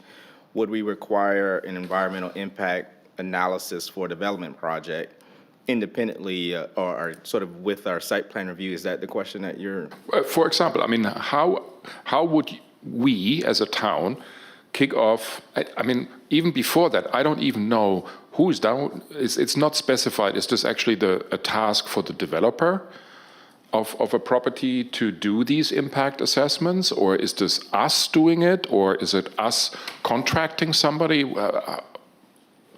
would we require an environmental impact analysis for a development project independently or sort of with our site plan review? Is that the question that you're? For example, I mean, how would we as a town kick off? I mean, even before that, I don't even know who is down. It's not specified. Is this actually a task for the developer of a property to do these impact assessments, or is this us doing it, or is it us contracting somebody?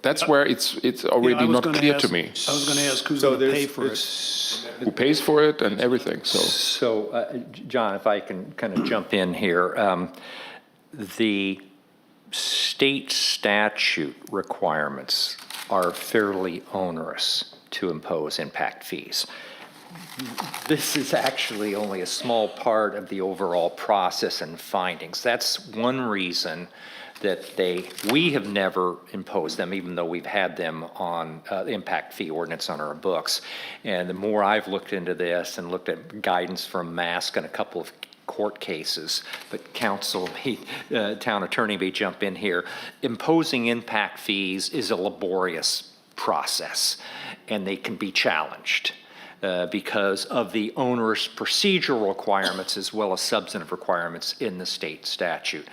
That's where it's already not clear to me. I was going to ask who's going to pay for it. Who pays for it and everything, So, John, if I can kind of jump in here. The state statute requirements are fairly onerous to impose impact fees. This is actually only a small part of the overall process and findings. That's one reason that we have never imposed them, even though we've had them on the impact fee ordinance on our books. And the more I've looked into this and looked at guidance from MASC and a couple of court cases, but counsel, town attorney may jump in here, imposing impact fees is a laborious process, and they can be challenged. Because of the onerous procedural requirements as well as substantive requirements in the state statute.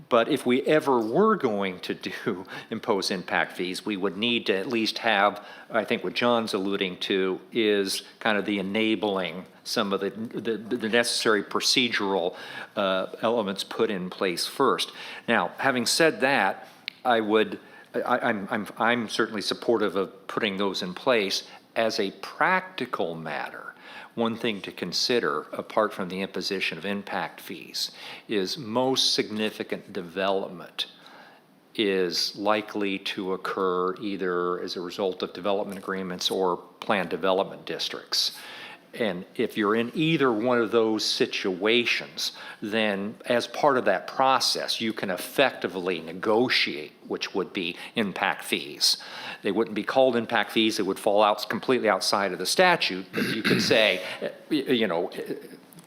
But if we ever were going to impose impact fees, we would need to at least have, I think what John's alluding to is kind of the enabling, some of the necessary procedural elements put in place first. Now, having said that, I'm certainly supportive of putting those in place. As a practical matter, one thing to consider, apart from the imposition of impact fees, is most significant development is likely to occur either as a result of development agreements or planned development districts. And if you're in either one of those situations, then as part of that process, you can effectively negotiate, which would be impact fees. They wouldn't be called impact fees. It would fall out completely outside of the statute, but you could say,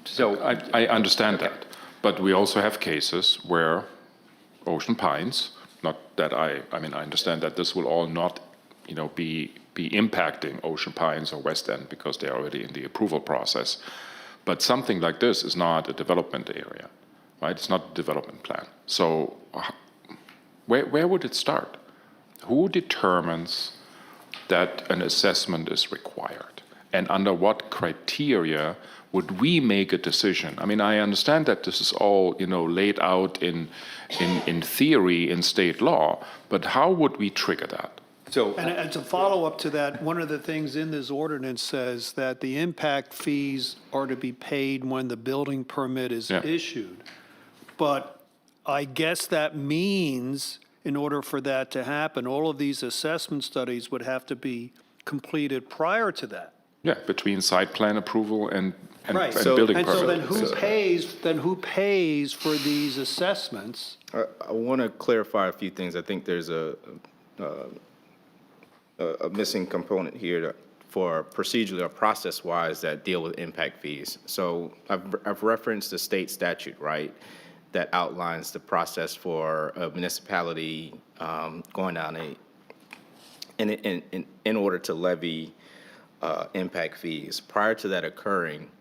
so. I understand that, but we also have cases where Ocean Pines, not that I understand that this will all not, be impacting Ocean Pines or West End because they're already in the approval process. But something like this is not a development area, right? It's not a development plan. So where would it start? Who determines that an assessment is required? And under what criteria would we make a decision? I mean, I understand that this is all, laid out in theory in state law, but how would we trigger that? And to follow up to that, one of the things in this ordinance says that the impact fees are to be paid when the building permit is issued. But I guess that means, in order for that to happen, all of these assessment studies would have to be completed prior to that. Yeah, between site plan approval and Right. building permit. And so then who pays for these assessments? I want to clarify a few things. I think there's a missing component here for procedurally or process-wise that deal with impact fees. So I've referenced the state statute, right, that outlines the process for a municipality going down in order to levy impact fees. Prior to that occurring,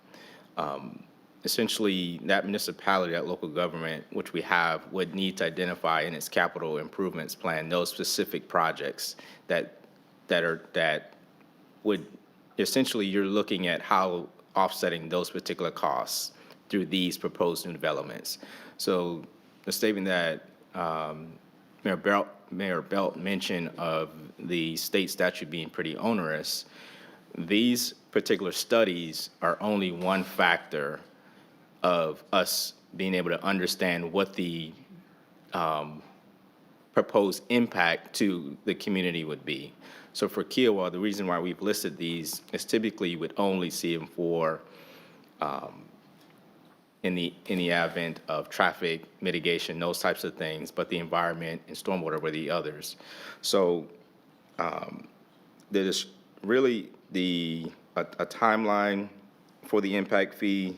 essentially that municipality, that local government, which we have, would need to identify in its capital improvements plan those specific projects that would essentially, you're looking at how offsetting those particular costs through these proposed new developments. So the statement that Mayor Belt mentioned of the state statute being pretty onerous, these particular studies are only one factor of us being able to understand what the proposed impact to the community would be. So for Kiawah, the reason why we've listed these is typically you would only see them for in the advent of traffic mitigation, those types of things, but the environment and stormwater were the others. So there's really the a timeline for the impact fee,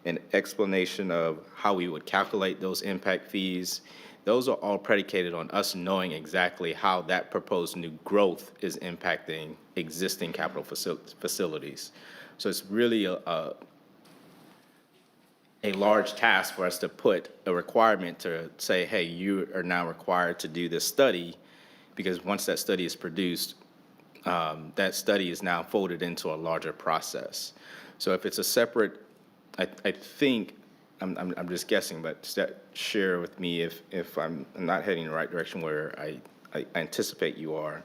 an explanation of how we would calculate those impact fees. Those are all predicated on us knowing exactly how that proposed new growth is impacting existing capital facilities. So it's really a large task for us to put a requirement to say, hey, you are now required to do this study, because once that study is produced, that study is now folded into a larger process. So if it's a separate, I think, I'm just guessing, but share with me if I'm not heading in the right direction where I anticipate you are,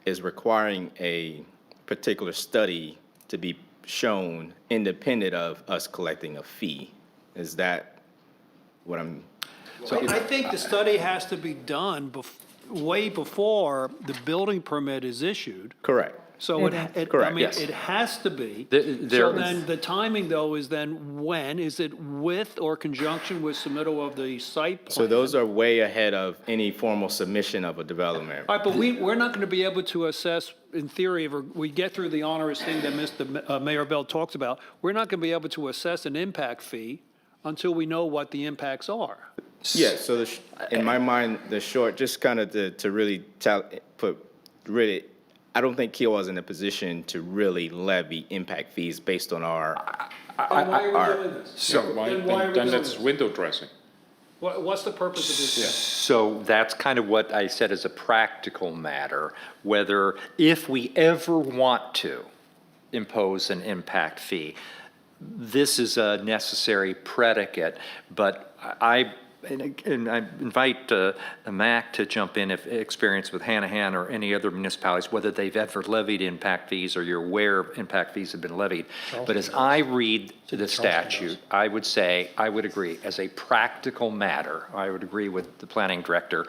is requiring a particular study to be shown independent of us collecting a fee. Is that what I'm? I think the study has to be done way before the building permit is issued. Correct. So Correct, yes. it has to be. There- So then the timing, though, is then when? Is it with or conjunction with submittal of the site plan? So those are way ahead of any formal submission of a development. All right, but we're not going to be able to assess, in theory, if we get through the onerous thing that Mayor Bell talks about, we're not going to be able to assess an impact fee until we know what the impacts are. Yeah, so in my mind, the short, just kind of to really I don't think Kiawah is in a position to really levy impact fees based on our. Why are we doing this? So then that's window dressing. What's the purpose of this? So that's kind of what I said as a practical matter, whether if we ever want to impose an impact fee, this is a necessary predicate, but and I invite Mac to jump in if experience with Hanahan or any other municipalities, whether they've ever levied impact fees or you're aware of impact fees have been levied. But as I read the statute, I would say, I would agree, as a practical matter, I would agree with the planning director,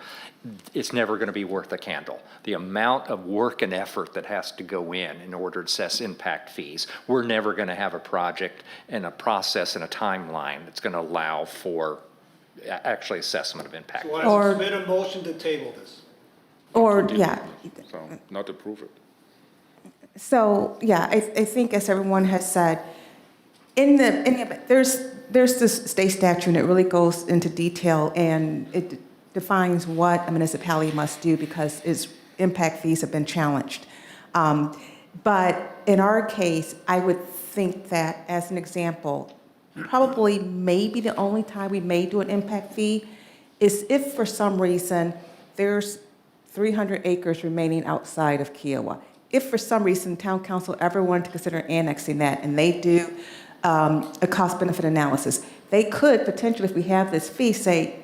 it's never going to be worth a candle. The amount of work and effort that has to go in order to assess impact fees, we're never going to have a project and a process and a timeline that's going to allow for actually assessment of impact. So I submit a motion to table this. Or, yeah. So not approve it. So, yeah, I think as everyone has said, there's this state statute and it really goes into detail and it defines what a municipality must do because its impact fees have been challenged. But in our case, I would think that as an example, probably maybe the only time we may do an impact fee is if for some reason there's 300 acres remaining outside of Kiawah. If for some reason town council ever wanted to consider annexing that and they do a cost-benefit analysis, they could potentially, if we have this fee, say,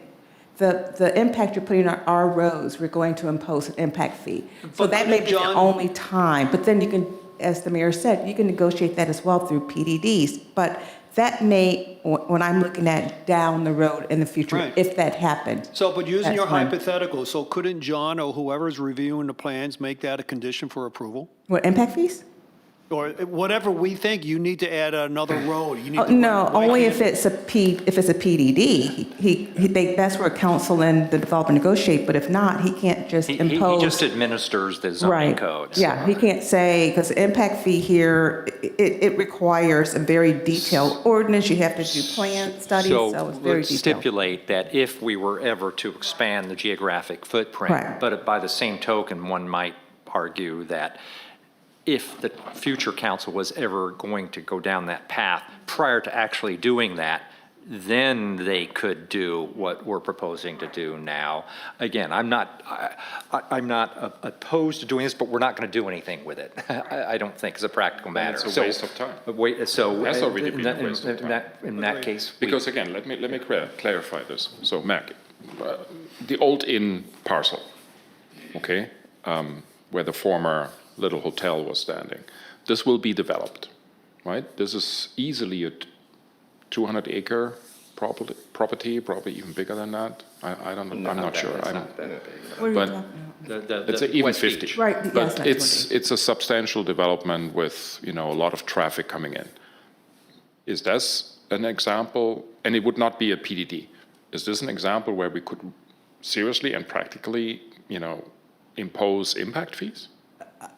the impact you're putting on our roads, we're going to impose an impact fee. So that may be the only time. But then you can, as the mayor said, you can negotiate that as well through PDDs. But that may, when I'm looking at down the road in the future, Right. if that happened. So, but using That's your fine. hypothetical, so couldn't John or whoever's reviewing the plans make that a condition for approval? What, impact fees? Or whatever we think, you need to add another road. You need to No, why only can't- if it's a PDD. That's where council and the developer negotiate, but if not, he can't just He impose. just administers the zoning Right. codes. Yeah, he can't say, because the impact fee here, it requires a very detailed ordinance. You have to do plan studies, so it's very let's detailed. stipulate that if we were ever to expand the geographic footprint, Right. but by the same token, one might argue that if the future council was ever going to go down that path, prior to actually doing that, then they could do what we're proposing to do now. Again, I'm not opposed to doing this, but we're not going to do anything with it. I don't think, as a practical matter. It's a waste of time. So Has already been a waste of time. in that case, Because again, let me clarify this. So Mac, the old inn parcel, okay, where the former little hotel was standing, this will be developed, right? This is easily a 200-acre property, probably even bigger than that. I don't know. I'm not sure. What are you But talking about? it's even 50. Right, yes, But that's it's a substantial development with, a lot of traffic coming in. Is this an example, and it would not be a PDD, is this an example where we could seriously and practically, impose impact fees?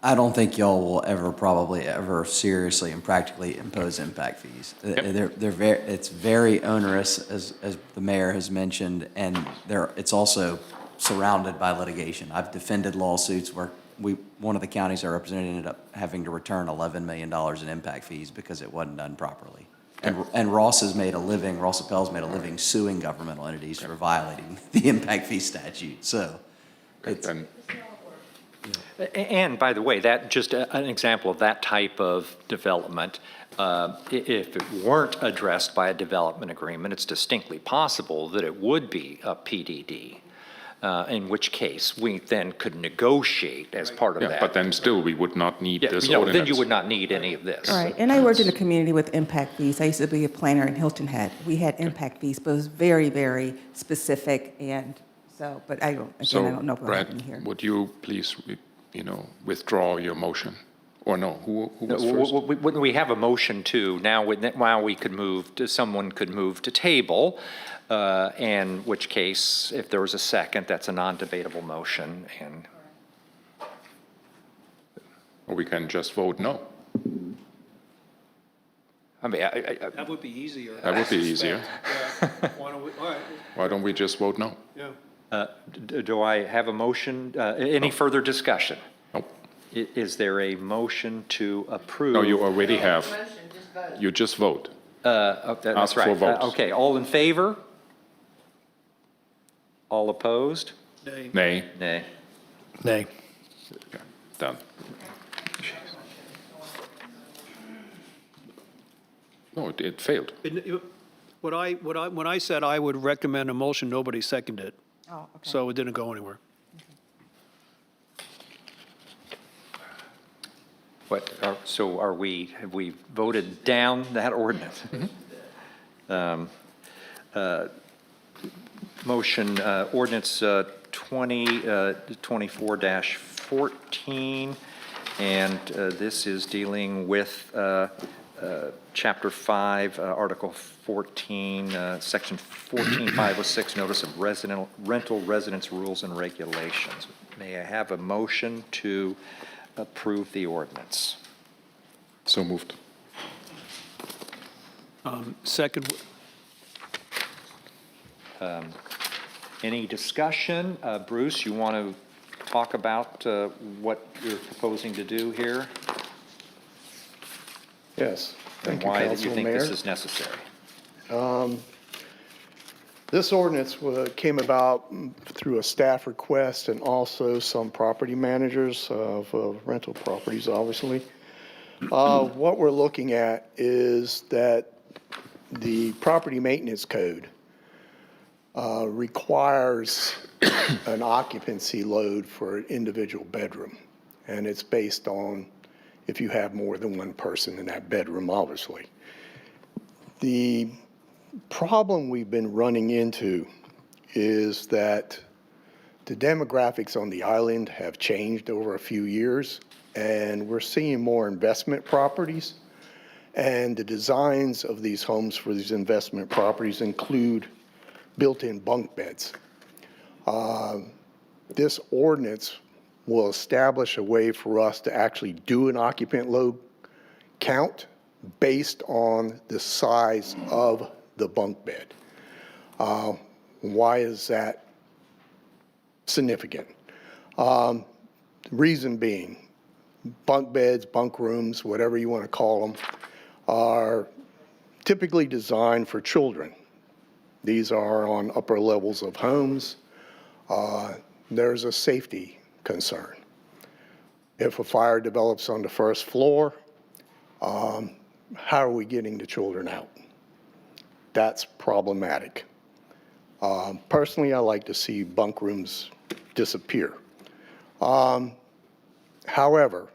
I don't think y'all will ever, probably ever seriously and practically impose impact fees. They're very, it's very onerous, as the mayor has mentioned, and it's also surrounded by litigation. I've defended lawsuits where one of the counties I represented ended up having to return $11 million in impact fees because it wasn't done properly. And Ross Appell's made a living suing governmental entities for violating the impact fee statute, so. And by the way, that just an example of that type of development, if it weren't addressed by a development agreement, it's distinctly possible that it would be a PDD, in which case we then could negotiate as part of that. But then still, we would not need this Then ordinance. you would not need any of this. Right, and I worked in a community with impact fees. I used to be a planner in Hilton Head. We had impact fees, but it was very, very specific, and so, but I don't know what happened here. Brad, would you please, withdraw your motion? Or no, who was first? We have a motion to, now we could move, someone could move to table, in which case, if there was a second, that's a non-debatable motion, and. Or we can just vote no. I mean, That would be easier. That would be easier. Yeah. Why don't we, all right, Why don't we just vote no? yeah. Do I have a motion, any further discussion? Nope. Is there a motion to approve? No, you already have. You just vote. That's Ask right. for votes. Okay, all in favor? All opposed? Nay. Nay. Nay. Nay. Okay, done. No, it failed. When I said I would recommend a motion, nobody seconded it. Oh, okay. So it didn't go anywhere. Have we voted down that ordinance? Motion, ordinance 2024-14, and this is dealing with Chapter 5, Article 14, Section 14506, Notice of Rental Residence Rules and Regulations. May I have a motion to approve the ordinance? So moved. Second, Any discussion? Bruce, you want to talk about what you're proposing to do here? Yes, thank And you, why Council you think Mayor. this is necessary? This ordinance came about through a staff request and also some property managers of rental properties, obviously. What we're looking at is that the property maintenance code requires an occupancy load for an individual bedroom. And it's based on if you have more than one person in that bedroom, obviously. The problem we've been running into is that the demographics on the island have changed over a few years, and we're seeing more investment properties. And the designs of these homes for these investment properties include built-in bunk beds. This ordinance will establish a way for us to actually do an occupant load count based on the size of the bunk bed. Why is that significant? Reason being, bunk beds, bunk rooms, whatever you want to call them, are typically designed for children. These are on upper levels of homes. There's a safety concern. If a fire develops on the first floor, how are we getting the children out? That's problematic. Personally, I like to see bunk rooms disappear. However,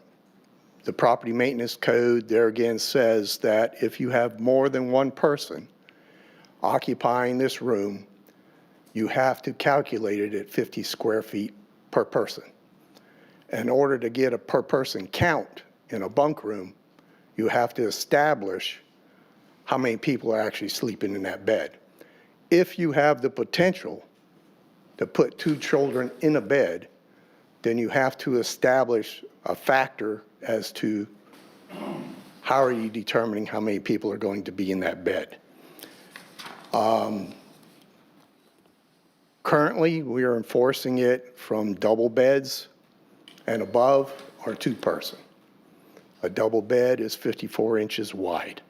the property maintenance code there again says that if you have more than one person occupying this room, you have to calculate it at 50 square feet per person. In order to get a per person count in a bunk room, you have to establish how many people are actually sleeping in that bed. If you have the potential to put 2 children in a bed, then you have to establish a factor as to how are you determining how many people are going to be in that bed. Currently, we are enforcing it from double beds and above or two-person. A double bed is 54 inches wide.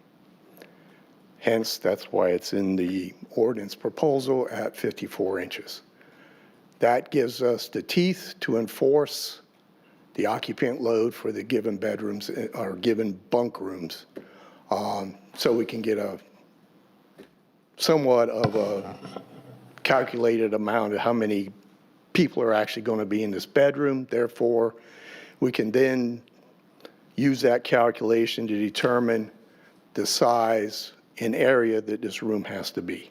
Hence, that's why it's in the ordinance proposal at 54 inches. That gives us the teeth to enforce the occupant load for the given bedrooms or given bunk rooms, so we can get a somewhat of a calculated amount of how many people are actually going to be in this bedroom. Therefore, we can then use that calculation to determine the size and area that this room has to be.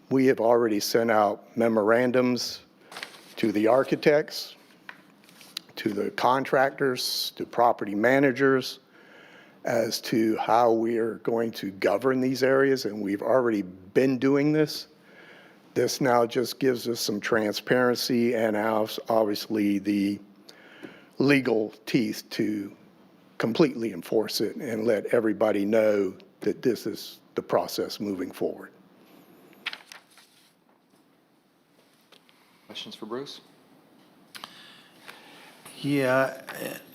We have already sent out memorandums to the architects, to the contractors, to property managers, as to how we are going to govern these areas, and we've already been doing this. This now just gives us some transparency and obviously the legal teeth to completely enforce it and let everybody know that this is the process moving forward. Questions for Bruce? Yeah,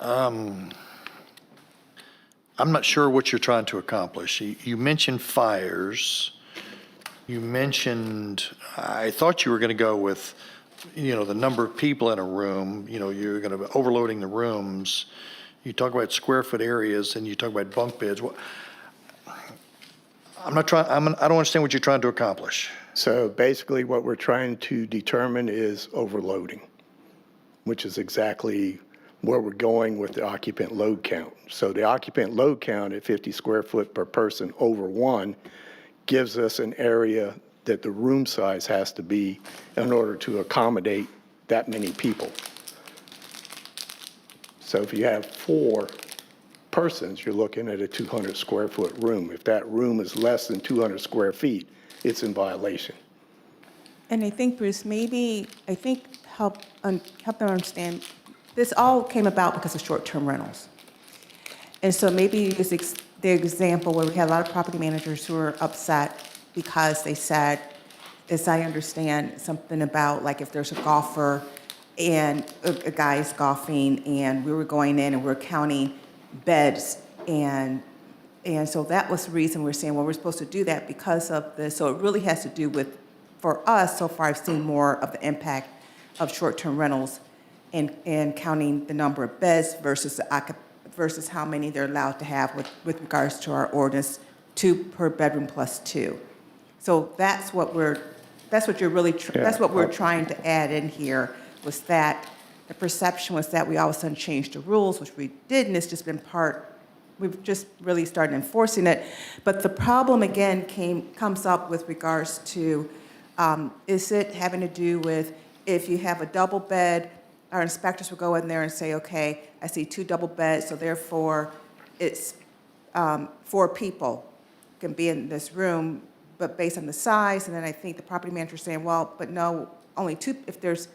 I'm not sure what you're trying to accomplish. You mentioned fires. You mentioned, I thought you were going to go with, the number of people in a room. You're going to be overloading the rooms. You talk about square foot areas and you talk about bunk beds. I don't understand what you're trying to accomplish. So basically what we're trying to determine is overloading, which is exactly where we're going with the occupant load count. So the occupant load count at 50 square foot per person over one gives us an area that the room size has to be in order to accommodate that many people. So if you have 4 persons, you're looking at a 200 square foot room. If that room is less than 200 square feet, it's in violation. And I think, Bruce, help them understand, this all came about because of short-term rentals. And so maybe use the example where we had a lot of property managers who were upset because they said, as I understand, something about like if there's a golfer and a guy is golfing and we were going in and we were counting beds and so that was the reason we're saying, well, we're supposed to do that because of this. So it really has to do with, for us, so far I've seen more of the impact of short-term rentals and counting the number of beds versus how many they're allowed to have with regards to our ordinance, 2 per bedroom plus 2. So that's what we're trying to add in here, was that the perception was that we all of a sudden changed the rules, which we didn't. It's just been we've just really started enforcing it. But the problem again comes up with regards to, is it having to do with if you have a double bed, our inspectors will go in there and say, okay, I see 2 double beds, so therefore it's 4 people can be in this room, but based on the size, and then I think the property manager is saying, well, but no, only 2, if there's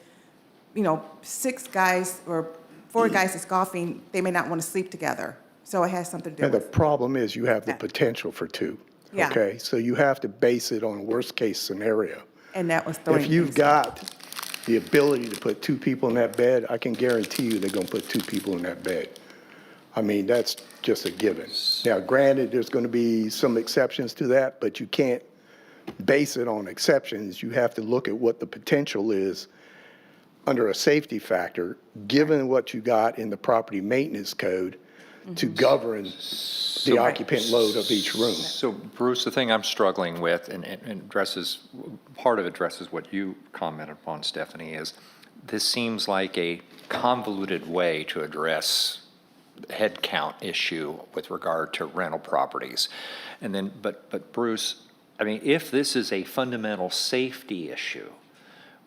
6 guys or 4 guys that's golfing, they may not want to sleep together. So it has something to do And with the problem is you have the potential for 2. Yeah. Okay, so you have to base it on a worst case scenario. And that was throwing If you've things out. got the ability to put 2 people in that bed, I can guarantee you they're going to put 2 people in that bed. I mean, that's just a given. Now, granted, there's going to be some exceptions to that, but you can't base it on exceptions. You have to look at what the potential is under a safety factor, given what you got in the property maintenance code to govern the occupant load of each room. So Bruce, the thing I'm struggling with, and part of it addresses what you commented upon, Stephanie, is this seems like a convoluted way to address head count issue with regard to rental properties. And then, but Bruce, I mean, if this is a fundamental safety issue,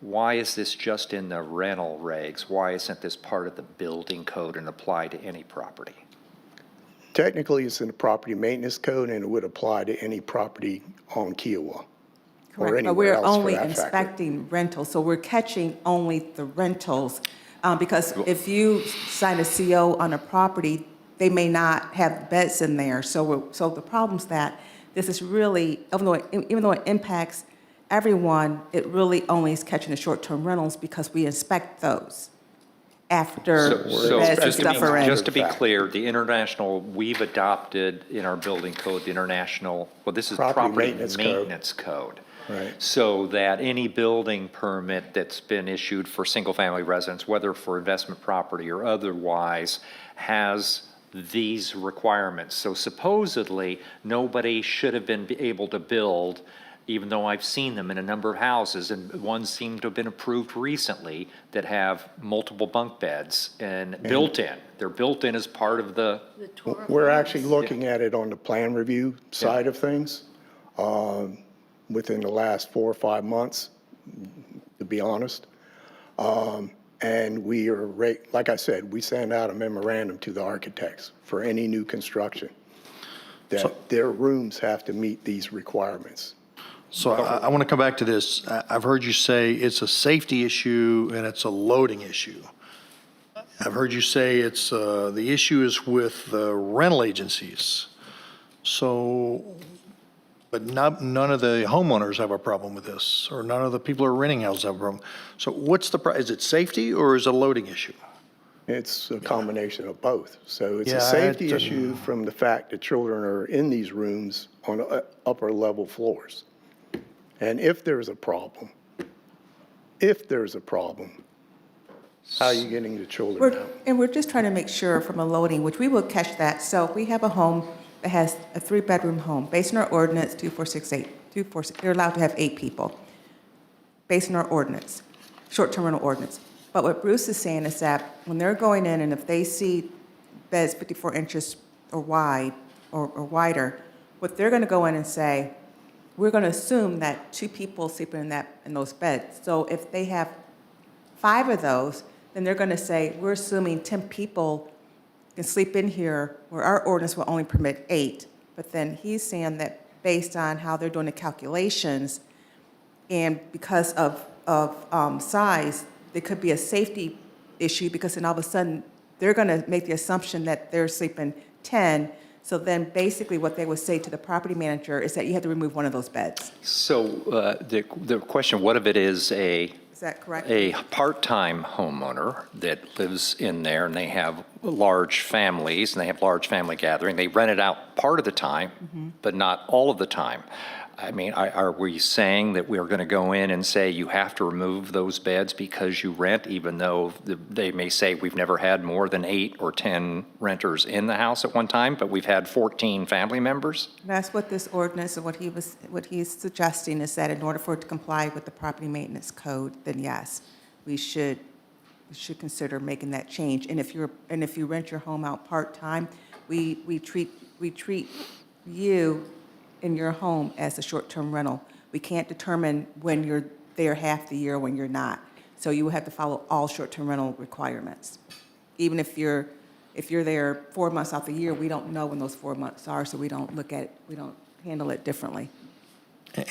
why is this just in the rental regs? Why isn't this part of the building code and apply to any property? Technically, it's in the property maintenance code and it would apply to any property on Kiawah. or Correct, but anywhere we're else for only that factor. inspecting rentals, so we're catching only the rentals. Because if you sign a CO on a property, they may not have beds in there. So the problem's that this is really, even though it impacts everyone, it really only is catching the short-term rentals because we inspect those after the beds and stuff are in. Just to be clear, the international, we've adopted in our building code, the international, well, this is property maintenance code. Right. So that any building permit that's been issued for single-family residence, whether for investment property or otherwise, has these requirements. So supposedly, nobody should have been able to build, even though I've seen them in a number of houses, and ones seem to have been approved recently that have multiple bunk beds and built in. They're built in as part of the. We're actually looking at it on the plan review side of things within the last 4 or 5 months, to be honest. And we are, like I said, we send out a memorandum to the architects for any new construction, that their rooms have to meet these requirements. So I want to come back to this. I've heard you say it's a safety issue and it's a loading issue. I've heard you say it's, the issue is with the rental agencies. So, but none of the homeowners have a problem with this, or none of the people who are renting houses have a problem. So what's the, is it safety or is it a loading issue? It's a combination of both. So it's Yeah, a safety issue from the fact that children are in these rooms on upper level floors. And if there's a problem, how are you getting the children out? And we're just trying to make sure from a loading, which we will catch that. So if we have a home that has a 3-bedroom home, based on our ordinance 2468, they're allowed to have 8 people, based on our ordinance, short-term rental ordinance. But what Bruce is saying is that when they're going in and if they see beds 54 inches or wide or wider, what they're going to go in and say, we're going to assume that 2 people sleeping in those beds. So if they have 5 of those, then they're going to say, we're assuming 10 people can sleep in here, where our ordinance will only permit 8. But then he's saying that based on how they're doing the calculations, and because of size, there could be a safety issue, because then all of a sudden, they're going to make the assumption that they're sleeping 10. So then basically what they would say to the property manager is that you have to remove one of those beds. So the question, what if it is Is that correct? a part-time homeowner that lives in there and they have large families and they have large family gathering, they rent it out part of the time, but not all of the time. I mean, are we saying that we're going to go in and say you have to remove those beds because you rent, even though they may say we've never had more than 8 or 10 renters in the house at one time, but we've had 14 family members? That's what this ordinance and what he's suggesting is that in order for it to comply with the property maintenance code, then yes, we should consider making that change. And if you rent your home out part-time, we treat you in your home as a short-term rental. We can't determine when you're there half the year, when you're not. So you will have to follow all short-term rental requirements. Even if you're there 4 months out the year, we don't know when those 4 months are, so we don't look at it, we don't handle it differently.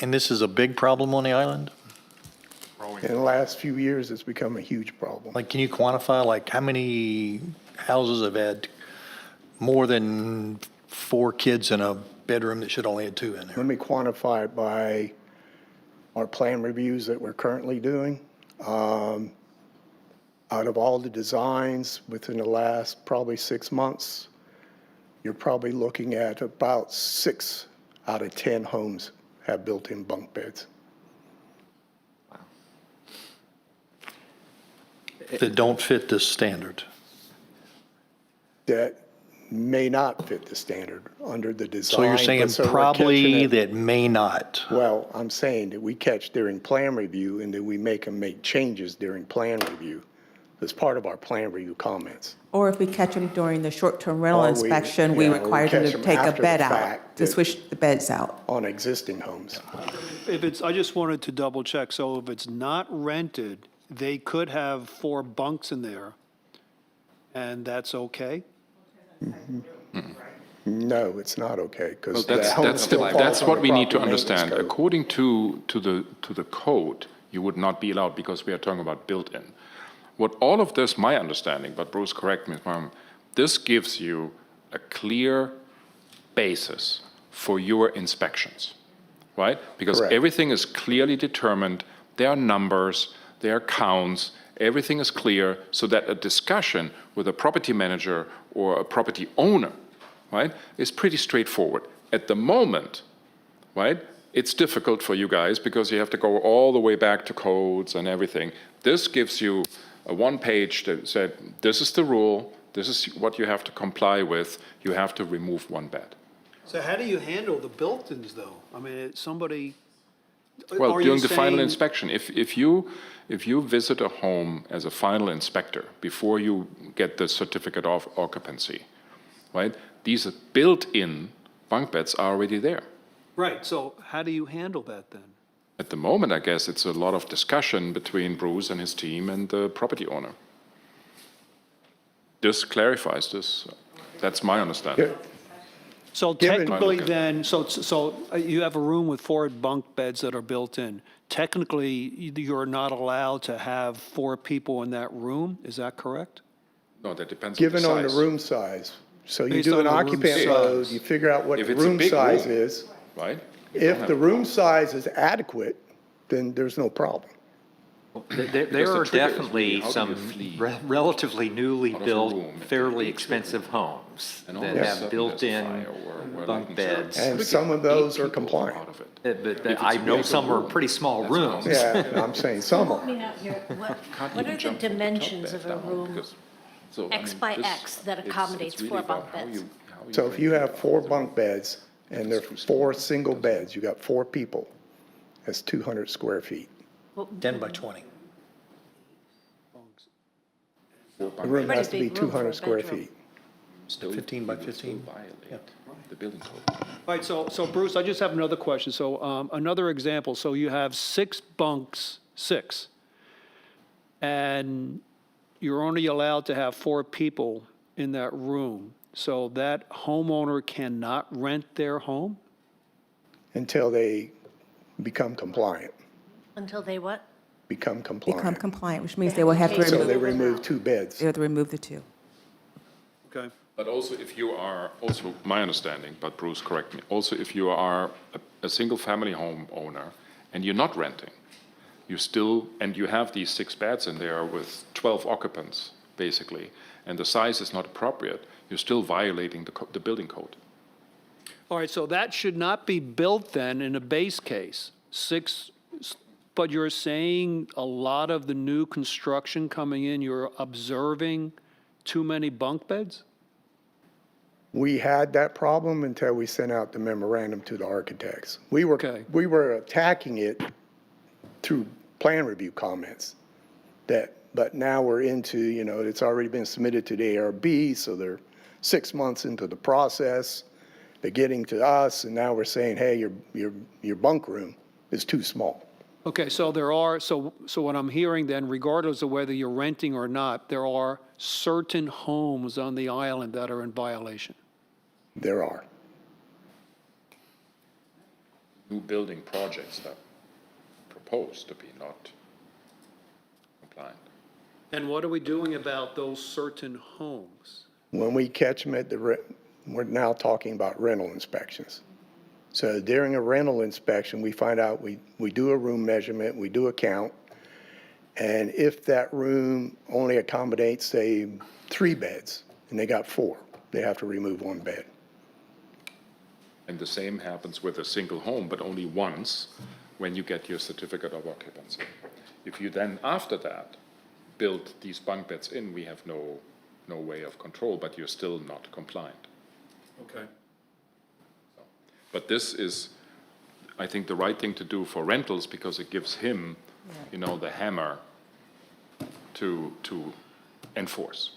And this is a big problem on the island? In the last few years, it's become a huge problem. Like, can you quantify, like, how many houses have had more than 4 kids in a bedroom that should only have 2 in there? Let me quantify it by our plan reviews that we're currently doing. Out of all the designs within the last probably 6 months, you're probably looking at about 6 out of 10 homes have built-in bunk beds. That don't fit this standard? That may not fit the standard under the design. So you're saying we're probably catching it. that may not? Well, I'm saying that we catch during plan review and then we make them make changes during plan review as part of our plan review comments. Or if we catch them during the short-term rental Or we- inspection, we yeah, or we require them catch to them take a after bed the out, fact to that- switch the beds out. On existing homes. I just wanted to double check. So if it's not rented, they could have 4 bunks in there, and that's okay? No, it's not okay, Well, because that's what we need to understand. According to the code, you would not be allowed because we are talking about built-in. What all of this, my understanding, but Bruce, correct me if I'm wrong, this gives you a clear basis for your inspections, right? Because Correct. everything is clearly determined. There are numbers, there are counts, everything is clear, so that a discussion with a property manager or a property owner, right, is pretty straightforward. At the moment, right, it's difficult for you guys because you have to go all the way back to codes and everything. This gives you a one page that said, this is the rule, this is what you have to comply with, you have to remove one bed. So how do you handle the built-ins, though? I mean, somebody, Well, are you during the final saying- inspection, if you visit a home as a final inspector before you get the certificate of occupancy, right, these built-in bunk beds are already there. Right, so how do you handle that then? At the moment, I guess it's a lot of discussion between Bruce and his team and the property owner. This clarifies this. That's my understanding. So technically then, so you have a room with 4 bunk beds that are built in. Technically, you're not allowed to have 4 people in that room, is that correct? No, that depends Given on on the the size. room size. So you Based do on an the room occupant size. load, you figure out what If the it's a room big size room, is. Right? If the room size is adequate, then there's no problem. There Because the are trigger is definitely really, how do some you flee relatively newly out of a built, room if fairly they expensive homes And all that of a have sudden there's a built-in fire where bunk like, beds. And some of those are compliant. But I know some are pretty small rooms. Yeah, I'm saying some Help are. me out here. What are the jump from the top dimensions bed of a down, room, because- so, I X mean, by this- X, that it's accommodates really 4 about bunk how beds? you So if you have 4 the bunk beds and there are 4 single beds, you got 4 people, that's 200 square feet. 10 by 20. The room has to be Pretty big room for a 200 square bedroom. feet. still, 15 by you would still 15. violate the building code. All right, so Bruce, I just have another question. So another example, so you have 6 bunks, 6, and you're only allowed to have 4 people in that room. So that homeowner cannot rent their home? Until they become compliant, Until they what? become Become compliant. compliant, which means they will have to So they remove, remove 2 beds. they have to remove the 2. Okay. But also, if you are, also my understanding, but Bruce, correct me, also if you are a single-family home owner and you're not renting, you still, and you have these 6 beds in there with 12 occupants, basically, and the size is not appropriate, you're still violating the building code. All right, so that should not be built then in a base case, 6, but you're saying a lot of the new construction coming in, you're observing too many bunk beds? We had that problem until we sent out the memorandum to the architects. We Okay. were attacking it through plan review comments. But now we're into, it's already been submitted to the ARB, so they're 6 months into the process. They're getting to us, and now we're saying, hey, your bunk room is too small. Okay, so there are, so what I'm hearing then, regardless of whether you're renting or not, there are certain homes on the island that are in violation. There are. New building projects that proposed to be not compliant. And what are we doing about those certain homes? When we catch them we're now talking about rental inspections. So during a rental inspection, we find out, we do a room measurement, we do a count, and if that room only accommodates, say, 3 beds, and they got 4, they have to remove 1 bed. And the same happens with a single home, but only once when you get your certificate of occupancy. If you then, after that, build these bunk beds in, we have no way of control, but you're still not compliant. Okay. But this is, I think, the right thing to do for rentals because it gives him, the hammer to enforce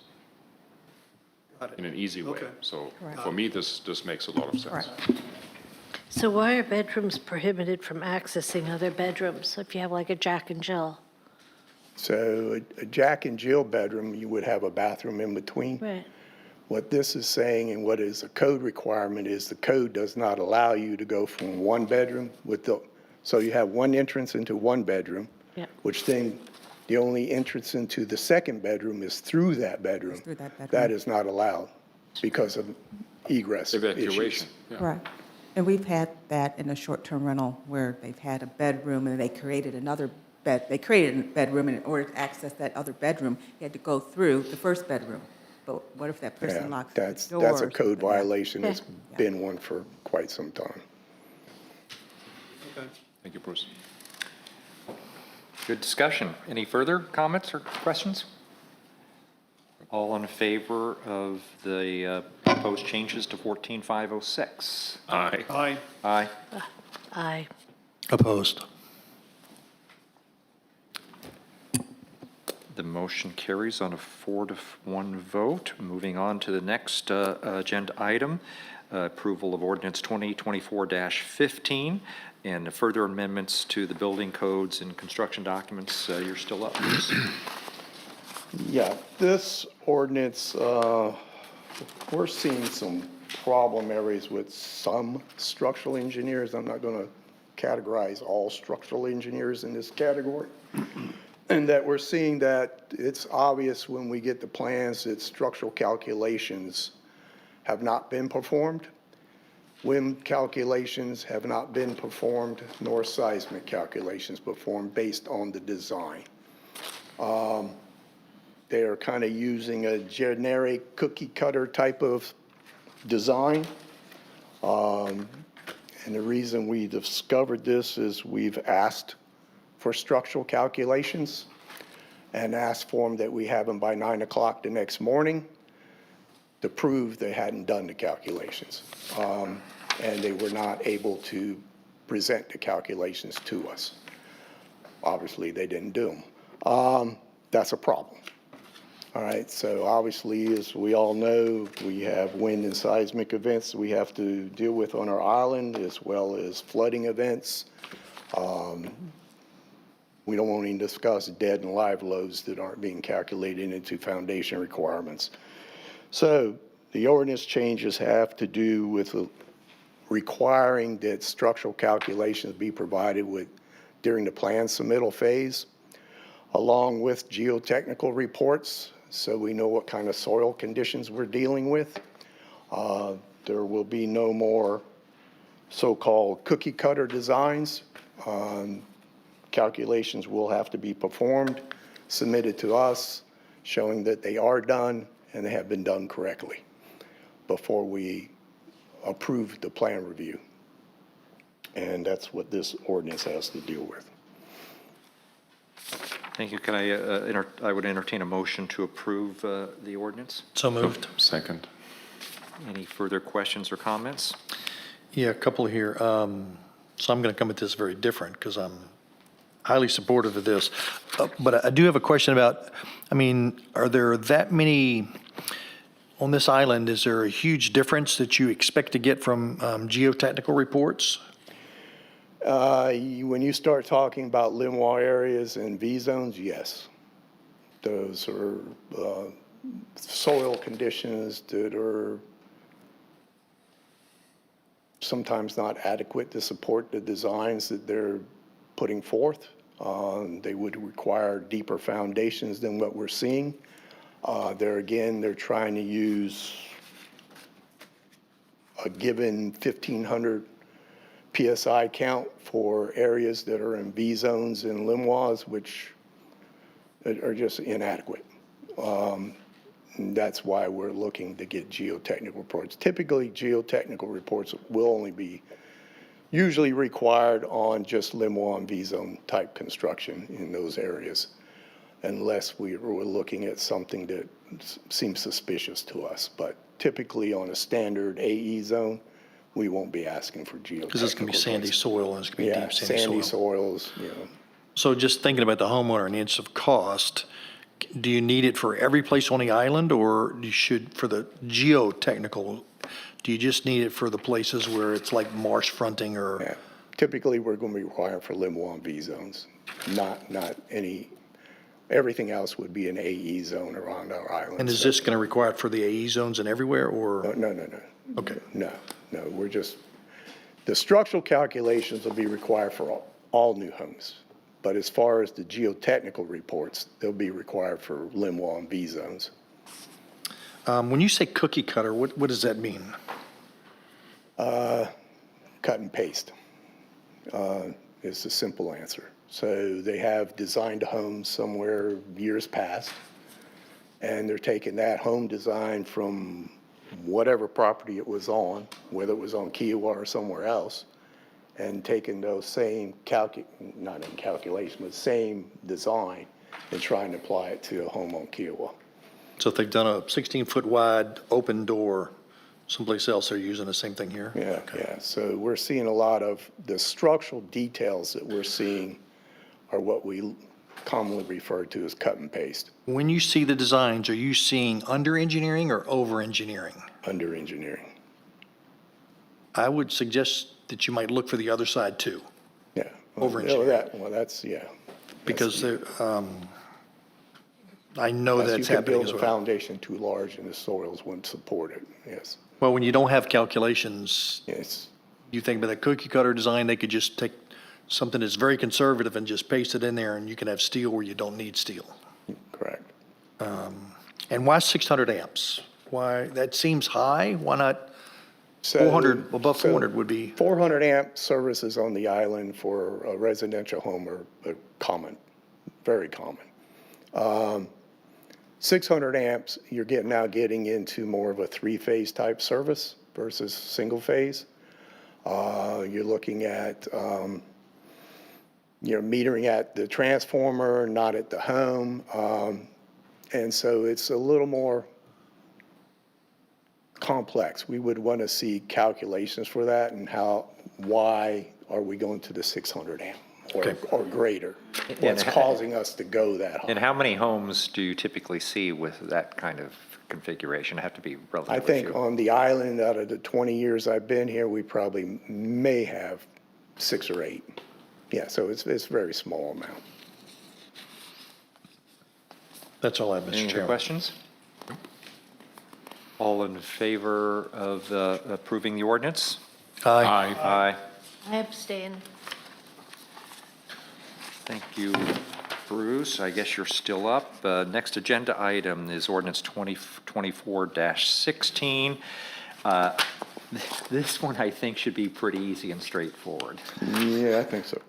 in an easy way. Okay. So Correct. for me, this makes a lot of sense. Right. So why are bedrooms prohibited from accessing other bedrooms if you have like a Jack and Jill? So a Jack and Jill bedroom, you would have a bathroom in between. Right. What this is saying and what is a code requirement is the code does not allow you to go from one bedroom so you have one entrance into one bedroom, Yeah. which then the only entrance into the second bedroom is through that bedroom. through that bedroom. That is not allowed because of egress issues. Evacuation. Yeah. Right. And we've had that in a short-term rental where they've had a bedroom and they created they created a bedroom, and in order to access that other bedroom, you had to go through the first bedroom. But what if that Yeah, person locks the door? that's a or code something? Yeah. violation. It's been one for quite some time. Thank you, Bruce. Good discussion. Any further comments or questions? All in favor of the proposed changes to 14.506? Aye. Aye. Aye. Aye. Opposed. The motion carries on a 4-1 vote. Moving on to the next agenda item, approval of ordinance 2024-15 and further amendments to the building codes and construction documents. You're still up, Bruce. Yeah, this ordinance, we're seeing some problem areas with some structural engineers. I'm not going to categorize all structural engineers in this category. And that we're seeing that it's obvious when we get the plans that structural calculations have not been performed. Wind calculations have not been performed, nor seismic calculations performed based on the design. They are kind of using a generic cookie cutter type of design. And the reason we discovered this is we've asked for structural calculations and asked for them that we have them by 9 o'clock the next morning to prove they hadn't done the calculations. And they were not able to present the calculations to us. Obviously, they didn't do them. That's a problem. All right, so obviously, as we all know, we have wind and seismic events we have to deal with on our island, as well as flooding events. We don't want to even discuss dead and live loads that aren't being calculated into foundation requirements. So the ordinance changes have to do with requiring that structural calculations be provided with during the plan submittal phase, along with geotechnical reports, so we know what kind of soil conditions we're dealing with. There will be no more so-called cookie cutter designs. Calculations will have to be performed, submitted to us, showing that they are done and they have been done correctly before we approve the plan review. And that's what this ordinance has to deal with. Thank you. Can I would entertain a motion to approve the ordinance. So moved. Second. Any further questions or comments? Yeah, a couple here. So I'm going to come at this very different because I'm highly supportive of this. But I do have a question about, I mean, are there that many, on this island, is there a huge difference that you expect to get from geotechnical reports? When you start talking about Limois areas and V zones, yes. Those are soil conditions that are sometimes not adequate to support the designs that they're putting forth. They would require deeper foundations than what we're seeing. They're trying to use a given 1,500 PSI count for areas that are in V zones and Limois, which are just inadequate. That's why we're looking to get geotechnical reports. Typically, geotechnical reports will only be usually required on just Limois and V zone type construction in those areas, unless we were looking at something that seems suspicious to us. But typically on a standard AE zone, we won't be asking for geotechnical. Because it's going to be sandy soil and it's going to be deep sandy soil. Sandy soils, you know. So just thinking about the homeowner and the inch of cost, do you need it for every place on the island, or you should, for the geotechnical, do you just need it for the places where it's like marsh fronting or? Yeah. Typically, we're going to be required for Limois and V zones, not any Everything else would be an AE zone around our island. And is So- this going to require it for the AE zones and everywhere, or? No. Okay. No, we're just, the structural calculations will be required for all new homes. But as far as the geotechnical reports, they'll be required for limb wall and V zones. When you say cookie cutter, what does that mean? Cut and paste is the simple answer. So they have designed a home somewhere years past, and they're taking that home design from whatever property it was on, whether it was on Kiawah or somewhere else, and taking those same not in calculation, but same design and trying to apply it to a home on Kiawah. So if they've done a 16-foot wide open door someplace else, they're using the same thing here? Yeah. So we're seeing a lot of the structural details that we're seeing are what we commonly refer to as cut and paste. When you see the designs, are you seeing under-engineering or over-engineering? Under-engineering. I would suggest that you might look for the other side, too. Yeah. Over-engineering. That's, yeah. Because I know Unless that's you could happening build as a well. foundation too large and the soils wouldn't support it, yes. Well, when you don't have calculations, Yes. you think about the cookie cutter design, they could just take something that's very conservative and just paste it in there, and you can have steel where you don't need steel. Correct. And why 600 amps? Why, that seems high, why not So- 400, above so 400 would be? 400 amp services on the island for a residential home are common, very common. 600 amps, you're now getting into more of a three-phase type service versus single phase. You're looking at, metering at the transformer, not at the home. And so it's a little more complex. We would want to see calculations for that and why are we going to the 600 amp or greater? What's causing us to go that high? And how many homes do you typically see with that kind of configuration? Have to be relatively I think few. on the island, out of the 20 years I've been here, we probably may have 6 or 8. Yeah, so it's a very small amount. That's all I have, Mr. Any other Chairman. questions? All in favor of approving the ordinance? Aye. Aye. I abstain. Thank you, Bruce. I guess you're still up. Next agenda item is ordinance 2024-16. This one, I think, should be pretty easy and straightforward. Yeah, I think so.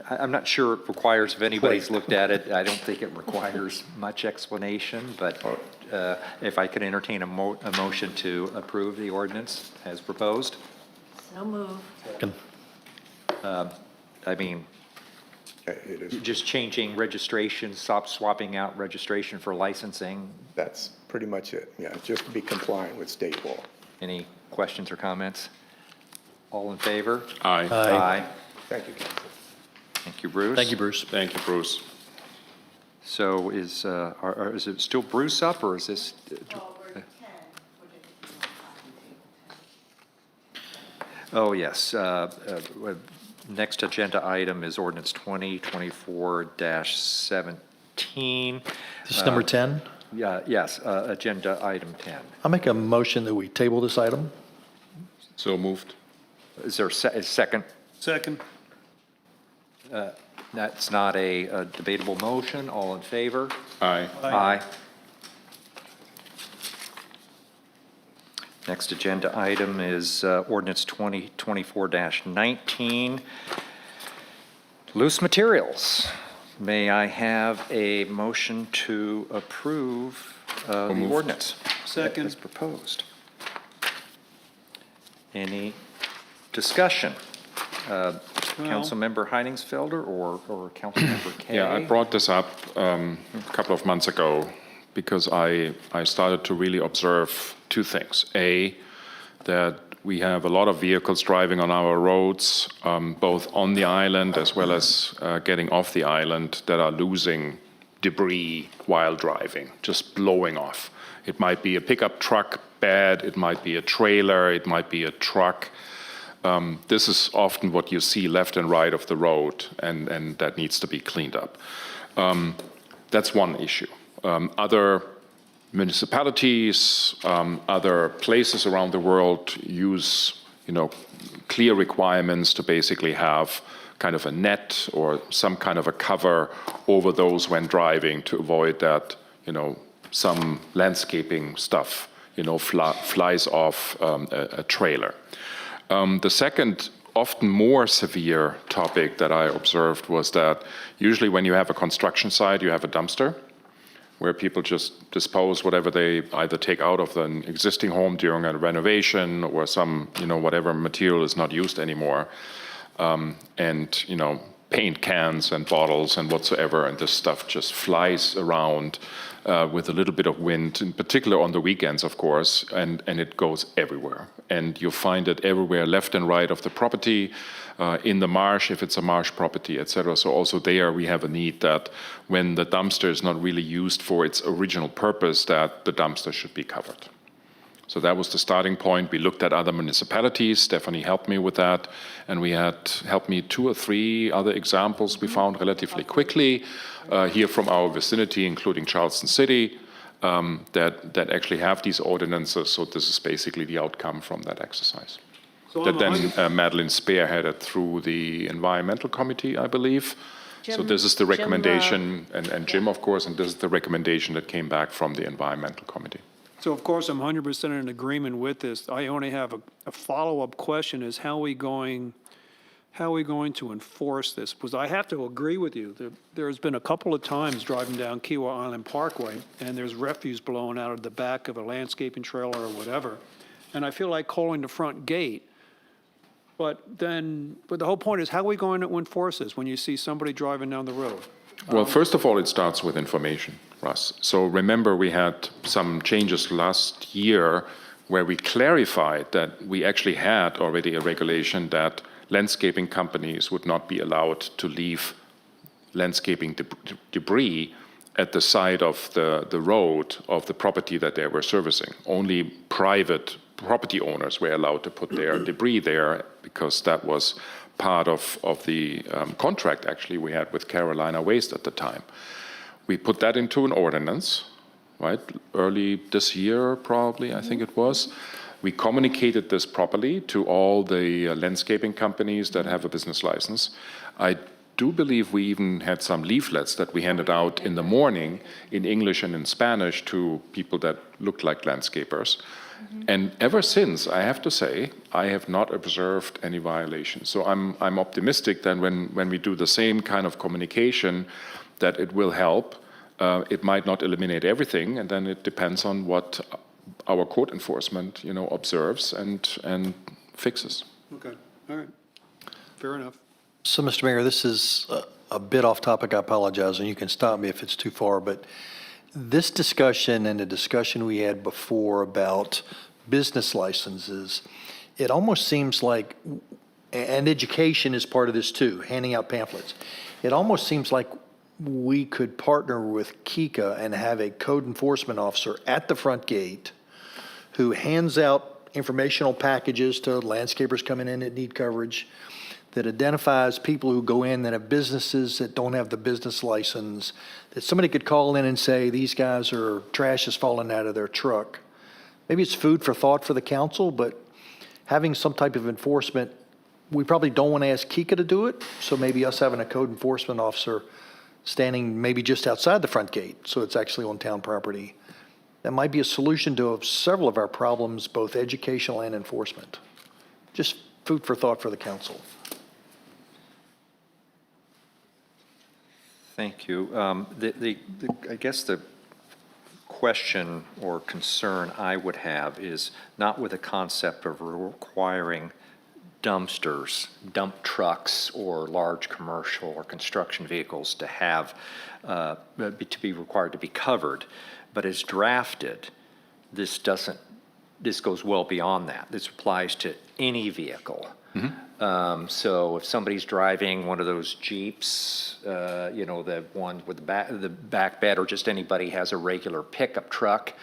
I'm not sure it requires, if anybody's looked at it, I don't think it requires much explanation, but if I could entertain a motion to approve the ordinance as proposed. So move. I mean, It is, just changing registration, swapping out registration for licensing. that's pretty much it, yeah, just to be compliant with state law. Any questions or comments? All in favor? Aye. Aye. Thank you, Council. Thank you, Bruce. Thank you, Bruce. Thank you, Bruce. So is it still Bruce up, or is this? Oh, yes. Next agenda item is ordinance 2024-17. This is number 10. Yeah, yes, agenda item 10. I'll make a motion that we table this item. So moved. Is there a second? Second. That's not a debatable motion. All in favor? Aye. Aye. Next agenda item is ordinance 2024-19, loose materials. May I have a motion to approve the moved. ordinance? Second. As proposed. Any discussion? Councilmember Heiningsfelder or Councilmember Kay? Yeah, I brought this up a couple of months ago because I started to really observe two things. A, that we have a lot of vehicles driving on our roads, both on the island as well as getting off the island, that are losing debris while driving, just blowing off. It might be a pickup truck bed, it might be a trailer, it might be a truck. this is often what you see left and right of the road, and that needs to be cleaned up. That's one issue. Other municipalities, other places around the world use, clear requirements to basically have kind of a net or some kind of a cover over those when driving to avoid that, some landscaping stuff, flies off a trailer. The second, often more severe topic that I observed was that usually when you have a construction site, you have a dumpster where people just dispose whatever they either take out of an existing home during a renovation or some, whatever material is not used anymore. And, paint cans and bottles and whatsoever, and this stuff just flies around with a little bit of wind, in particular on the weekends, of course, and it goes everywhere. And you find it everywhere, left and right of the property, in the marsh, if it's a marsh property, etc. So also there we have a need that when the dumpster is not really used for its original purpose, that the dumpster should be covered. So that was the starting point. We looked at other municipalities. Stephanie helped me with that. And we had helped me 2 or 3 other examples we found relatively quickly here from our vicinity, including Charleston City, that actually have these ordinances. So this is basically the outcome from that exercise. So That then Madeline spearheaded through the Environmental Committee, I believe. So this is the recommendation, and Jim, of course, and this is the recommendation that came back from the Environmental Committee. So of course, I'm 100% in agreement with this. I only have a follow-up question is how are we going to enforce this? Because I have to agree with you. There's been a couple of times driving down Kiawah Island Parkway, and there's refuse blowing out of the back of a landscaping trailer or whatever. And I feel like calling the front gate. But the whole point is, how are we going to enforce this when you see somebody driving down the road? Well, first of all, it starts with information, Russ. So remember, we had some changes last year where we clarified that we actually had already a regulation that landscaping companies would not be allowed to leave landscaping debris at the side of the road of the property that they were servicing. Only private property owners were allowed to put their debris there because that was part of the contract, actually, we had with Carolina Waste at the time. We put that into an ordinance, right, early this year, probably, I think it was. We communicated this properly to all the landscaping companies that have a business license. I do believe we even had some leaflets that we handed out in the morning in English and in Spanish to people that looked like landscapers. And ever since, I have to say, I have not observed any violations. So I'm optimistic that when we do the same kind of communication, that it will help. It might not eliminate everything, and then it depends on what our code enforcement, observes and fixes. Okay, all right, fair enough. So, Mr. Mayor, this is a bit off topic. I apologize, and you can stop me if it's too far, but this discussion and the discussion we had before about business licenses, it almost seems like, and education is part of this too, handing out pamphlets. It almost seems like we could partner with KICA and have a code enforcement officer at the front gate who hands out informational packages to landscapers coming in that need coverage, that identifies people who go in that have businesses that don't have the business license, that somebody could call in and say, these guys are, trash is falling out of their truck. Maybe it's food for thought for the council, but having some type of enforcement, we probably don't want to ask KICA to do it, so maybe us having a code enforcement officer standing maybe just outside the front gate, so it's actually on town property. That might be a solution to several of our problems, both educational and enforcement. Just food for thought for the council. Thank you. I guess the question or concern I would have is not with the concept of requiring dumpsters, dump trucks, or large commercial or construction vehicles to have to be required to be covered, but as drafted, this goes well beyond that. This applies to any vehicle. So if somebody's driving one of those Jeeps, the one with the back bed, or just anybody has a regular pickup truck,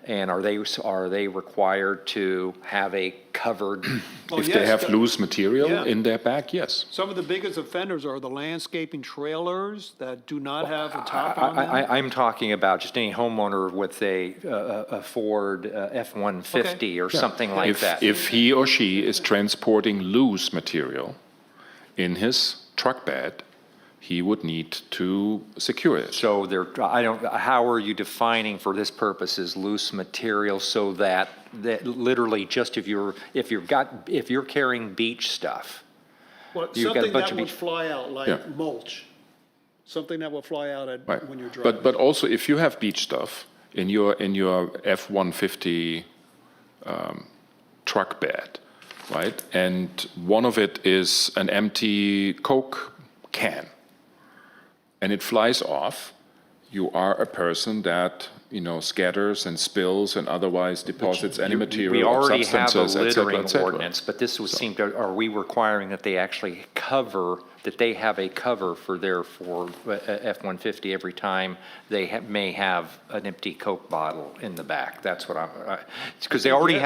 And are they required to have a covered? If they have loose material Yeah. in their back, yes. Some of the biggest offenders are the landscaping trailers that do not have a top on them. I'm talking about just any homeowner with a Ford F-150 or something like that. If he or she is transporting loose material in his truck bed, he would need to secure it. So how are you defining for this purposes loose material so that literally just if you're carrying beach stuff? What, you've got a something bunch that of would beach- fly out like Yeah. mulch, something that will fly out Right. when you're driving. But also, if you have beach stuff in your F-150 truck bed, right, and one of it is an empty Coke can, and it flies off, you are a person that, scatters and spills and otherwise deposits any material We of already have a substances, et cetera, littering et cetera. ordinance, but this would seem to, are we requiring that they actually that they have a cover for their F-150 every time they may have an empty Coke bottle in the back? That's what because we already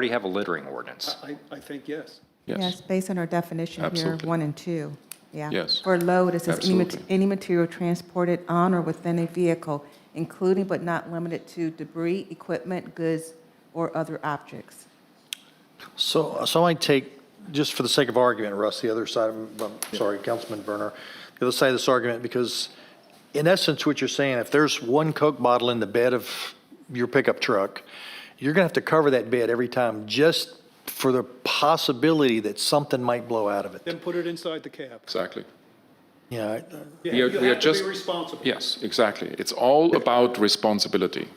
have a littering ordinance. I think yes. Yes, based on our definition here, Absolutely. 1 and 2. Yeah. Yes. For load, it says Absolutely. any material transported on or within a vehicle, including but not limited to debris, equipment, goods, or other objects. So I take, just for the sake of argument, Russ, the other side, Councilman Werner, the other side of this argument, because in essence, what you're saying, if there's one Coke bottle in the bed of your pickup truck, you're going to have to cover that bed every time just for the possibility that something might blow out of it. Then put it inside the cab. Exactly. Yeah, Yeah, We are you have to just- be responsible. Yes, exactly. It's all about responsibility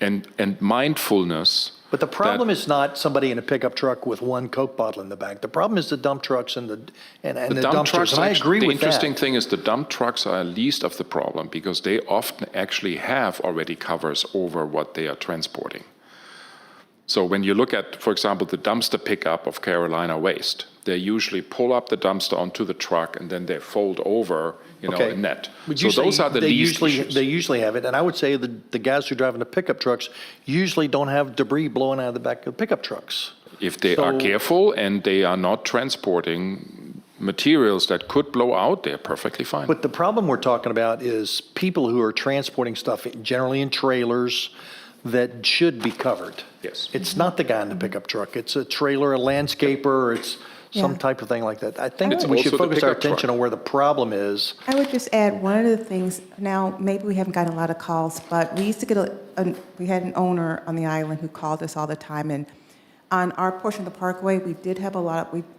and mindfulness. but the problem is not somebody in a pickup truck with one Coke bottle in the back. The problem is the dump trucks and the dumpsters, and I agree the with that. interesting thing is the dump trucks are least of the problem because they often actually have already covers over what they are transporting. So when you look at, for example, the dumpster pickup of Carolina Waste, they usually pull up the dumpster onto the truck and then they fold over, a net. But So those are the least issues. They usually have it, and I would say the guys who are driving the pickup trucks usually don't have debris blowing out of the back of pickup trucks. If they are careful and they are not transporting materials that could blow out, they're perfectly fine. But the problem we're talking about is people who are transporting stuff generally in trailers that should be covered. Yes. It's not the guy in the pickup truck. It's a trailer, a landscaper, it's some Yeah. type of thing like that. I think It's we should also the focus our pickup truck. attention on where the problem is. I would just add one of the things, now, maybe we haven't gotten a lot of calls, but we used to get we had an owner on the island who called us all the time, and on our portion of the parkway, we did have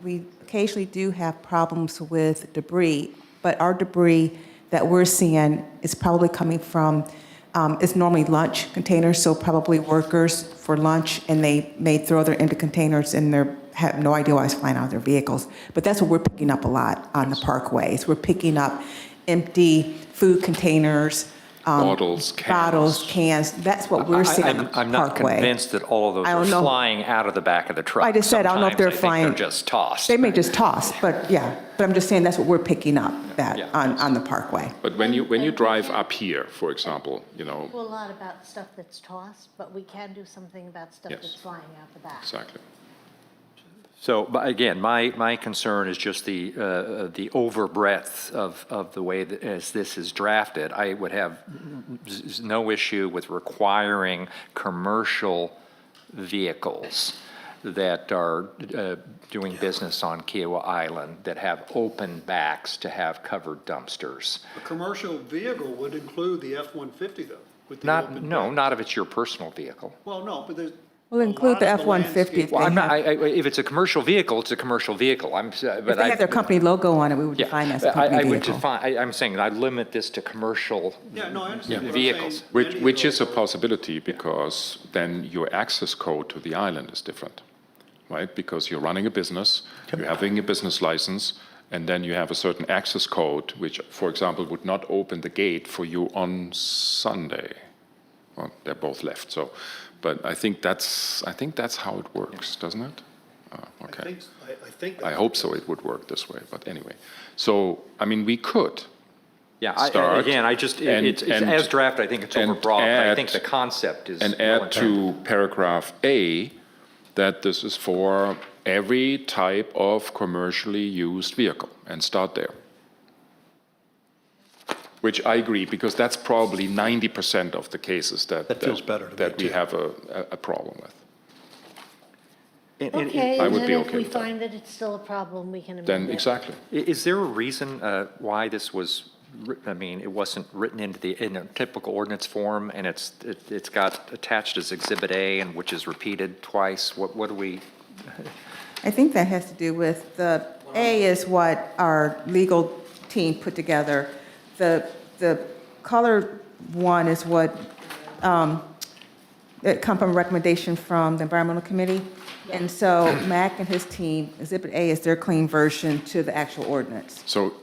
we occasionally do have problems with debris, but our debris that we're seeing is probably coming from, it's normally lunch containers, so probably workers for lunch, and they may throw their empty containers and have no idea why it's flying out of their vehicles. But that's what we're picking up a lot on the parkways. We're picking up empty food containers, Bottles, cans. That's what we're seeing on the parkway. I'm not convinced that all of those I are don't know. flying out of the back of the truck. I just said, I don't know if they're Sometimes flying. they're just tossed. They may just toss, but yeah. But I'm just saying that's what we're picking up on the parkway. But when you drive up here, for example, Do a lot about stuff that's tossed, but we can do something about stuff Yes. that's flying out the back. exactly. So, but again, my concern is just the overbreadth of the way that as this is drafted. I would have no issue with requiring commercial vehicles that are doing business on Kiawah Island that have open backs to have covered dumpsters. A commercial vehicle would include the F-150 though, with the Not, open no, back. not if it's your personal vehicle. Well, no, but there's. We'll include the a lot of F-150 if landscape- they Well, I'm not, have, if it's a commercial vehicle, it's a commercial vehicle. if they have their company logo on it, we would define that as a company I would vehicle. define, I'm saying I'd limit this to commercial Yeah, no, I understand. What I'm vehicles. saying, Which, many of which is a those are- possibility because then your access code to the island is different, right? Because you're running a business, you're having a business license, and then you have a certain access code, which, for example, would not open the gate for you on Sunday. Well, they're both left, so, but I think that's how it works, doesn't it? Okay. I think. I hope so, it would work this way, but anyway. So, I mean, we could Yeah, start. again, it's as draft, I think it's and overbroad, but I think add- the concept is. And well add to paragraph A that this is for every type of commercially used vehicle, and start there. Which I agree, because that's probably 90% of the cases That feels better to me, that we too. have a problem with. Okay, I and would then be if okay we with that. find that it's still a problem, we can amend Then, it. exactly. Is there a reason why this was, it wasn't written in a typical ordinance form, and it's got attached as Exhibit A, and which is repeated twice? What do we? I think that has to do with the A is what our legal team put together. The colored one is what, it come from a recommendation from the environmental committee. And so Mac and his team, Exhibit A is their clean version to the actual ordinance. So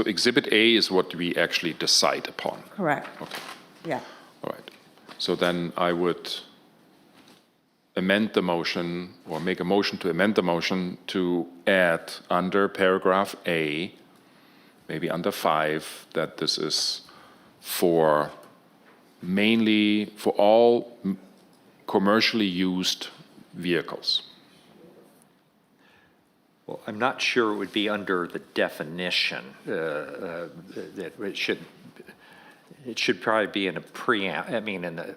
Exhibit A is what we actually decide upon. Correct. Okay, Yeah. all right. So then I would amend the motion, or make a motion to amend the motion to add under paragraph A, maybe under 5, that this is for mainly for all commercially used vehicles. Well, I'm not sure it would be under the definition. That it should probably be in a preamble. I mean,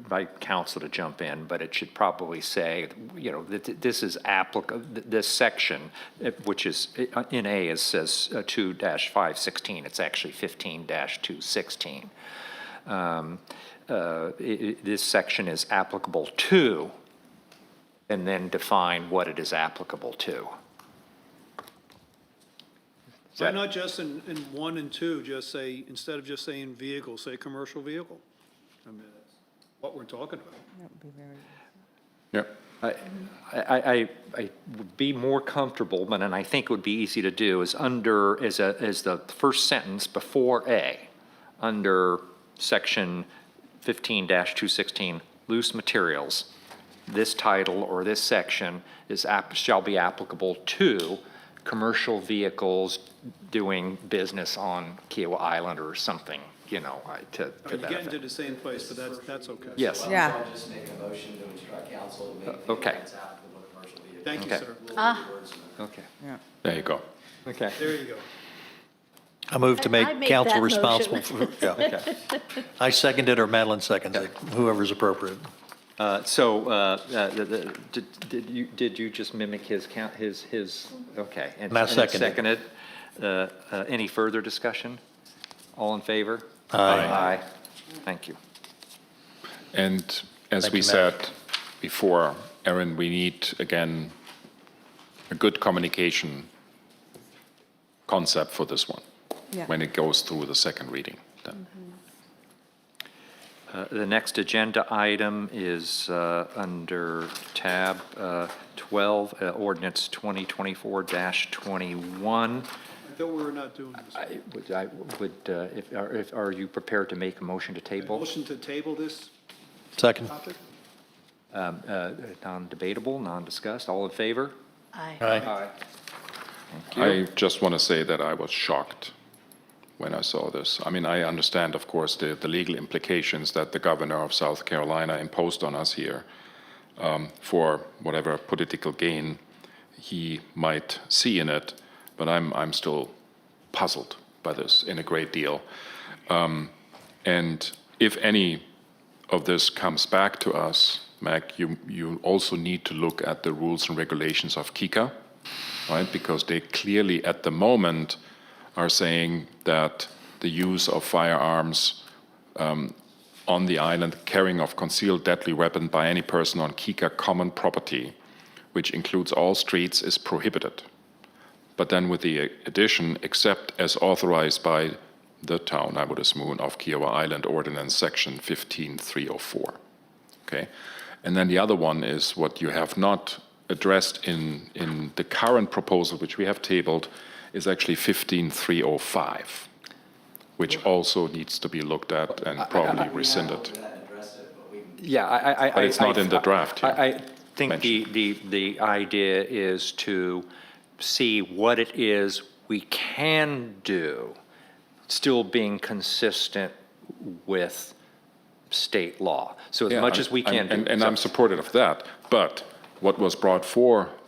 by council to jump in, but it should probably say, that this is applicable. This section, which is in A, it says 2-516. It's actually 15-216. This section is applicable to, and then define what it is applicable to. Why not just in 1 and 2, just say, instead of just saying vehicle, say commercial vehicle? I mean, that's what we're talking about. That would be very. Yeah. I would be more comfortable, but, and I think would be easy to do, is under, as the first sentence before A, under section 15-216, loose materials, this title or this section shall be applicable to commercial vehicles doing business on Kiawah Island or something, to You're that getting to effect. the same place, but that's okay. Yes. Yeah. I'll just make a motion to instruct council to make Okay. it's applicable to commercial vehicles. Thank you, Okay. sir. Okay. Yeah. There you go. Okay. There you go. I move to I make make council that responsible motion. for, yeah. I second it, or Madeline seconds it, whoever's appropriate. Did you just mimic his count, his, okay. And I it's seconded. Seconded. Any further discussion? All in favor? Aye. Aye. Thank you. And as Thank we you, said Matt. before, Aaron, we need, again, a good communication concept for this one, Yeah. when it goes through the second reading. Then. The next agenda item is under tab 12, ordinance 2024-21. I thought we were not doing this. Are you prepared to make a motion to table? Motion to table this Second. topic? Non-debatable, non-discussed, all in favor? Aye. Aye. I just want to say that I was shocked when I saw this. I mean, I understand, of course, the legal implications that the governor of South Carolina imposed on us here for whatever political gain he might see in it, but I'm still puzzled by this in a great deal. And if any of this comes back to us, Mac, you also need to look at the rules and regulations of KICA, right? Because they clearly, at the moment, are saying that the use of firearms on the island, carrying of concealed deadly weapon by any person on KICA common property, which includes all streets, is prohibited. But then with the addition, except as authorized by the town, I would assume, of Kiawah Island Ordinance Section 15304. Okay? And then the other one is what you have not addressed in the current proposal, which we have tabled, is actually 15305, which also needs to be looked at and probably rescinded. Yeah, But it's not in the draft here. I think the idea is to see what it is we can do still being consistent with state law. So as Yeah, much as we can do. And I'm supportive of that, but what was brought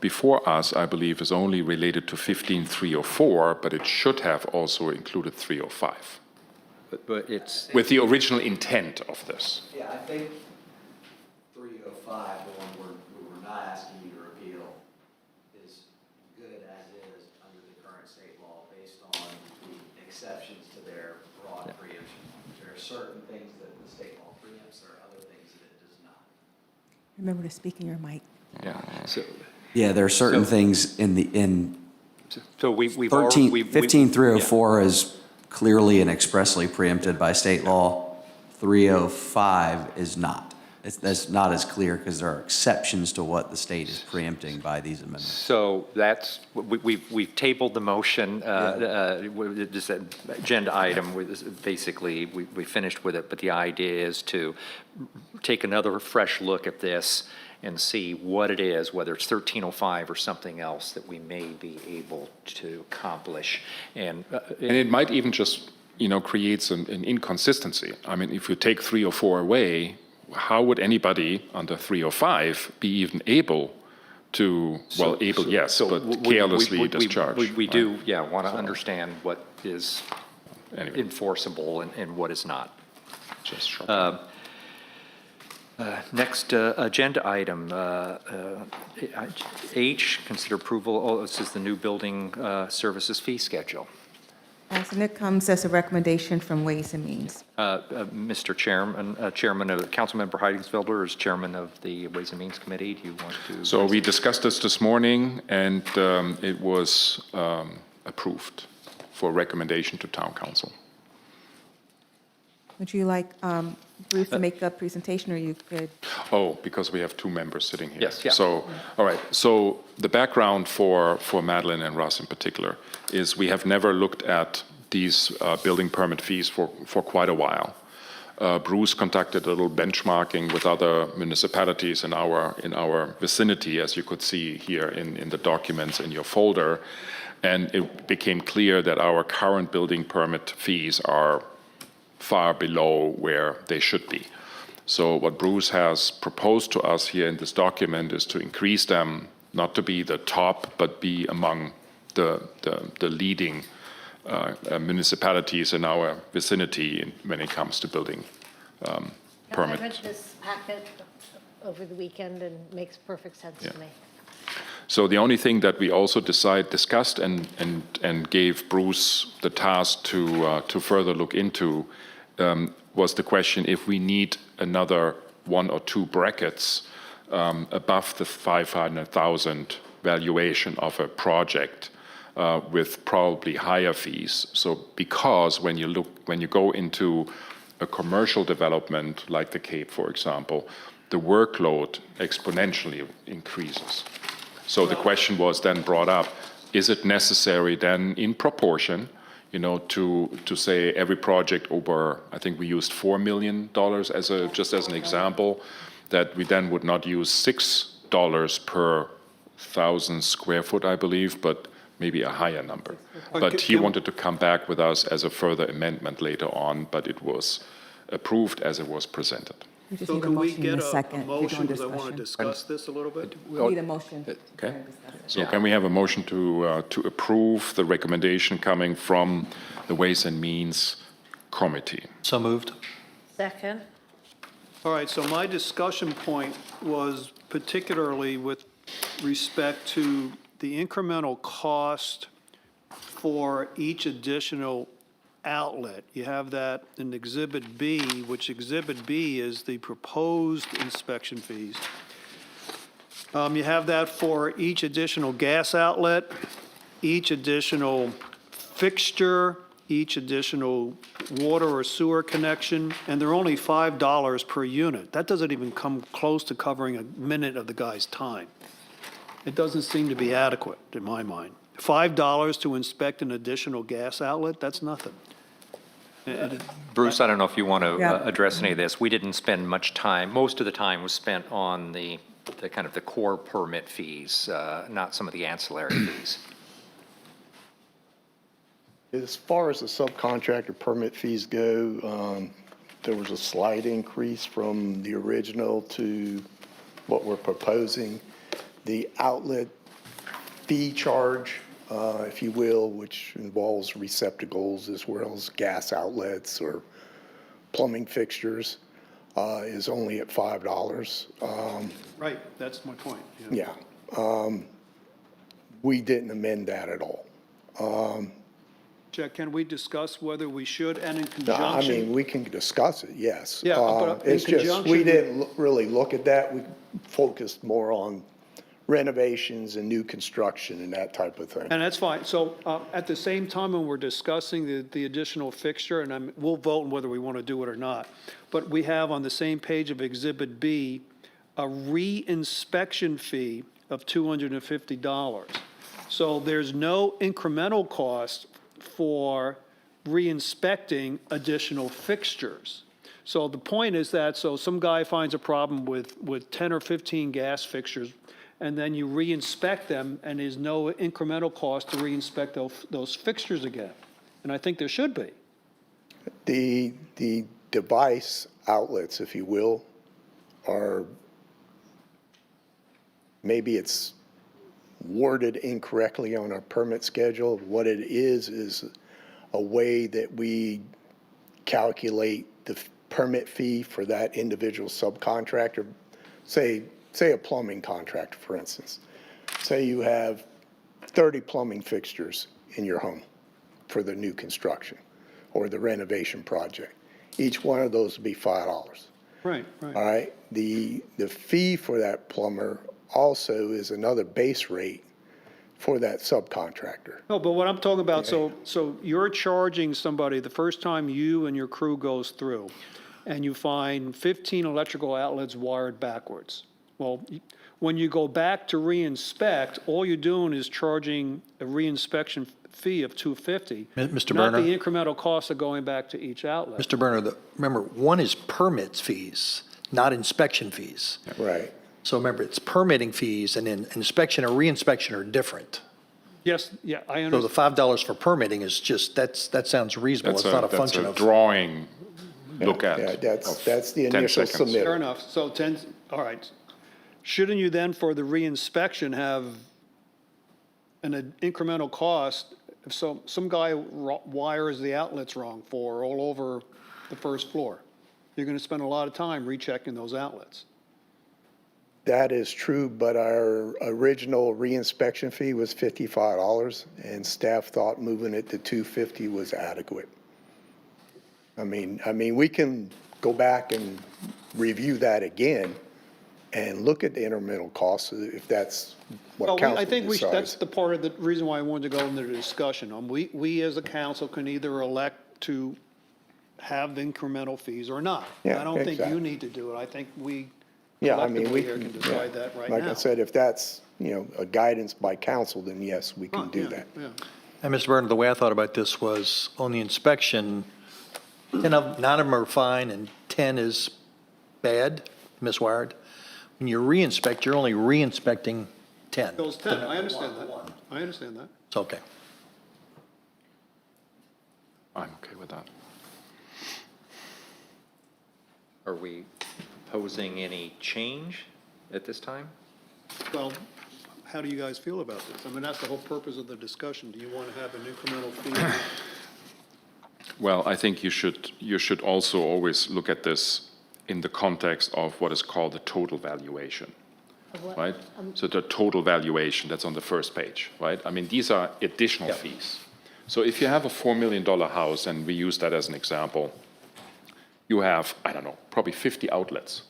before us, I believe, is only related to 15304, but it should have also included 305, But it's, with the original intent of this. Yeah, I think 305, the one we're not asking you to repeal, is good as is under the current state law based on the exceptions to their broad preemption. There are certain things that the state law preempts, there are other things that it does not. Remember to speak in your mic. yeah, so, Yeah, there are certain things in so we've 13, already. 15304 is clearly and expressly preempted by state law. 305 is not. That's not as clear because there are exceptions to what the state is preempting by these amendments. So that's, we've tabled the motion, this agenda item, basically, we finished with it, but the idea is to take another fresh look at this and see what it is, whether it's 1305 or something else that we may be able to accomplish. And And it might even just, creates an inconsistency. I mean, if you take 304 away, how would anybody under 305 be even able to, yes, but carelessly discharge? We do, want to understand what is enforceable and what is not. Just Next agenda item, H, consider approval, this is the new building services fee schedule. And it comes as a recommendation from Ways and Means. Mr. Chairman, Chairman of Councilmember Heidingsfelder is Chairman of the Ways and Means Committee. Do you want to? So we discussed this morning, and it was approved for recommendation to Town Council. Would you like Bruce to make a presentation, or you could? Oh, because we have two members sitting here. Yes, yeah. So, all right. So the background for Madeline and Russ in particular is we have never looked at these building permit fees for quite a while. Bruce conducted a little benchmarking with other municipalities in our vicinity, as you could see here in the documents in your folder, and it became clear that our current building permit fees are far below where they should be. So what Bruce has proposed to us here in this document is to increase them, not to be the top, but be among the leading municipalities in our vicinity when it comes to building permit. I read this packet over the weekend and it makes perfect sense to me. So the only thing that we also discussed and gave Bruce the task to further look into was the question if we need another one or two brackets above the 500,000 valuation of a project with probably higher fees. So because when you go into a commercial development like the Cape, for example, the workload exponentially increases. So the question was then brought up, is it necessary then in proportion, to say every project over, I think we used $4 million just as an example, that we then would not use $6 per 1,000 square foot, I believe, but maybe a higher number. But he wanted to come back with us as a further amendment later on, but it was approved as it was presented. We just So need a can we motion get in a a second. to go motion, in because I want to discussion. discuss this a little bit? We need a motion. Okay. So can we have a motion to approve the recommendation coming from the Ways and Means Committee? So moved. Second. All right, so my discussion point was particularly with respect to the incremental cost for each additional outlet. You have that in Exhibit B, which Exhibit B is the proposed inspection fees. You have that for each additional gas outlet, each additional fixture, each additional water or sewer connection, and they're only $5 per unit. That doesn't even come close to covering a minute of the guy's time. It doesn't seem to be adequate, in my mind. $5 to inspect an additional gas outlet, that's nothing. Bruce, I don't know if you want to Yeah. address any of this. We didn't spend much time. Most of the time was spent on the kind of the core permit fees, not some of the ancillary fees. As far as the subcontractor permit fees go, there was a slight increase from the original to what we're proposing. The outlet fee charge, if you will, which involves receptacles as well as gas outlets or plumbing fixtures, is only at $5. Right, that's my point. Yeah. We didn't amend that at all. Jack, can we discuss whether we should, and in I conjunction? mean, we can discuss it, yes. Yeah, but in It's just, conjunction we with- didn't really look at that. We focused more on renovations and new construction and that type of thing. And that's fine. So at the same time, when we're discussing the additional fixture, and we'll vote on whether we want to do it or not, but we have on the same page of Exhibit B, a re-inspection fee of $250. So there's no incremental cost for re-inspecting additional fixtures. So the point is that, so some guy finds a problem with 10 or 15 gas fixtures, and then you re-inspect them, and there's no incremental cost to re-inspect those fixtures again. And I think there should be. The device outlets, if you will, are, maybe it's worded incorrectly on our permit schedule. What it is a way that we calculate the permit fee for that individual subcontractor. Say a plumbing contractor, for instance. Say you have 30 plumbing fixtures in your home for the new construction or the renovation project. Each one of those would be $5. Right. All right? The fee for that plumber also is another base rate for that subcontractor. No, but what I'm talking about, so you're charging somebody the first time you and your crew goes through, and you find 15 electrical outlets wired backwards. Well, when you go back to re-inspect, all you're doing is charging a re-inspection fee of $250. Mr. Not Berner? the incremental cost of going back to each outlet. Mr. Berner, remember, one is permits fees, not inspection fees. Right. So remember, it's permitting fees, and then inspection or re-inspection are different. Yes, yeah, I So the understand. $5 for permitting is just, that sounds reasonable. It's not a function of. Drawing look at. Yeah, of that's the 10 initial seconds. submittal. Fair enough. So 10, all right. Shouldn't you then, for the re-inspection, have an incremental cost? If some guy wires the outlets wrong all over the first floor, you're going to spend a lot of time rechecking those outlets. That is true, but our original reinspection fee was $55, and staff thought moving it to $250 was adequate. I mean, we can go back and review that again and look at the incremental costs if that's what Well, council I think that's decides. the part of the reason why I wanted to go into the discussion. We as a council can either elect to have incremental fees or not. Yeah, I don't think you exactly. need to do it. I think we Yeah, I mean, collectively we here can can decide that right now. Like I said, if that's, a guidance by council, then yes, we can do Yeah, that. yeah. And Mr. Berner, the way I thought about this was on the inspection, 9 of them are fine and 10 is bad, miswired. When you re-inspect, you're only re-inspecting 10. Those 10, I understand that. I understand that. It's okay. I'm okay with that. Are we proposing any change at this time? Well, how do you guys feel about this? I mean, that's the whole purpose of the discussion. Do you want to have an incremental fee? Well, I think you should also always look at this in the context of what is called the total valuation, right? So the total valuation, that's on the first page, right? I mean, these are additional fees. So if you have a $4 million house, and we use that as an example, you have, I don't know, probably 50 outlets.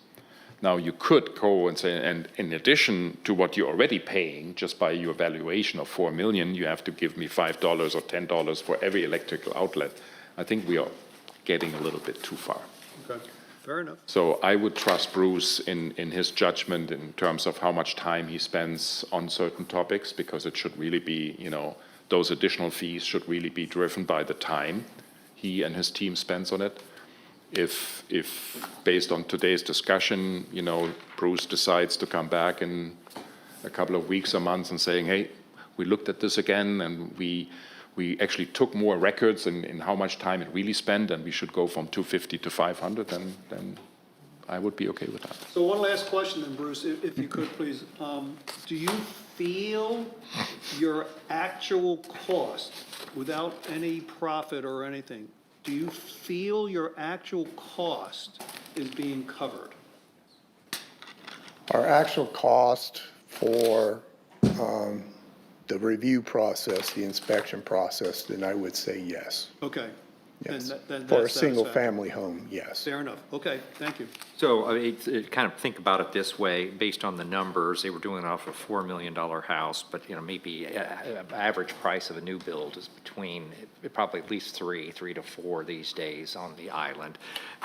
Now, you could go and say, and in addition to what you're already paying, just by your valuation of $4 million, you have to give me $5 or $10 for every electrical outlet. I think we are getting a little bit too far. Okay, fair enough. So I would trust Bruce in his judgment in terms of how much time he spends on certain topics, because it should really be, those additional fees should really be driven by the time he and his team spends on it. If based on today's discussion, Bruce decides to come back in a couple of weeks or months and saying, hey, we looked at this again and we we actually took more records in how much time it really spent, and we should go from 250 to 500, then I would be okay with that. So one last question then, Bruce, if you could, please. Do you feel your actual cost, without any profit or anything, do you feel your actual cost is being covered? Our actual cost for the review process, the inspection process, then I would say yes. Okay. Yes. Then For a that's satisfactory. single-family home, yes. Fair enough. Okay, thank you. So, kind of think about it this way, based on the numbers, they were doing it off a $4 million house, but, maybe average price of a new build is between, probably at least three to four these days on the island.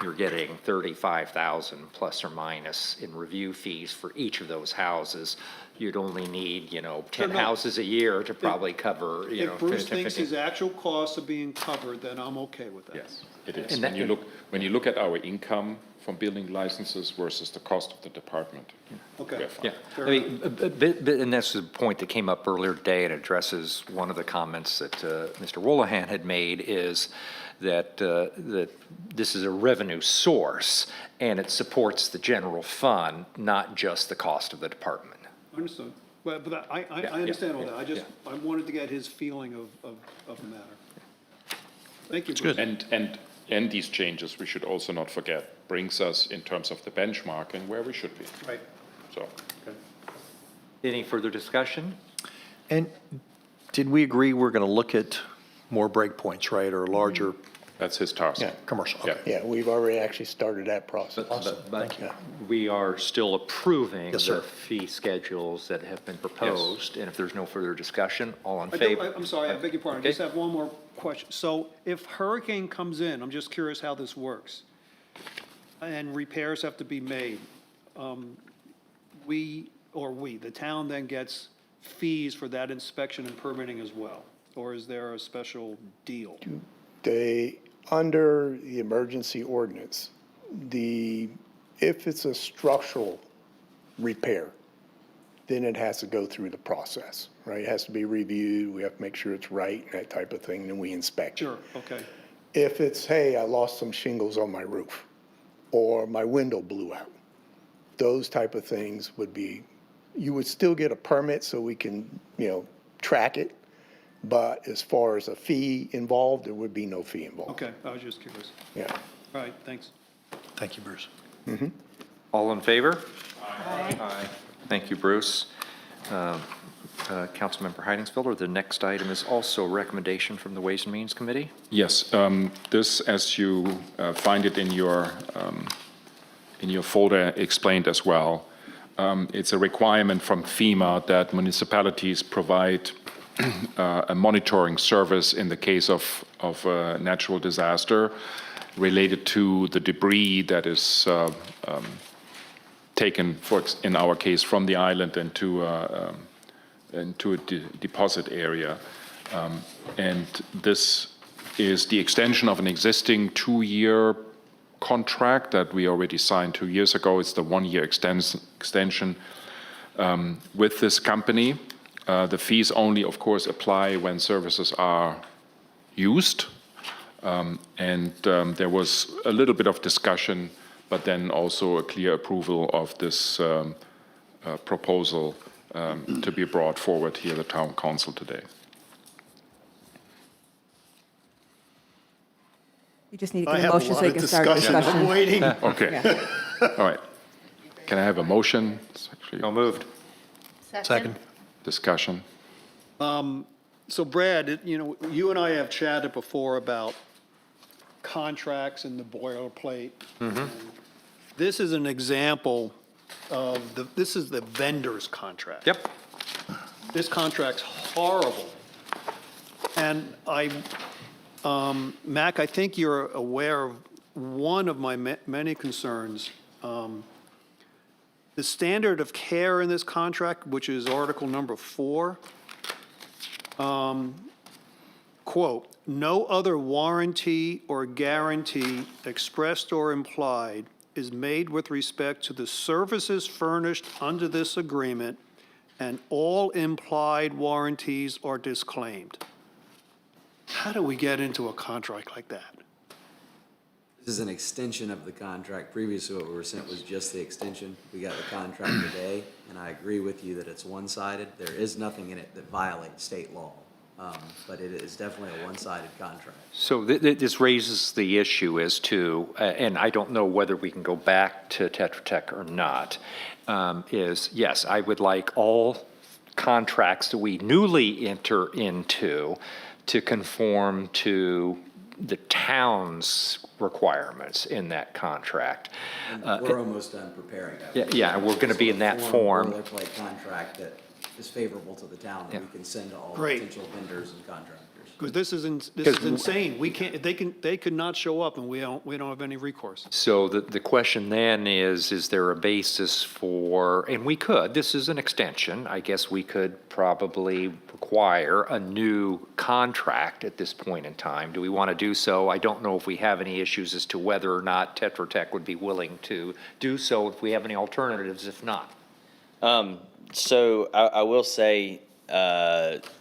You're getting $35,000 plus or minus in review fees for each of those houses. You'd only need, 10 houses a year to probably cover, If Bruce 10, thinks 15. his actual costs are being covered, then I'm okay with that. Yes, it is. And When you look at our income from building licenses versus the cost of the department. Okay. we're fine. Yeah, Fair I mean, and that's the point that came up earlier today and addresses one of the comments that Mr. Wolahan had made, is that this is a revenue source and it supports the general fund, not just the cost of the department. Understood. But I understand all that. I wanted to get his feeling of the matter. Thank you. Bruce. And these changes, we should also not forget, brings us in terms of the benchmarking where we should be. Right. So, Any further discussion? And did we agree we're going to look at more breakpoints, right, or larger? that's his task. Yeah, commercial, okay. Yeah, we've already actually started that process. But we are still approving Yes, sir. the fee schedules that have been proposed. And if there's no further discussion, all in I do- favor? I'm sorry, I beg your pardon. I Okay. just have one more question. So if hurricane comes in, I'm just curious how this works, and repairs have to be made, the town then gets fees for that inspection and permitting as well? Or is there a special deal? Under the emergency ordinance, if it's a structural repair, then it has to go through the process, right? It has to be reviewed, we have to make sure it's right, and that type of thing, then we inspect it. Sure, okay. If it's, hey, I lost some shingles on my roof, or my window blew out, those type of things would be, you would still get a permit so we can, track it, but as far as a fee involved, there would be no fee involved. Okay, I was just curious. Yeah. All right, thanks. Thank you, Bruce. All in favor? Aye. Thank you, Bruce. Councilmember Heidingsfelder, the next item is also a recommendation from the Ways and Means Committee. Yes, this, as you find it in your folder, explained as well. It's a requirement from FEMA that municipalities provide a monitoring service in the case of a natural disaster related to the debris that is taken, in our case, from the island into a deposit area. And this is the extension of an existing 2-year contract that we already signed 2 years ago. It's the 1-year extension with this company. The fees only, of course, apply when services are used. And there was a little bit of discussion, but then also a clear approval of this proposal to be brought forward here at the Town Council today. You just need to I get a have a motion so lot you of can start discussion. I'm discussion. waiting. Okay. All right. Can I have a motion? So moved. Second. Discussion. So Brad, you and I have chatted before about contracts and the boilerplate. This is an example of this is the vendor's contract. Yep. This contract's horrible. And Mac, I think you're aware of one of my many concerns. The standard of care in this contract, which is Article number 4, quote, "No other warranty or guarantee expressed or implied is made with respect to the services furnished under this agreement, and all implied warranties are disclaimed." How do we get into a contract like that? This is an extension of the contract. Previously, what we were sent was just the extension. We got the contract today, and I agree with you that it's one-sided. There is nothing in it that violates state law, but it is definitely a one-sided contract. So this raises the issue as to, and I don't know whether we can go back to Tetra Tech or not, is, yes, I would like all contracts that we newly enter into to conform to the town's requirements in that contract. And we're almost done preparing that. Yeah, we're going to be in that form. Boilerplate contract that is favorable to the town that we can send to all Great. potential vendors and contractors. Because this is insane. We can't, they could not show up and we don't have any recourse. So the question then is there a basis for, and we could, this is an extension, I guess we could probably require a new contract at this point in time. Do we want to do so? I don't know if we have any issues as to whether or not Tetra Tech would be willing to do so, if we have any alternatives, if not. So I will say,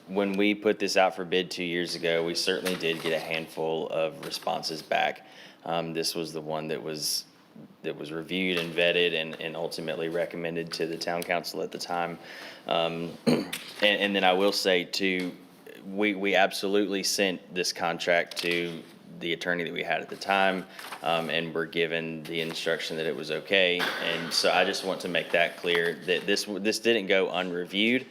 when we put this out for bid 2 years ago, we certainly did get a handful of responses back. This was the one that was reviewed and vetted and ultimately recommended to the town council at the time. And then I will say too, we absolutely sent this contract to the attorney that we had at the time, and were given the instruction that it was okay. And so I just want to make that clear that this didn't go unreviewed.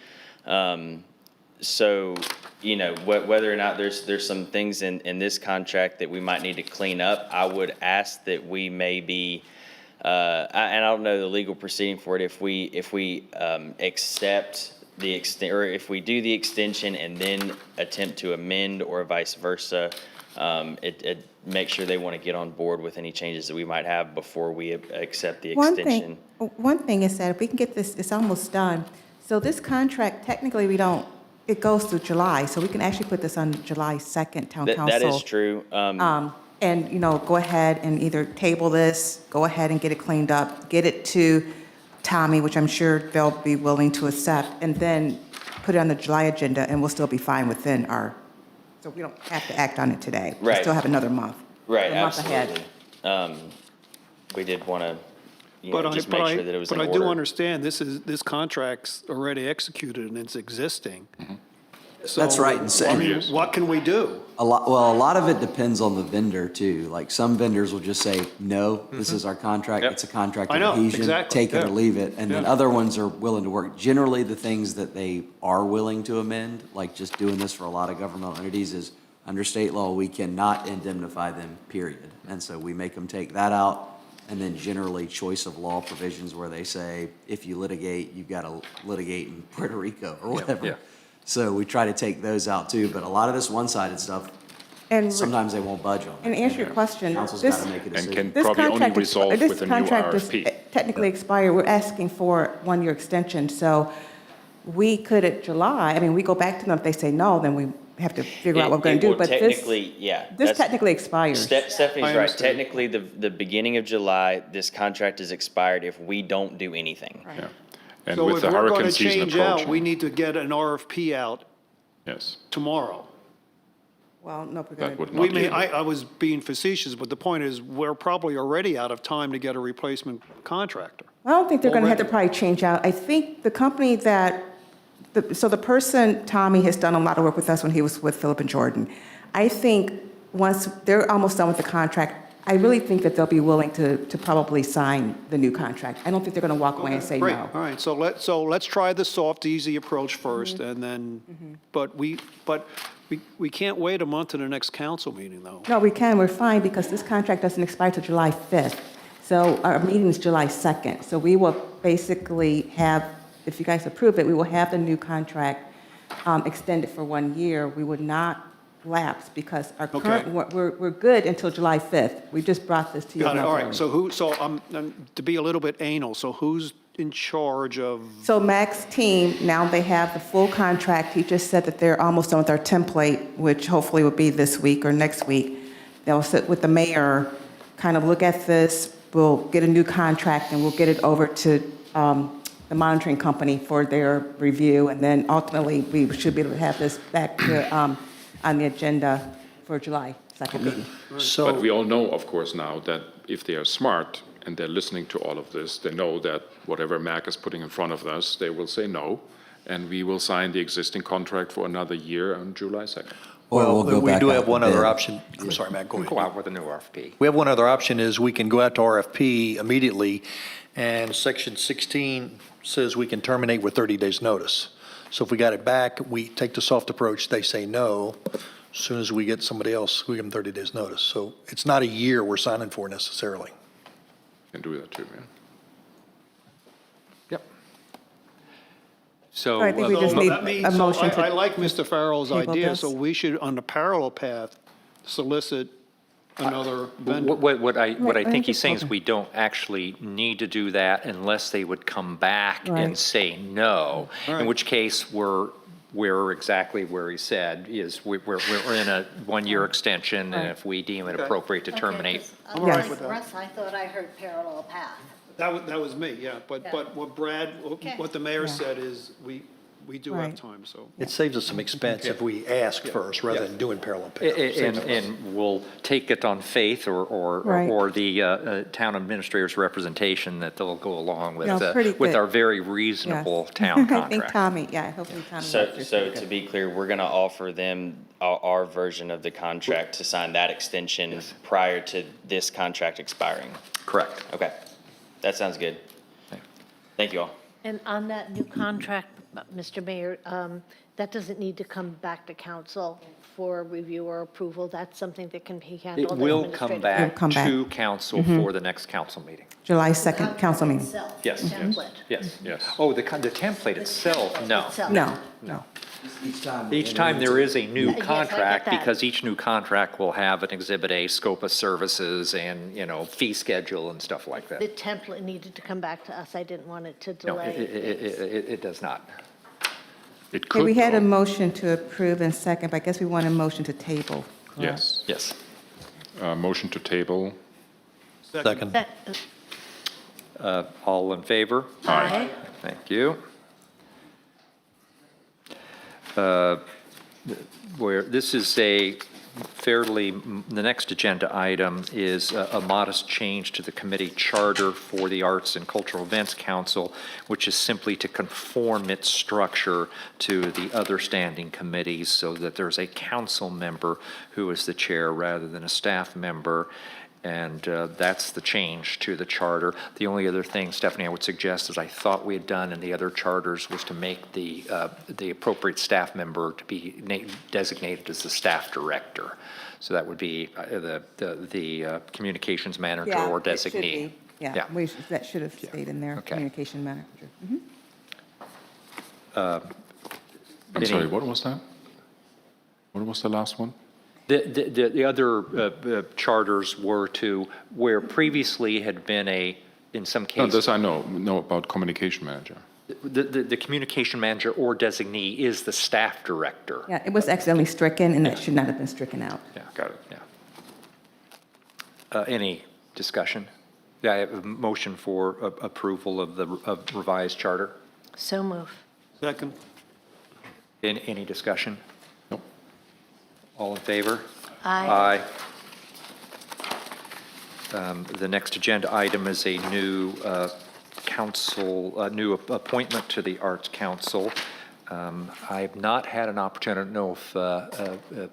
So, you know, whether or not there's some things in this contract that we might need to clean up, I would ask that we maybe, and I don't know the legal proceeding for it, if we accept the extent, or if we do the extension and then attempt to amend or vice versa, it make sure they want to get on board with any changes that we might have before we accept the extension. One thing is that if we can get this, it's almost done. So this contract, technically, it goes through July, so we can actually put this on July 2nd, town council. That is true. And, you know, go ahead and either table this, go ahead and get it cleaned up, get it to Tommy, which I'm sure they'll be willing to accept, and then put it on the July agenda, and we'll still be fine within our, so we don't have to act on it today. We Right. still have another month. Right, A month ahead. absolutely. We did want to, just make sure that it was in But I order. do understand this contract's already executed and it's existing. So, That's right, and I mean, what can we do? A lot of it depends on the vendor too. Like some vendors will just say, no, this is our contract. Yep. It's a contract I of know, adhesion. exactly, Take it or yeah. leave it. And then Yeah. other ones are willing to work. Generally, the things that they are willing to amend, like just doing this for a lot of governmental entities, is under state law, we cannot indemnify them, period. And so we make them take that out. And then generally choice of law provisions where they say, if you litigate, you've got to litigate in Puerto Rico or whatever. yeah. So we try to take those out too, but a lot of this one-sided stuff, And sometimes they won't budge on. And it. answer your question, Council's this- got to make a And decision. can This probably only contract is- resolve with a new This contract is RFP. technically expired. We're asking for a one-year extension, so we could at July, I mean, we go back to them. If they say no, then we have to figure out what we're going to do. It will But this technically, yeah. this that's- technically expires. Stephanie's I right. understand. Technically, the beginning of July, this contract is expired if we don't do anything. Yeah. And So with if the we're going hurricane to season change out, approaching. we need to get an RFP out Yes, tomorrow. Well, no, we're that going would to. not We be. may, I was being facetious, but the point is, we're probably already out of time to get a replacement contractor. I don't think they're going to have to Already. probably change out. I think the company that, so the person, Tommy, has done a lot of work with us when he was with Philip and Jordan. I think once they're almost done with the contract, I really think that they'll be willing to probably sign the new contract. I don't think they're going to walk away and say Great, no. all right, so let's try the soft, easy approach first, Mm-hmm. and then, but we can't wait a month to the next council meeting, though. No, we can, we're fine, because this contract doesn't expire till July 5th. So our meeting is July 2nd. So we will basically have, if you guys approve it, we will have the new contract extended for 1 year. We would not lapse, because our current, we're good until July 5th. We just brought this to you. Got it, all right, monthly. so to be a little bit anal, so who's in charge of, So Mac's team, now they have the full contract. He just said that they're almost done with our template, which hopefully will be this week or next week. They'll sit with the mayor, kind of look at this. We'll get a new contract, and we'll get it over to the monitoring company for their review. And then ultimately, we should be able to have this back to on the agenda for July 2nd meeting. But we all know, of course, now that if they are smart and they're listening to all of this, they know that whatever MAC is putting in front of us, they will say no, and we will sign the existing contract for another year on July 2nd. Well, we'll go we back do out have to one other bid. option. I'm sorry, Matt, go ahead. Go out with a new RFP. We have one other option is we can go out to RFP immediately, and Section 16 says we can terminate with 30 days' notice. So if we got it back, we take the soft approach, they say no. As soon as we get somebody else, we give them 30 days' notice. So it's not a year we're signing for necessarily. Can do that too, man. Yep. So. I think we just need That means- a motion so I to. like Mr. Farrell's table idea, this. so we should, on the parallel path, solicit another vendor. What I Right, think he's saying is okay. we don't actually need to do that unless they would come back and Right. say no, in Right. which case we're exactly where he said, is we're in a one-year extension, and if we deem it appropriate to terminate. I'm all right with that. Russ, I thought I heard parallel path. That was me, yeah, but what Brad, what the mayor Yeah. said is, we do have Right. time, so. It saves us some expense if we ask first rather than doing parallel path. And we'll take it on faith or Right. the town administrator's representation that they'll go along with, Yeah, pretty with good. our very Yes. reasonable town I think contract. Tommy, yeah, hopefully Tommy. So, knows this so pretty to good. be clear, we're going to offer them our version of the contract to sign that extension prior to this contract expiring. Correct. Okay, that sounds good. Thank you all. And on that new contract, Mr. Mayor, that doesn't need to come back to council for review or approval. That's something that can be handled. It will come administratively. back come back. to council for the next council meeting. July 2nd council meeting. Itself, Yes. the template. Yes. Yes. Oh, the template itself, no. Itself. No. Each time there is a new Yes, I get contract, that. because each new contract will have an Exhibit A, scope of services, and, fee schedule and stuff like The that. template needed to come back to us. I didn't want it to No, delay. things. it does not. It Okay, could. we had a though. motion to approve and second, but I guess we want a motion to table. Yes. Yes. Motion to table. Second. All in favor? Aye. Thank you. Where, this is a fairly, the next agenda item is a modest change to the committee charter for the Arts and Cultural Events Council, which is simply to conform its structure to the other standing committees so that there's a council member who is the chair rather than a staff member. And that's the change to the charter. The only other thing, Stephanie, I would suggest, as I thought we had done in the other charters, was to make the appropriate staff member to be designated as the staff director. So that would be the communications manager or Yeah, it should designee. be. Yeah, that should have stayed in there, Okay. communication manager. I'm sorry, what was that? What was the last one? The other charters were to, where previously had been in some No, cases. this I know about communication manager. The communication manager or designee is the staff director. Yeah, it was accidentally stricken, and it should not have been stricken out. Yeah, got it, yeah. Any discussion? Yeah, I have a motion for approval of the revised charter. So move. Second. Any discussion? Nope. All in favor? Aye. The next agenda item is a new new appointment to the Arts Council. I've not had an opportunity, I don't know if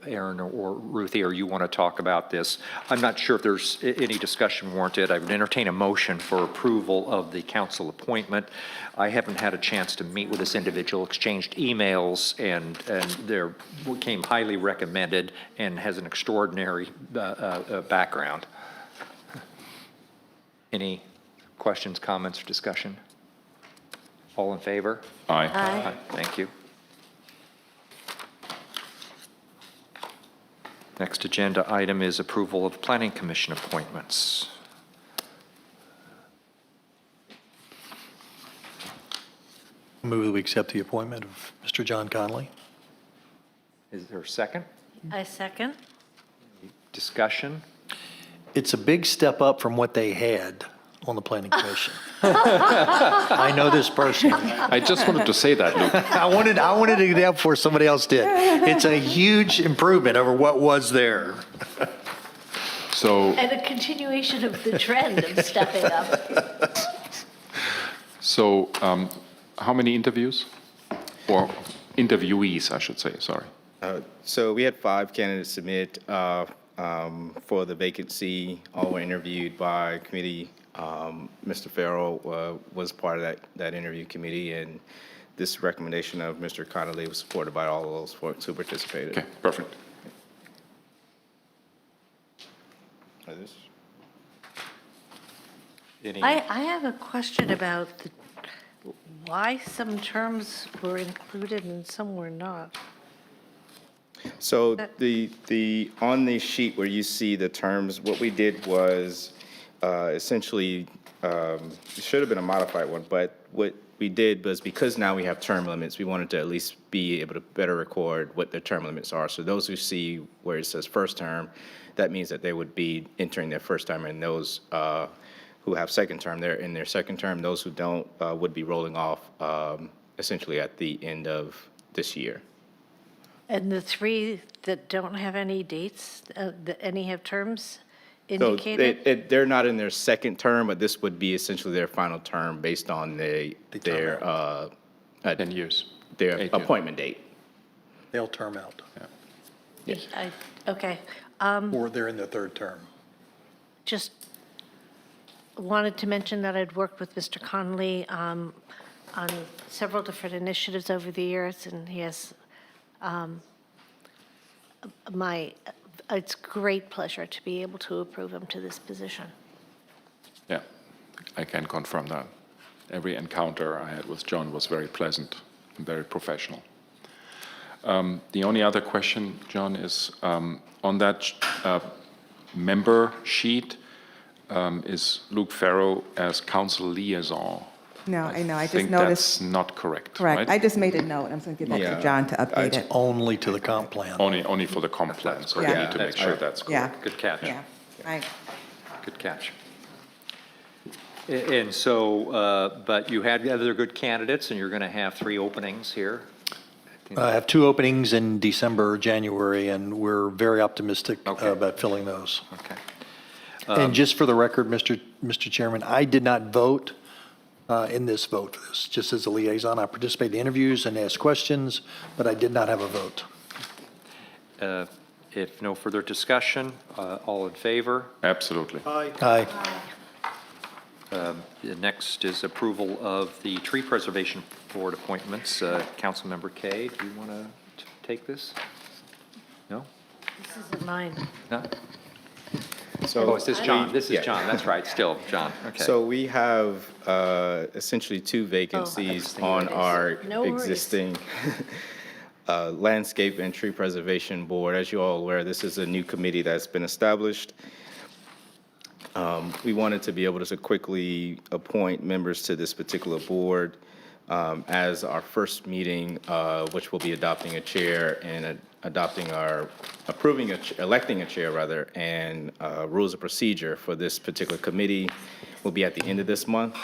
Aaron or Ruthie or you want to talk about this. I'm not sure if there's any discussion warranted. I would entertain a motion for approval of the council appointment. I haven't had a chance to meet with this individual, exchanged emails, and there came highly recommended and has an extraordinary background. Any questions, comments, or discussion? All in favor? Aye. Aye. Thank you. Next agenda item is approval of planning commission appointments. Move that we accept the appointment of Mr. John Conley. Is there a second? I second. Discussion? It's a big step up from what they had on the planning commission. I know this person. I just wanted to say that, Luke. I wanted to get out before somebody else did. It's a huge improvement over what was there. So, And a continuation of the trend of stepping up. so how many interviews? Or interviewees, I should say, sorry. So we had 5 candidates submit for the vacancy. All were interviewed by committee. Mr. Farrell was part of that interview committee, and this recommendation of Mr. Connolly was supported by all of those folks who participated. Okay, perfect. I have a question about why some terms were included and some were not. So the on the sheet where you see the terms, what we did was essentially, it should have been a modified one, but what we did was, because now we have term limits, we wanted to at least be able to better record what the term limits are. So those who see where it says first term, that means that they would be entering their first term, and those who have second term, they're in their second term. Those who don't would be rolling off essentially at the end of this year. And the 3 that don't have any dates, any have terms So indicated? they're not in their second term, but this would be essentially their final term based on their 10 years. Their 8 years. appointment date. They'll term out. Okay. Or they're in their 3rd term. Just wanted to mention that I'd worked with Mr. Connolly on several different initiatives over the years, and he has it's great pleasure to be able to approve him to this position. Yeah, I can confirm that. Every encounter I had with John was very pleasant and very professional. The only other question, John, is on that member sheet, is Luke Farrell as council liaison? No, I know, I just think noticed. that's not correct, Correct. right? I just made a note. I'm going to give that Yeah. to John to update it. Only to the comp plan. Only for the comp plan, so we Yeah. need to make sure that's Yeah. correct. Good catch. Yeah. Good catch. And so, but you had other good candidates, and you're going to have 3 openings here. I have 2 openings in December, January, and we're very optimistic about filling those. Okay. And just for the record, Mr. Chairman, I did not vote in this vote for this, just as a liaison. I participated in interviews and asked questions, but I did not have a vote. If no further discussion, all in favor? Absolutely. Aye. Next is approval of the Tree Preservation Board appointments. Councilmember Kay, do you want to take this? No? This isn't mine. No? So Oh, is this John? This is John, that's right, still John, okay. So we have essentially 2 vacancies on our No worries. existing Landscape and Tree Preservation Board. As you're all aware, this is a new committee that's been established. We wanted to be able to quickly appoint members to this particular board as our first meeting, which will be adopting a chair and electing a chair rather, and rules of procedure for this particular committee will be at the end of this month.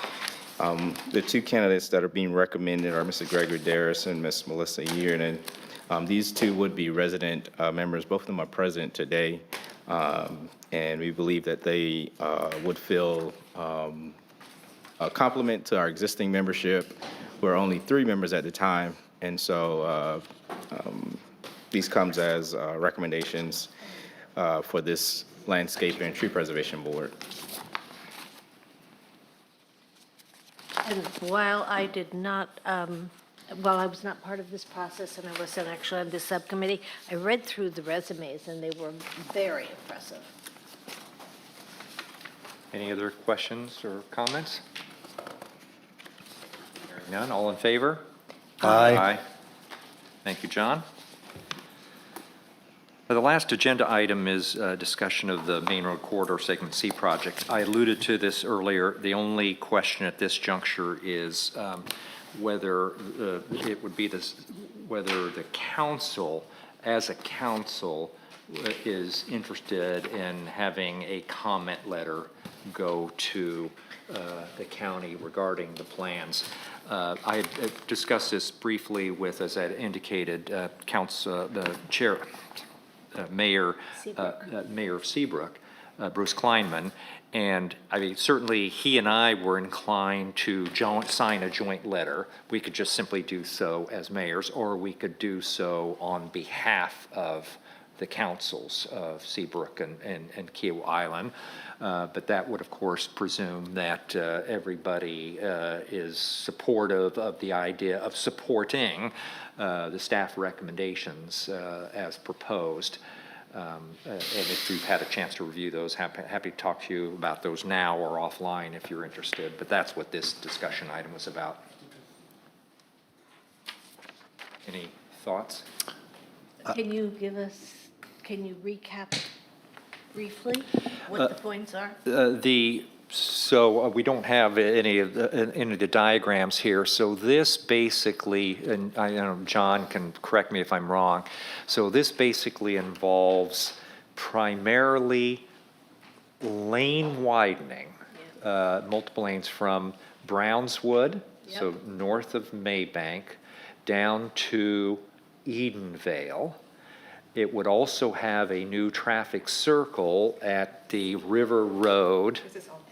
The 2 candidates that are being recommended are Mr. Gregory Darris and Ms. Melissa Yearden. These 2 would be resident members. Both of them are present today. And we believe that they would fill a complement to our existing membership. We're only 3 members at the time, and so these comes as recommendations for this Landscape and Tree Preservation Board. And while I did not, while I was not part of this process and I wasn't actually on this subcommittee, I read through the resumes and they were very impressive. Any other questions or comments? Hearing none, all in favor? Aye. Thank you, John. The last agenda item is discussion of the Main Road Corridor Segment C project. I alluded to this earlier. The only question at this juncture is whether it would be this, whether the council, as a council, is interested in having a comment letter go to the county regarding the plans. I had discussed this briefly with, as I had indicated, the chair, Mayor of Seabrook, Bruce Kleinman, and I mean, certainly he and I were inclined to sign a joint letter. We could just simply do so as mayors, or we could do so on behalf of the councils of Seabrook and Kiawah Island. But that would, of course, presume that everybody is supportive of the idea of supporting the staff recommendations as proposed. And if you've had a chance to review those, happy to talk to you about those now or offline if you're interested. But that's what this discussion item was about. Any thoughts? Can you recap briefly what the points are? So we don't have any of the diagrams here. So this basically, and I know John can correct me if I'm wrong. So this basically involves primarily lane widening, multiple lanes from Brownswood, so north of Maybank, down to Edenvale. It would also have a new traffic circle at the River Road.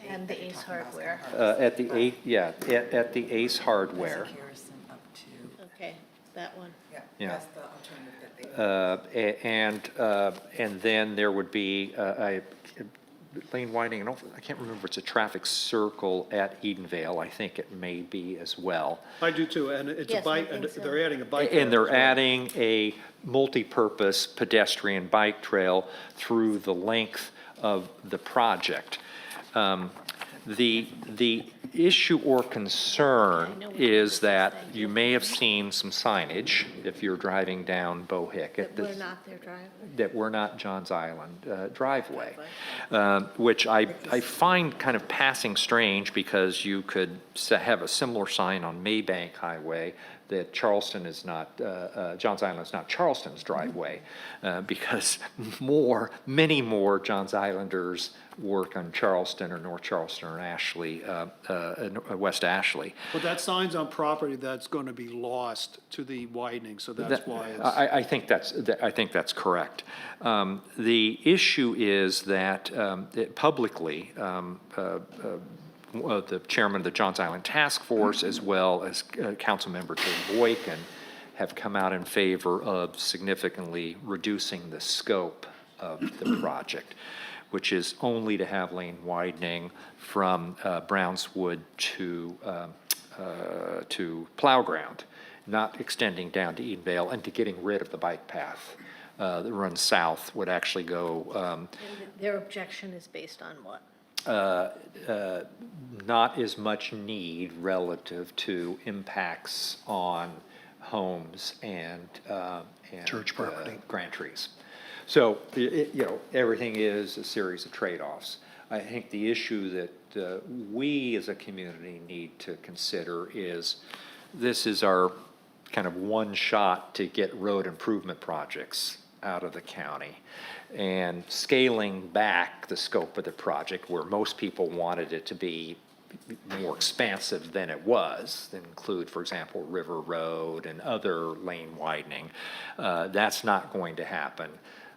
And the Ace Hardware. At the Ace Hardware. Okay, that one. Yeah. And then there would be a lane widening. I can't remember if it's a traffic circle at Edenvale. I think it may be as well. I do too, and it's a bike, and they're adding a bike. And they're adding a multi-purpose pedestrian bike trail through the length of the project. The issue or concern is that you may have seen some signage if you're driving down Bohick. That we're not their driveway. That we're not John's Island driveway, which I find kind of passing strange because you could have a similar sign on Maybank Highway that Charleston is not, John's Island is not Charleston's driveway, because many more John's Islanders work on Charleston or North Charleston or Ashley, West Ashley. But that sign's on property that's going to be lost to the widening, so that's why it's. I think that's correct. The issue is that publicly, the chairman of the Johns Island Task Force, as well as Councilmember Jay Boykin, have come out in favor of significantly reducing the scope of the project, which is only to have lane widening from Brownswood to Plow Ground, not extending down to Edenvale, and to getting rid of the bike path that runs south would actually go. And their objection is based on what? Not as much need relative to impacts on homes and church property, grant trees. So everything is a series of trade-offs. I think the issue that we as a community need to consider is this is our kind of one shot to get road improvement projects out of the county, and scaling back the scope of the project where most people wanted it to be more expansive than it was, that include, for example, River Road and other lane widening. That's not going to happen.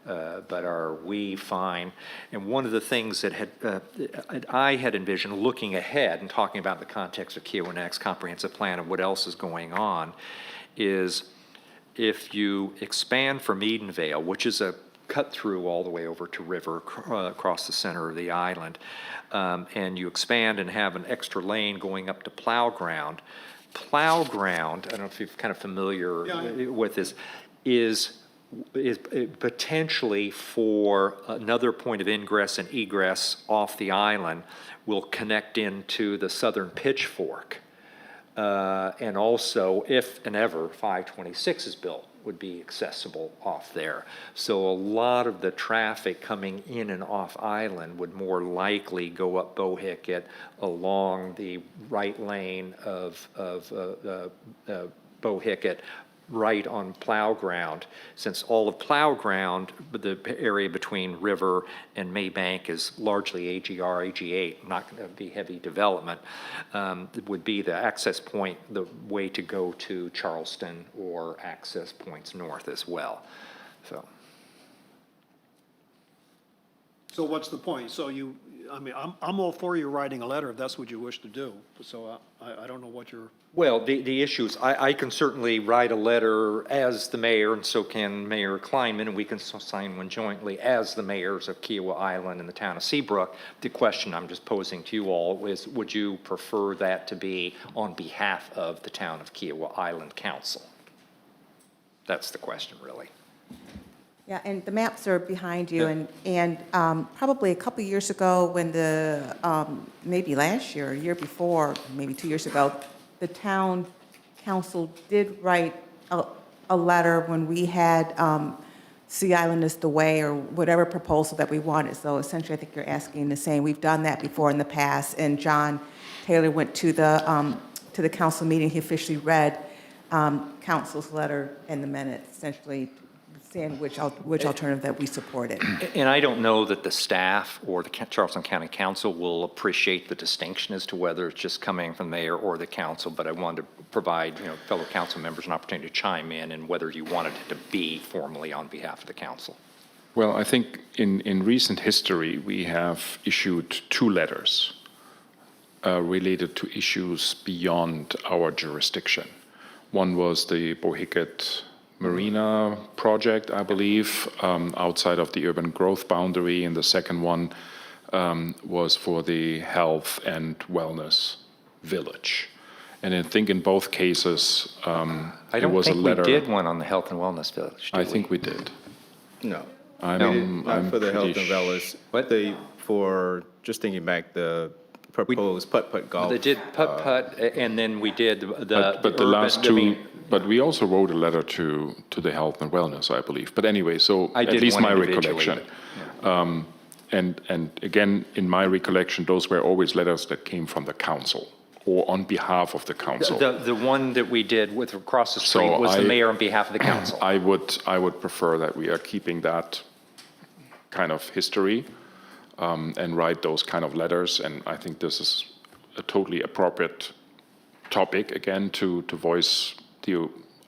But are we fine? And one of the things that I had envisioned looking ahead and talking about the context of Kiawah Next comprehensive plan and what else is going on is if you expand from Edenvale, which is a cut through all the way over to River across the center of the island, and you expand and have an extra lane going up to Plow Ground. Plow Ground, I don't know if you're kind of familiar with this, is potentially for another point of ingress and egress off the island, will connect into the southern Pitchfork. And also, if and ever 526 is built, would be accessible off there. So a lot of the traffic coming in and off island would more likely go up Bohicket along the right lane of Bohicket right on plow ground, since all of plow ground, the area between River and Maybank is largely AGR, AG8, not going to be heavy development, it would be the access point, the way to go to Charleston or access points north as well. So. So what's the point? So you, I mean, I'm all for you writing a letter if that's what you wish to do. So I don't know what you're. Well, the issues, I can certainly write a letter as the mayor, and so can Mayor Kleinman, and we can sign one jointly as the mayors of Kiawah Island and the town of Seabrook. The question I'm just posing to you all is, would you prefer that to be on behalf of the town of Kiawah Island Council? That's the question, really. Yeah, and the maps are behind you, and probably a couple years ago, when maybe last year, or year before, maybe 2 years ago, the town council did write a letter when we had Sea Island is the way, or whatever proposal that we wanted. So essentially, I think you're asking the same. We've done that before in the past, and John Taylor went to the council meeting. He officially read council's letter in the minutes, essentially saying which alternative that we supported. And I don't know that the staff or the Charleston County Council will appreciate the distinction as to whether it's just coming from the mayor or the council, but I wanted to provide, fellow council members an opportunity to chime in and whether you wanted it to be formally on behalf of the council. Well, I think in recent history, we have issued 2 letters related to issues beyond our jurisdiction. One was the Bohicket Marina project, I believe, outside of the urban growth boundary, and the second one was for the health and wellness village. And I think in both cases, I don't was a think letter. we did one on the health and wellness village, did I think we did. No. I'm Not for the health pretty and wellness. For, just thinking back, the proposed putt-putt golf. They did putt-putt, and then we did But the last two, but we also wrote a letter to the health and wellness, I believe. But anyway, so I at did least one my individually, recollection. And again, in my recollection, those were always letters that came from the council or on behalf of the council. The one that we did with across the street So was the I- mayor on behalf of the council. I would prefer that we are keeping that kind of history and write those kind of letters. And I think this is a totally appropriate topic, again, to voice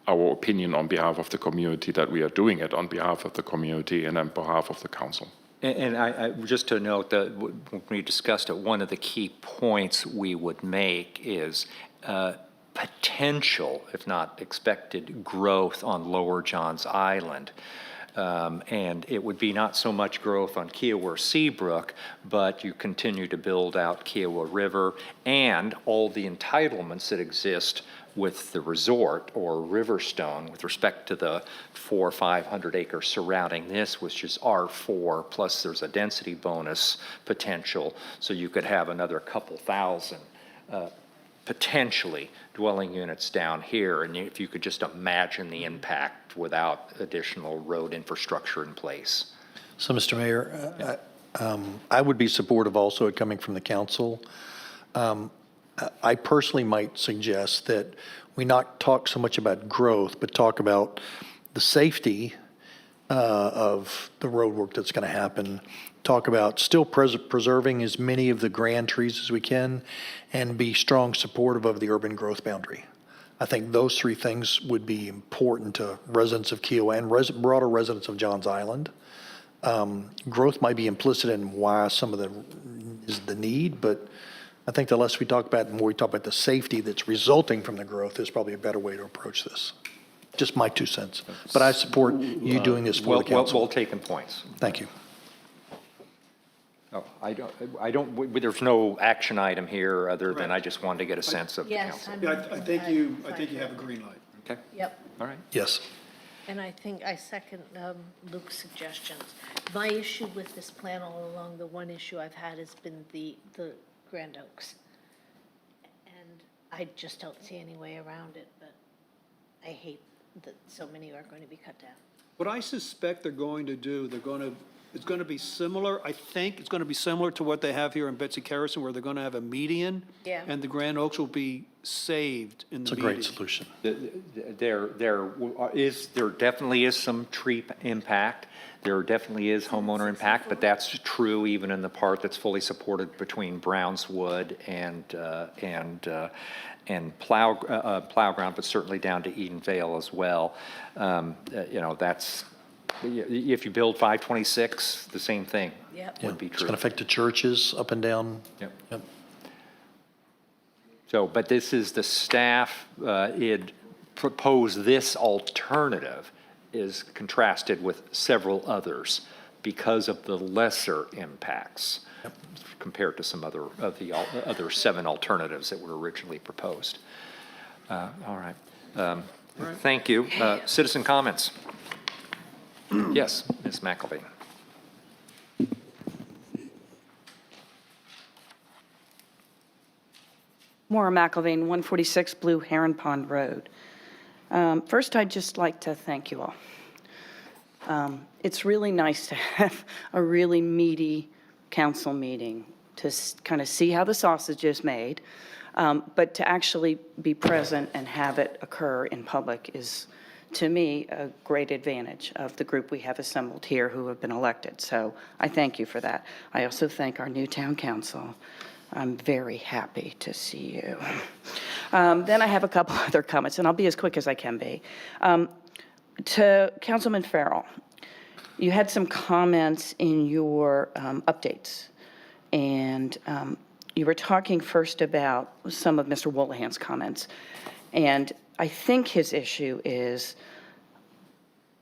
our opinion on behalf of the community, that we are doing it on behalf of the community and on behalf of the council. And I just to note that when we discussed it, one of the key points we would make is potential, if not expected, growth on Lower Johns Island. And it would be not so much growth on Kiawah or Seabrook, but you continue to build out Kiawah River and all the entitlements that exist with the resort or Riverstone with respect to the 400 or 500 acres surrounding this, which is R4, plus there's a density bonus potential, so you could have another couple thousand potentially dwelling units down here, and if you could just imagine the impact without additional road infrastructure in place. So, Mr. Mayor, I would be supportive also of coming from the council. I personally might suggest that we not talk so much about growth, but talk about the safety of the road work that's going to happen. Talk about still preserving as many of the grand trees as we can and be strong supportive of the urban growth boundary. I think those 3 things would be important to residents of Kiawah and broader residents of Johns Island. Growth might be implicit in why some of is the need, but I think the less we talk about, the more we talk about the safety that's resulting from the growth is probably a better way to approach this. Just my 2 cents. But I support you doing this for the council. Well taken points. Thank you. Oh, there's no action item here other than I just wanted to get a sense of the Yes, council. Yeah, I think you have a green light. Okay, Yep. all right. Yes. And I think I second Luke's suggestions. My issue with this plan all along, the one issue I've had has been the Grand Oaks. And I just don't see any way around it, but I hate that so many are going to be cut down. What I suspect they're going to do, it's going to be similar, I think it's going to be similar to what they have here in Betsy Carrison, where they're going to have a median. Yeah. And the Grand Oaks will be saved in the It's a meeting. great solution. There definitely is some tree impact. There definitely is homeowner impact, but that's true even in the part that's fully supported between Brownswood and Plow Ground, but certainly down to Eden Vale as well. That's, if you build 526, the same thing would be It's true. going to affect the churches up and down. Yep. So, but this is the staff, it proposed this alternative is contrasted with several others because of the lesser impacts compared to some other of the other 7 alternatives that were originally proposed. All right. Thank you. Citizen comments? Yes, Ms. McElveen. Maura McElvain, 146 Blue Heron Pond Road. First, I'd just like to thank you all. It's really nice to have a really meaty council meeting to kind of see how the sausage is made, but to actually be present and have it occur in public is, to me, a great advantage of the group we have assembled here who have been elected. So I thank you for that. I also thank our new town council. I'm very happy to see you. Then I have a couple other comments, and I'll be as quick as I can be. To Councilman Farrell, you had some comments in your updates, and you were talking first about some of Mr. Wolahan's comments. And I think his issue is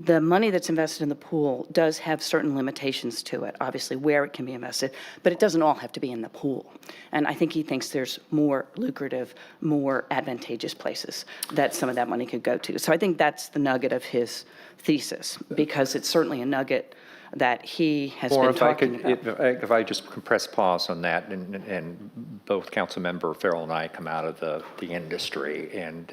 the money that's invested in the pool does have certain limitations to it, obviously where it can be invested, but it doesn't all have to be in the pool. And I think he thinks there's more lucrative, more advantageous places that some of that money could go to. So I think that's the nugget of his thesis, because it's certainly a nugget that he has been talking about. If I just press pause on that, and both Councilmember Farrell and I come out of the industry, and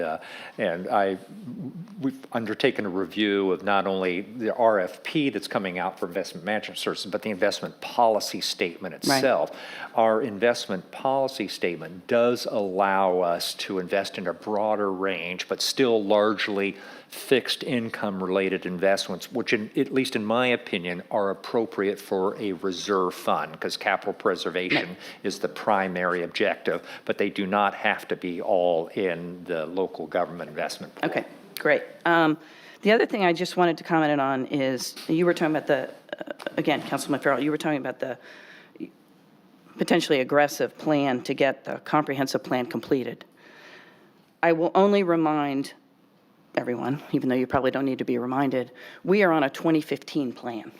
we've undertaken a review of not only the RFP that's coming out for investment management services, but the investment policy statement itself. Right. Our investment policy statement does allow us to invest in a broader range, but still largely fixed income related investments, which at least in my opinion are appropriate for a reserve fund, because capital preservation is the primary objective, but they do not have to be all in the local government investment pool. Okay, great. The other thing I just wanted to comment on is you were talking about the, again, Councilman Farrell, you were talking about the potentially aggressive plan to get the comprehensive plan completed. I will only remind everyone, even though you probably don't need to be reminded, we are on a 2015 plan.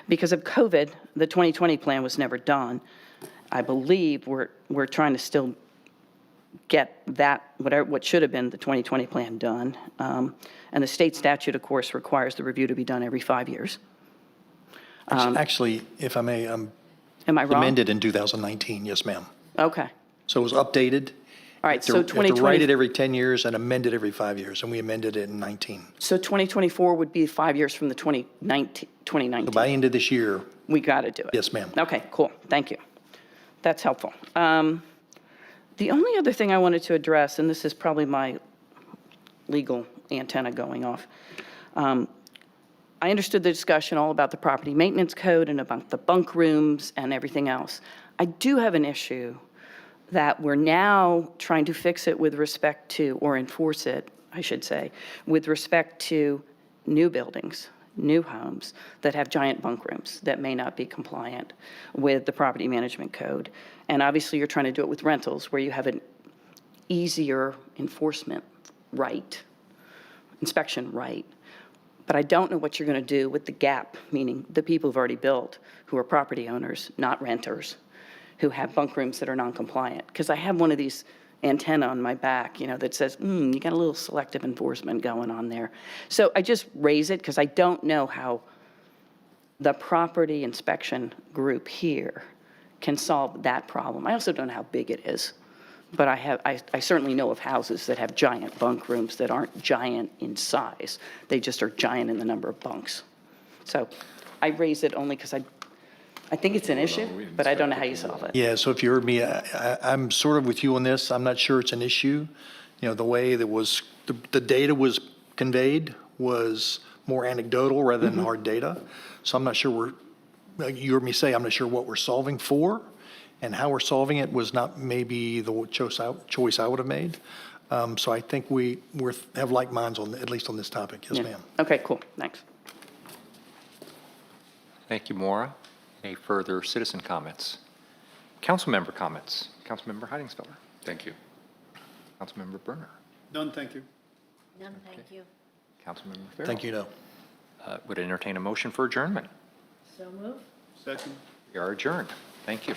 Because of COVID, the 2020 plan was never done. I believe we're trying to still get that, what should have been the 2020 plan done. And the state statute, of course, requires the review to be done every 5 years. Actually, if I may, am I wrong? Amended in 2019, yes, ma'am. Okay. So it was updated. All right, so You have to 2020. write it every 10 years and amend it every 5 years, and we amended it in 19. So 2024 would be 5 years from the 2019. So by end of this year, We got to do it. yes, ma'am. Okay, cool. Thank you. That's helpful. The only other thing I wanted to address, and this is probably my legal antenna going off, I understood the discussion all about the property maintenance code and about the bunk rooms and everything else. I do have an issue that we're now trying to fix it with respect to, or enforce it, I should say, with respect to new buildings, new homes that have giant bunk rooms that may not be compliant with the property management code. And obviously you're trying to do it with rentals where you have an easier enforcement right, inspection right. But I don't know what you're going to do with the gap, meaning the people who've already built, who are property owners, not renters, who have bunk rooms that are non-compliant. Because I have one of these antenna on my back, that says, you got a little selective enforcement going on there. So I just raise it because I don't know how the property inspection group here can solve that problem. I also don't know how big it is. But I certainly know of houses that have giant bunk rooms that aren't giant in size. They just are giant in the number of bunks. So I raise it only because I I think it's an issue, but I don't know how you solve it. Yeah, so if you heard me, I'm sort of with you on this. I'm not sure it's an issue. You know, the way that was, the data was conveyed was more anecdotal rather than hard data. So I'm not sure like you heard me say, I'm not sure what we're solving for, and how we're solving it was not maybe the choice I would have made. So I think we have like minds on, at least on this topic. Yes, Yeah. ma'am. Okay, cool, thanks. Thank you, Maura. Any further citizen comments? Councilmember comments? Councilmember Heidingsfelder? Thank you. Councilmember Berner? None, thank you. None, thank you. Councilmember Farrell? Thank you, no. Would entertain a motion for adjournment. So move. Second. We are adjourned. Thank you.